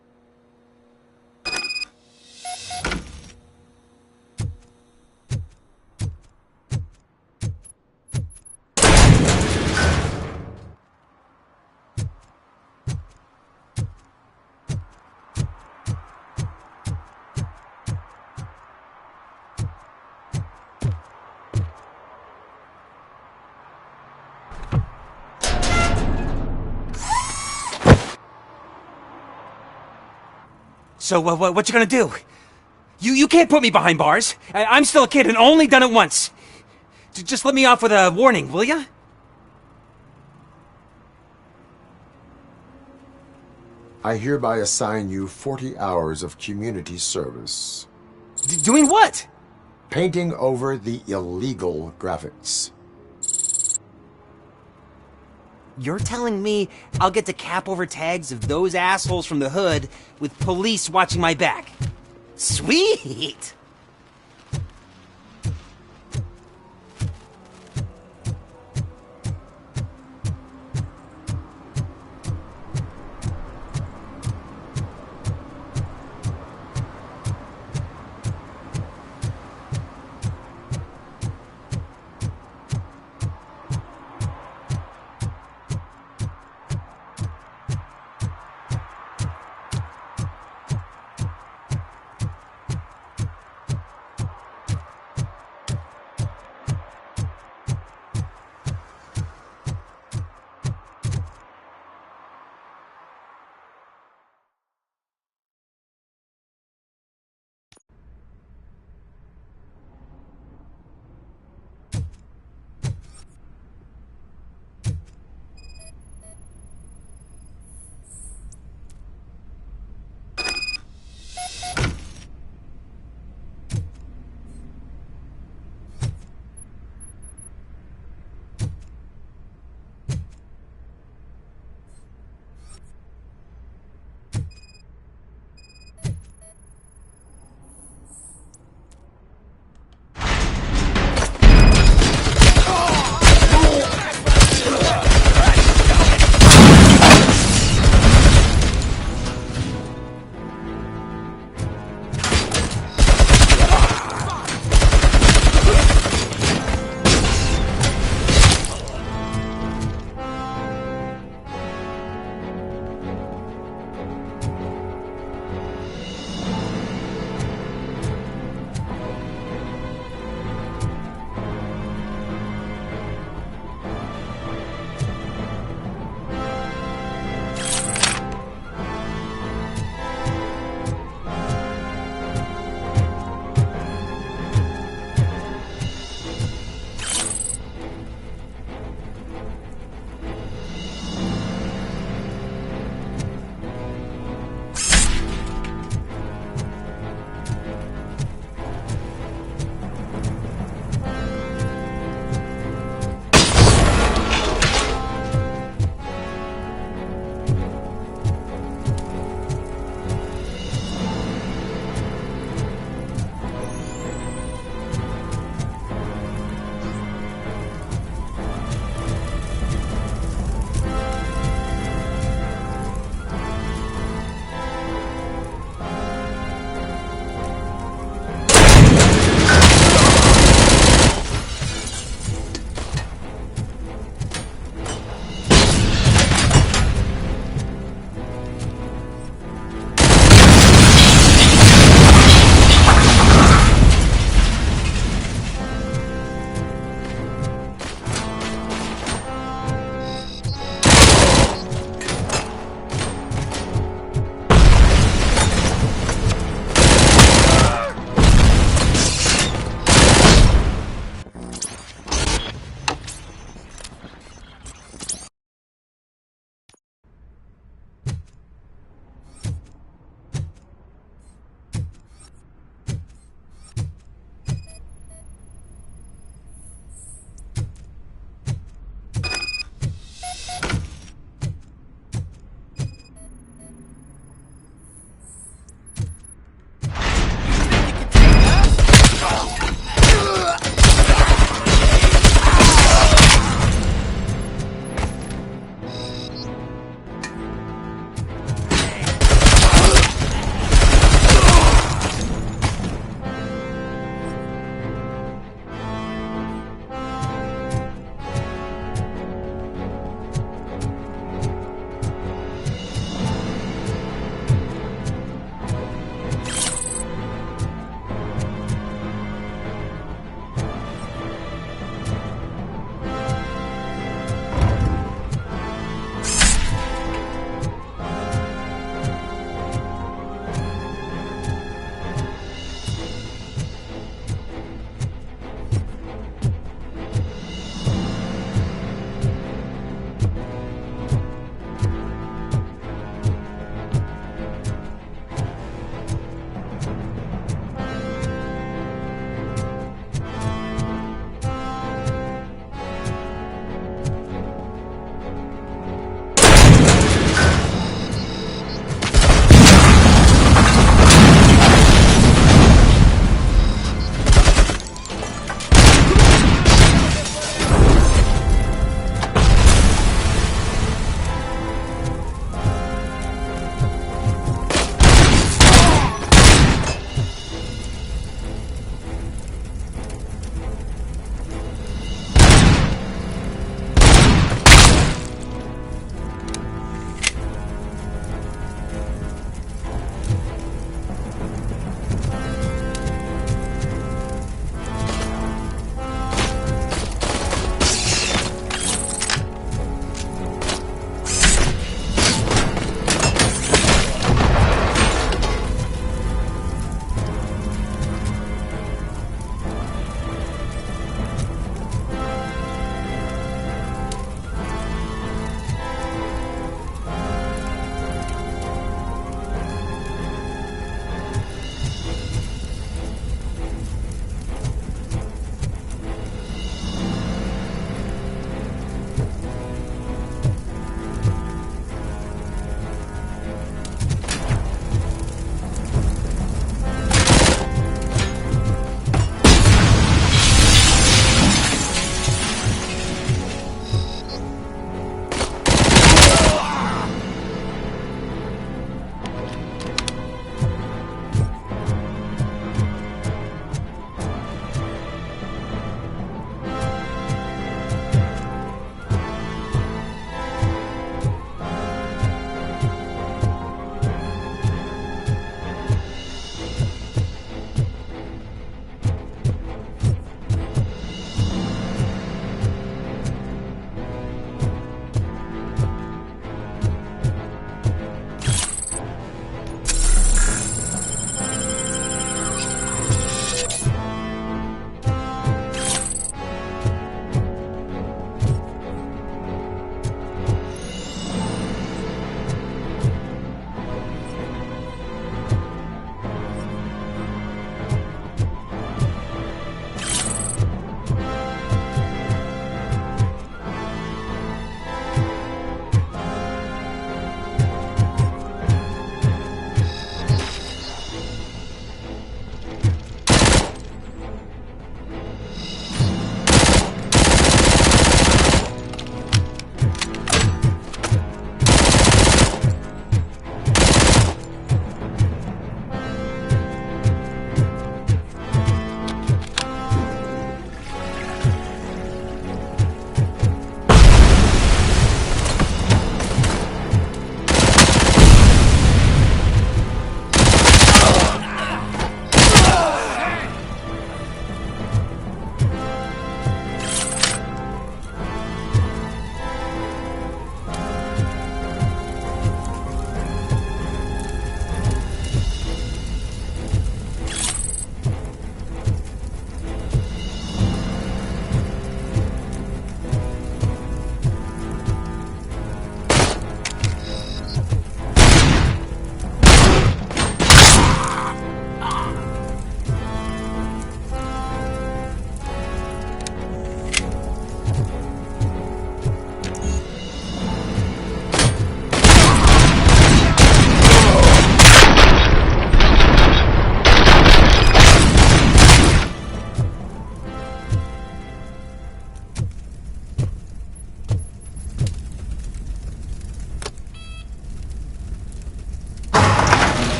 Speaker 12: So, what you gonna do? You can't put me behind bars. I'm still a kid and only done it once. Just let me off with a warning, will ya?
Speaker 13: I hereby assign you 40 hours of community service.
Speaker 12: Doing what?
Speaker 13: Painting over the illegal graphics.
Speaker 12: You're telling me I'll get to cap over tags of those assholes from the hood with police watching my back? Sweet!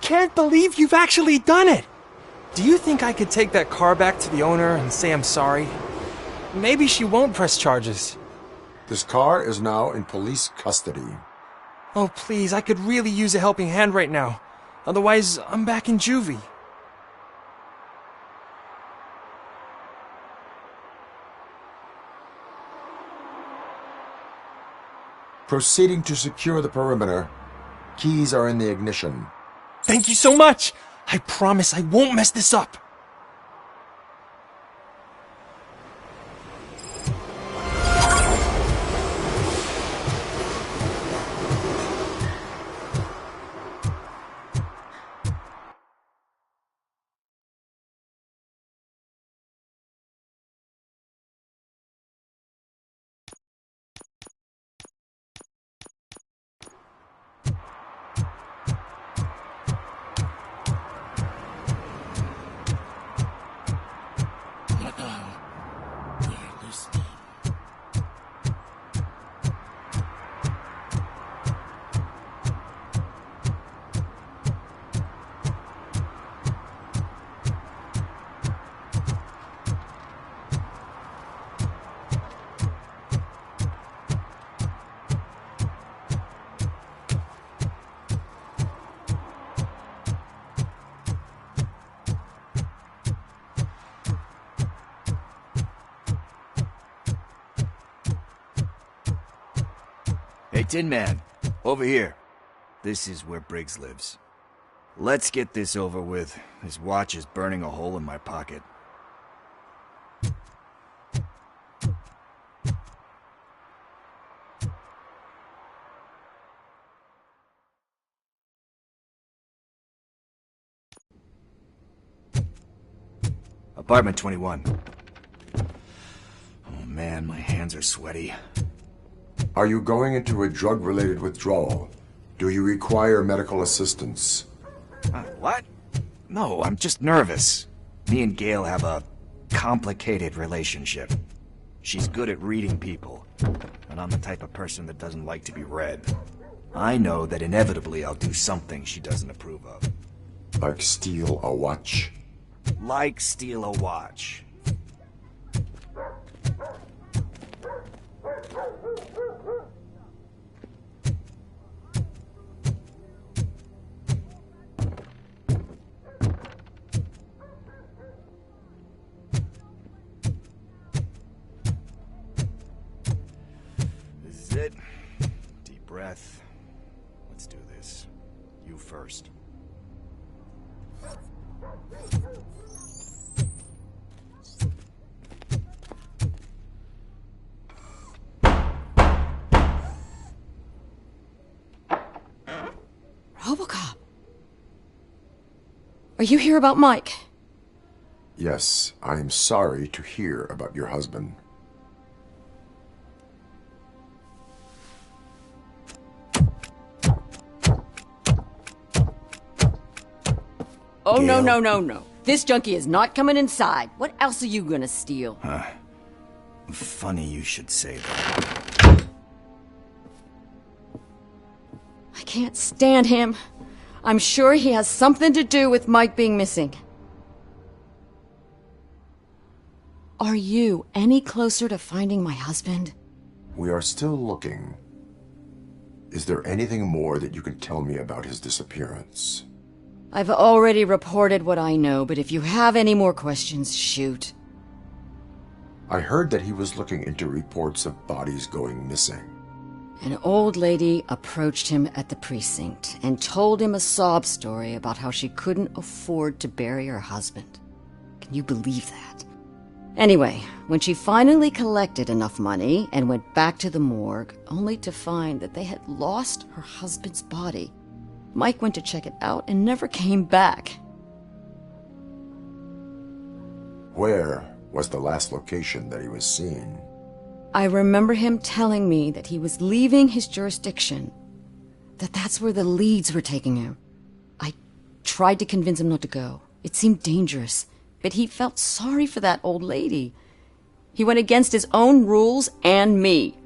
Speaker 5: can't believe you've actually done it! Do you think I could take that car back to the owner and say I'm sorry? Maybe she won't press charges.
Speaker 13: This car is now in police custody.
Speaker 5: Oh, please, I could really use a helping hand right now. Otherwise, I'm back in juvie.
Speaker 13: Proceeding to secure the perimeter. Keys are in the ignition.
Speaker 5: Thank you so much! I promise I won't mess this up!
Speaker 17: Hey, Tin Man, over here. This is where Briggs lives. Let's get this over with. His watch is burning a hole in my pocket. Apartment 21. Oh man, my hands are sweaty.
Speaker 13: Are you going into a drug-related withdrawal? Do you require medical assistance?
Speaker 17: What? No, I'm just nervous. Me and Gail have a complicated relationship. She's good at reading people, but I'm the type of person that doesn't like to be read. I know that inevitably I'll do something she doesn't approve of.
Speaker 13: Like steal a watch?
Speaker 17: Like steal a watch. This is it. Deep breath. Let's do this. You first.
Speaker 1: Robocop. Are you here about Mike?
Speaker 13: Yes, I am sorry to hear about your husband.
Speaker 1: Oh, no, no, no, no. This junkie is not coming inside. What else are you gonna steal?
Speaker 17: Funny you should say that.
Speaker 1: I can't stand him. I'm sure he has something to do with Mike being missing. Are you any closer to finding my husband?
Speaker 13: We are still looking. Is there anything more that you can tell me about his disappearance?
Speaker 1: I've already reported what I know, but if you have any more questions, shoot.
Speaker 13: I heard that he was looking into reports of bodies going missing.
Speaker 1: An old lady approached him at the precinct and told him a sob story about how she couldn't afford to bury her husband. Can you believe that? Anyway, when she finally collected enough money and went back to the morgue, only to find that they had lost her husband's body, Mike went to check it out and never came back.
Speaker 13: Where was the last location that he was seen?
Speaker 1: I remember him telling me that he was leaving his jurisdiction, that that's where the leads were taking him. I tried to convince him not to go. It seemed dangerous, but he felt sorry for that old lady. He went against his own rules and me.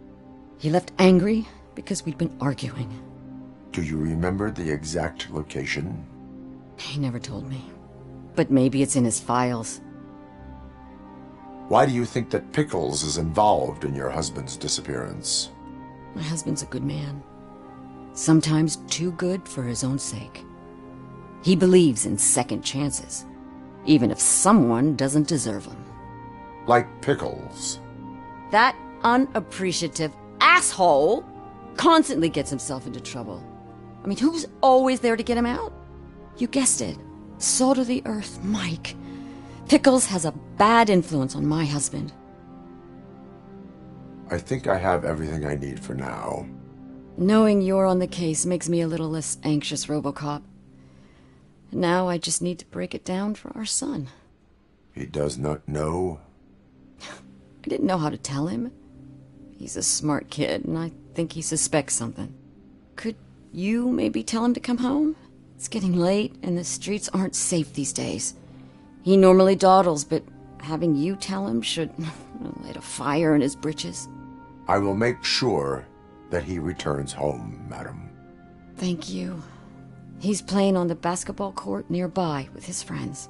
Speaker 1: He left angry because we'd been arguing.
Speaker 13: Do you remember the exact location?
Speaker 1: He never told me. But maybe it's in his files.
Speaker 13: Why do you think that Pickles is involved in your husband's disappearance?
Speaker 1: My husband's a good man. Sometimes too good for his own sake. He believes in second chances, even if someone doesn't deserve them.
Speaker 13: Like Pickles.
Speaker 1: That unappreciative asshole constantly gets himself into trouble. I mean, who's always there to get him out? You guessed it. Salt of the earth, Mike. Pickles has a bad influence on my husband.
Speaker 13: I think I have everything I need for now.
Speaker 1: Knowing you're on the case makes me a little less anxious, Robocop. Now I just need to break it down for our son.
Speaker 13: He does not know?
Speaker 1: I didn't know how to tell him. He's a smart kid, and I think he suspects something. Could you maybe tell him to come home? It's getting late, and the streets aren't safe these days. He normally dawdles, but having you tell him should light a fire in his britches.
Speaker 13: I will make sure that he returns home, madam.
Speaker 1: Thank you. He's playing on the basketball court nearby with his friends.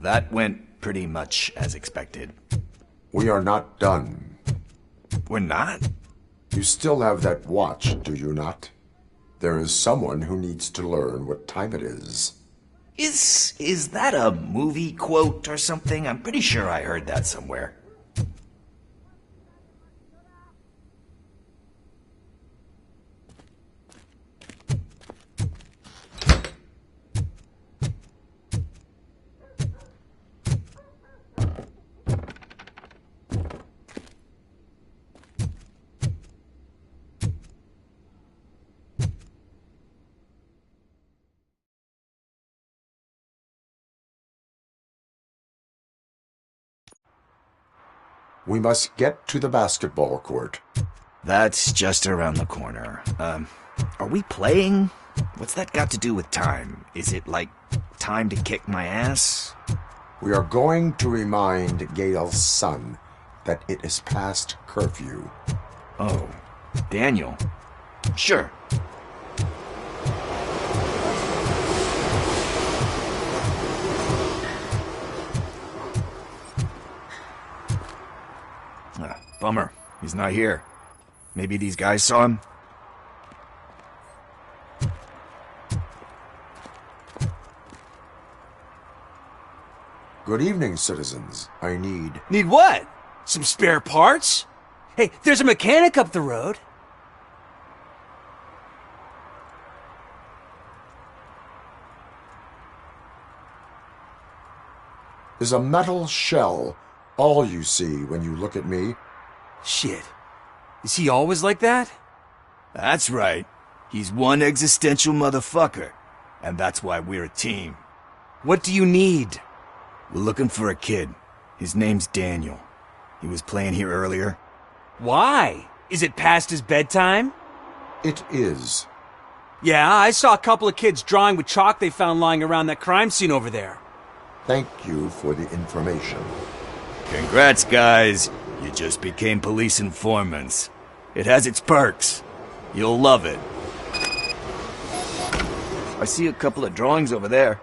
Speaker 17: That went pretty much as expected.
Speaker 13: We are not done.
Speaker 17: We're not?
Speaker 13: You still have that watch, do you not? There is someone who needs to learn what time it is.
Speaker 17: Is that a movie quote or something? I'm pretty sure I heard that somewhere.
Speaker 13: We must get to the basketball court.
Speaker 17: That's just around the corner. Are we playing? What's that got to do with time? Is it like time to kick my ass?
Speaker 13: We are going to remind Gail's son that it is past curfew.
Speaker 17: Oh, Daniel. Sure. Bummer. He's not here. Maybe these guys saw him?
Speaker 13: Good evening, citizens. I need...
Speaker 12: Need what? Some spare parts? Hey, there's a mechanic up the road.
Speaker 13: Is a metal shell all you see when you look at me?
Speaker 12: Shit. Is he always like that?
Speaker 17: That's right. He's one existential motherfucker. And that's why we're a team.
Speaker 12: What do you need?
Speaker 17: We're looking for a kid. His name's Daniel. He was playing here earlier.
Speaker 12: Why? Is it past his bedtime?
Speaker 13: It is.
Speaker 12: Yeah, I saw a couple of kids drawing with chalk they found lying around that crime scene over there.
Speaker 13: Thank you for the information.
Speaker 17: Congrats, guys. You just became police informants. It has its perks. You'll love it. I see a couple of drawings over there.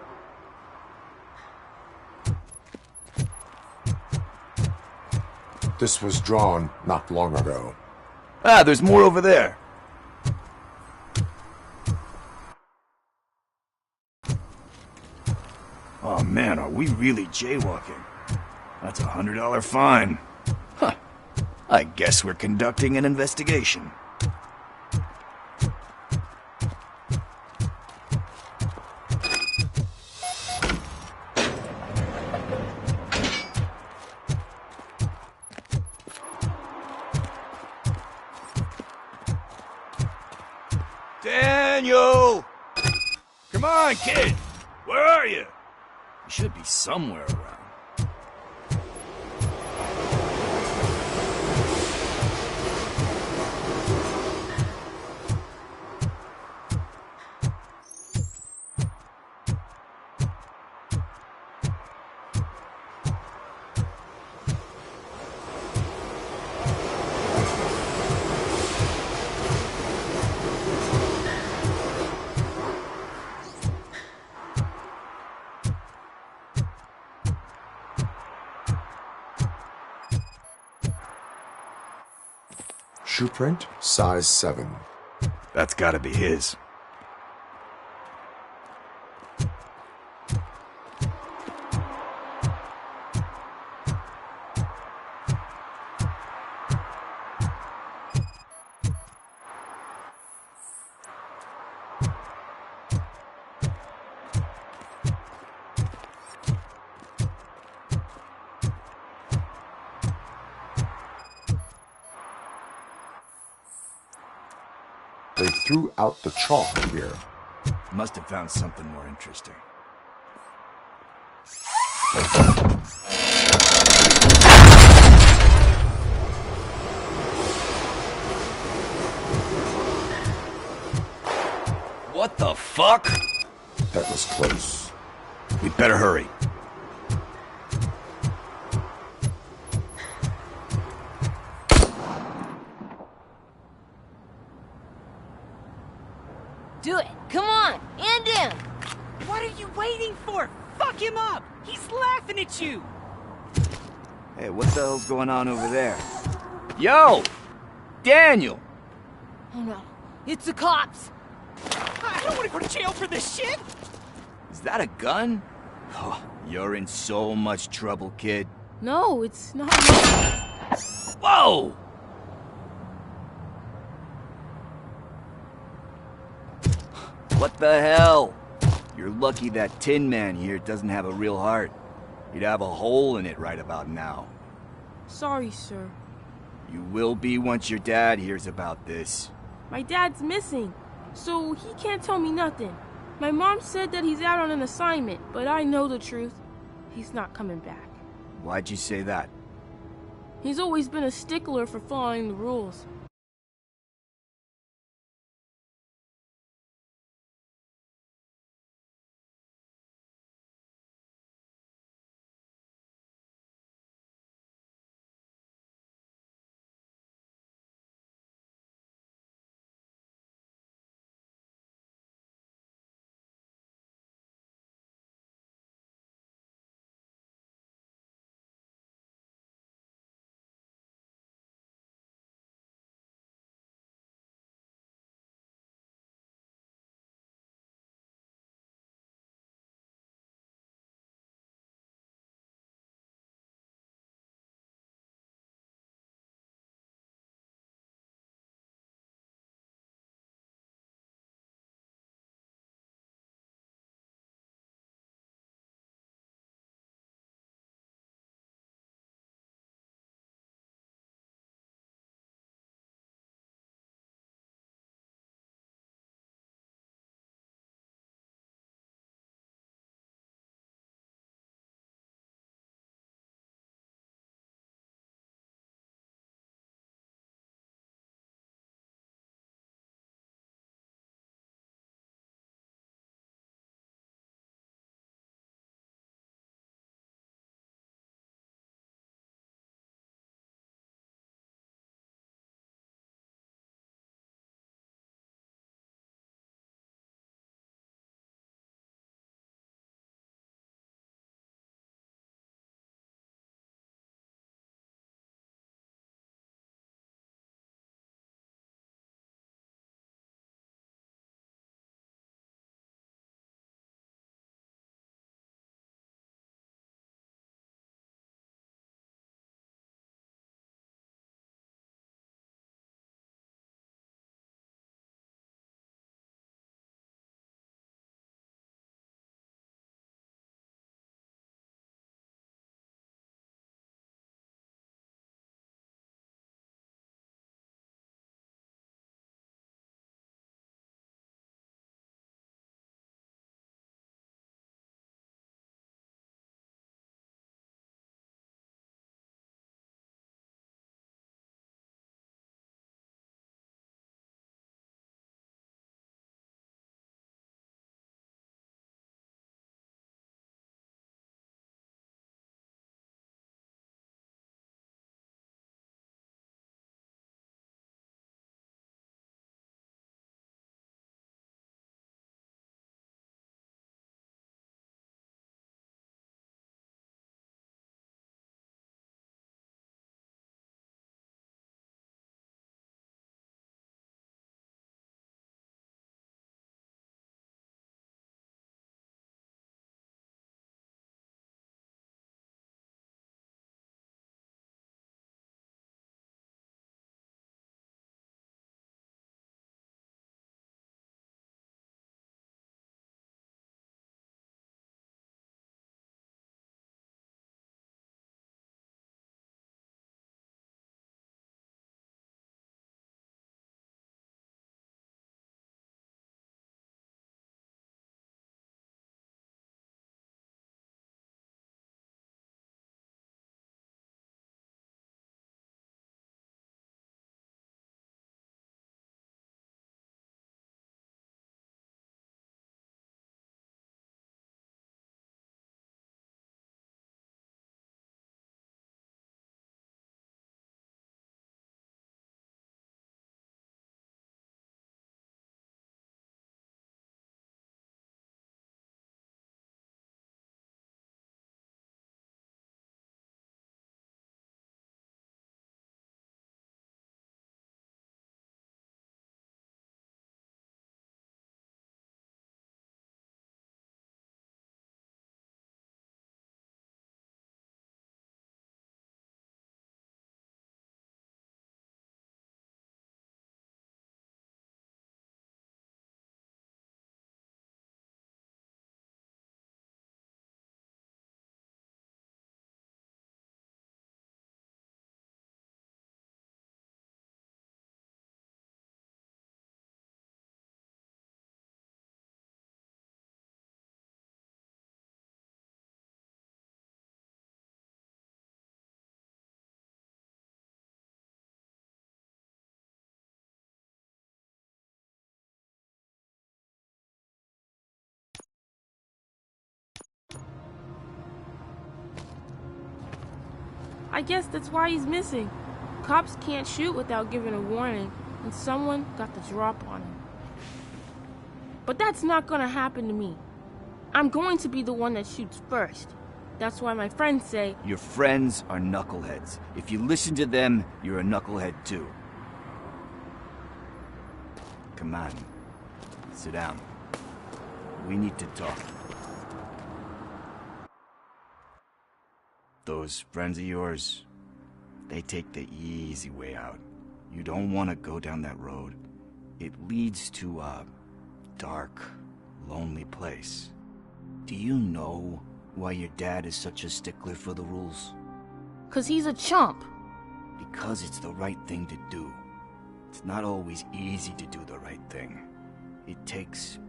Speaker 13: This was drawn not long ago.
Speaker 17: Ah, there's more over there. Oh man, are we really jaywalking? That's $100 fine. Huh. I guess we're conducting an investigation.
Speaker 19: on, kid! Where are you? You should be somewhere around.
Speaker 13: Shoe print, size 7.
Speaker 19: That's gotta be his.
Speaker 13: They threw out the chalk here.
Speaker 19: Must have found something more interesting. What the fuck?
Speaker 13: That was close.
Speaker 19: We better hurry.
Speaker 2: Do it! Come on! End him!
Speaker 18: What are you waiting for? Fuck him up! He's laughing at you!
Speaker 7: Hey, what the hell's going on over there? Yo! Daniel!
Speaker 2: Oh no, it's the cops!
Speaker 18: I don't want to go to jail for this shit!
Speaker 7: Is that a gun? Oh, you're in so much trouble, kid.
Speaker 22: No, it's not.
Speaker 7: Whoa! What the hell? You're lucky that Tin Man here doesn't have a real heart. He'd have a hole in it right about now.
Speaker 22: Sorry, sir.
Speaker 7: You will be once your dad hears about this.
Speaker 22: My dad's missing, so he can't tell me nothing. My mom said that he's out on an assignment, but I know the truth. He's not coming back.
Speaker 7: Why'd you say that?
Speaker 22: He's always been a stickler for following the rules. I guess that's why he's missing. Cops can't shoot without giving a warning, and someone got the drop on him. But that's not gonna happen to me. I'm going to be the one that shoots first. That's why my friends say...
Speaker 4: Your friends are knuckleheads. If you listen to them, you're a knucklehead too. Come on. Sit down. We need to talk. Those friends of yours, they take the easy way out. You don't want to go down that road. It leads to a dark, lonely place. Do you know why your dad is such a stickler for the rules?
Speaker 22: 'Cause he's a chump.
Speaker 4: Because it's the right thing to do. It's not always easy to do the right thing. It takes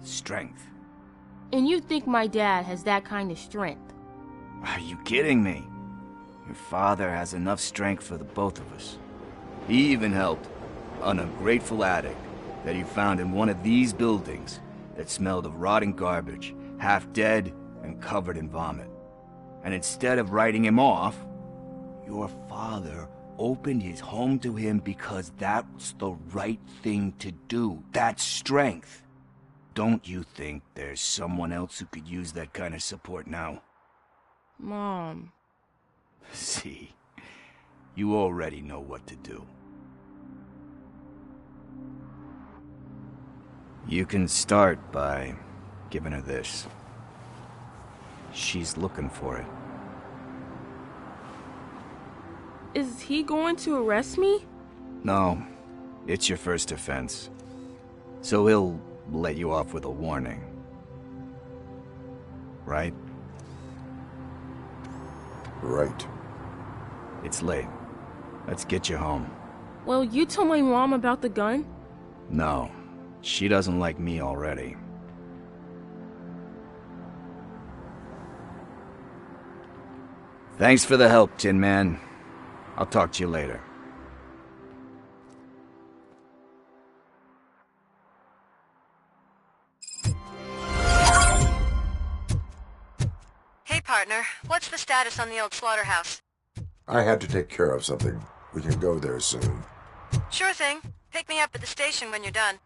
Speaker 4: strength.
Speaker 22: And you think my dad has that kind of strength?
Speaker 4: Are you kidding me? Your father has enough strength for the both of us. He even helped an ungrateful addict that he found in one of these buildings that smelled of rotting garbage, half dead and covered in vomit. And instead of writing him off, your father opened his home to him because that's the right thing to do. That's strength. Don't you think there's someone else who could use that kind of support now?
Speaker 22: Mom.
Speaker 4: See, you already know what to do. You can start by giving her this. She's looking for it.
Speaker 22: Is he going to arrest me?
Speaker 4: No, it's your first offense. So he'll let you off with a warning. Right?
Speaker 13: Right.
Speaker 4: It's late. Let's get you home.
Speaker 22: Well, you told my mom about the gun?
Speaker 4: No, she doesn't like me already. Thanks for the help, Tin Man. I'll talk to you later.
Speaker 9: Hey, partner. What's the status on the old slaughterhouse?
Speaker 13: I had to take care of something. We can go there soon.
Speaker 9: Sure thing. Pick me up at the station when you're done.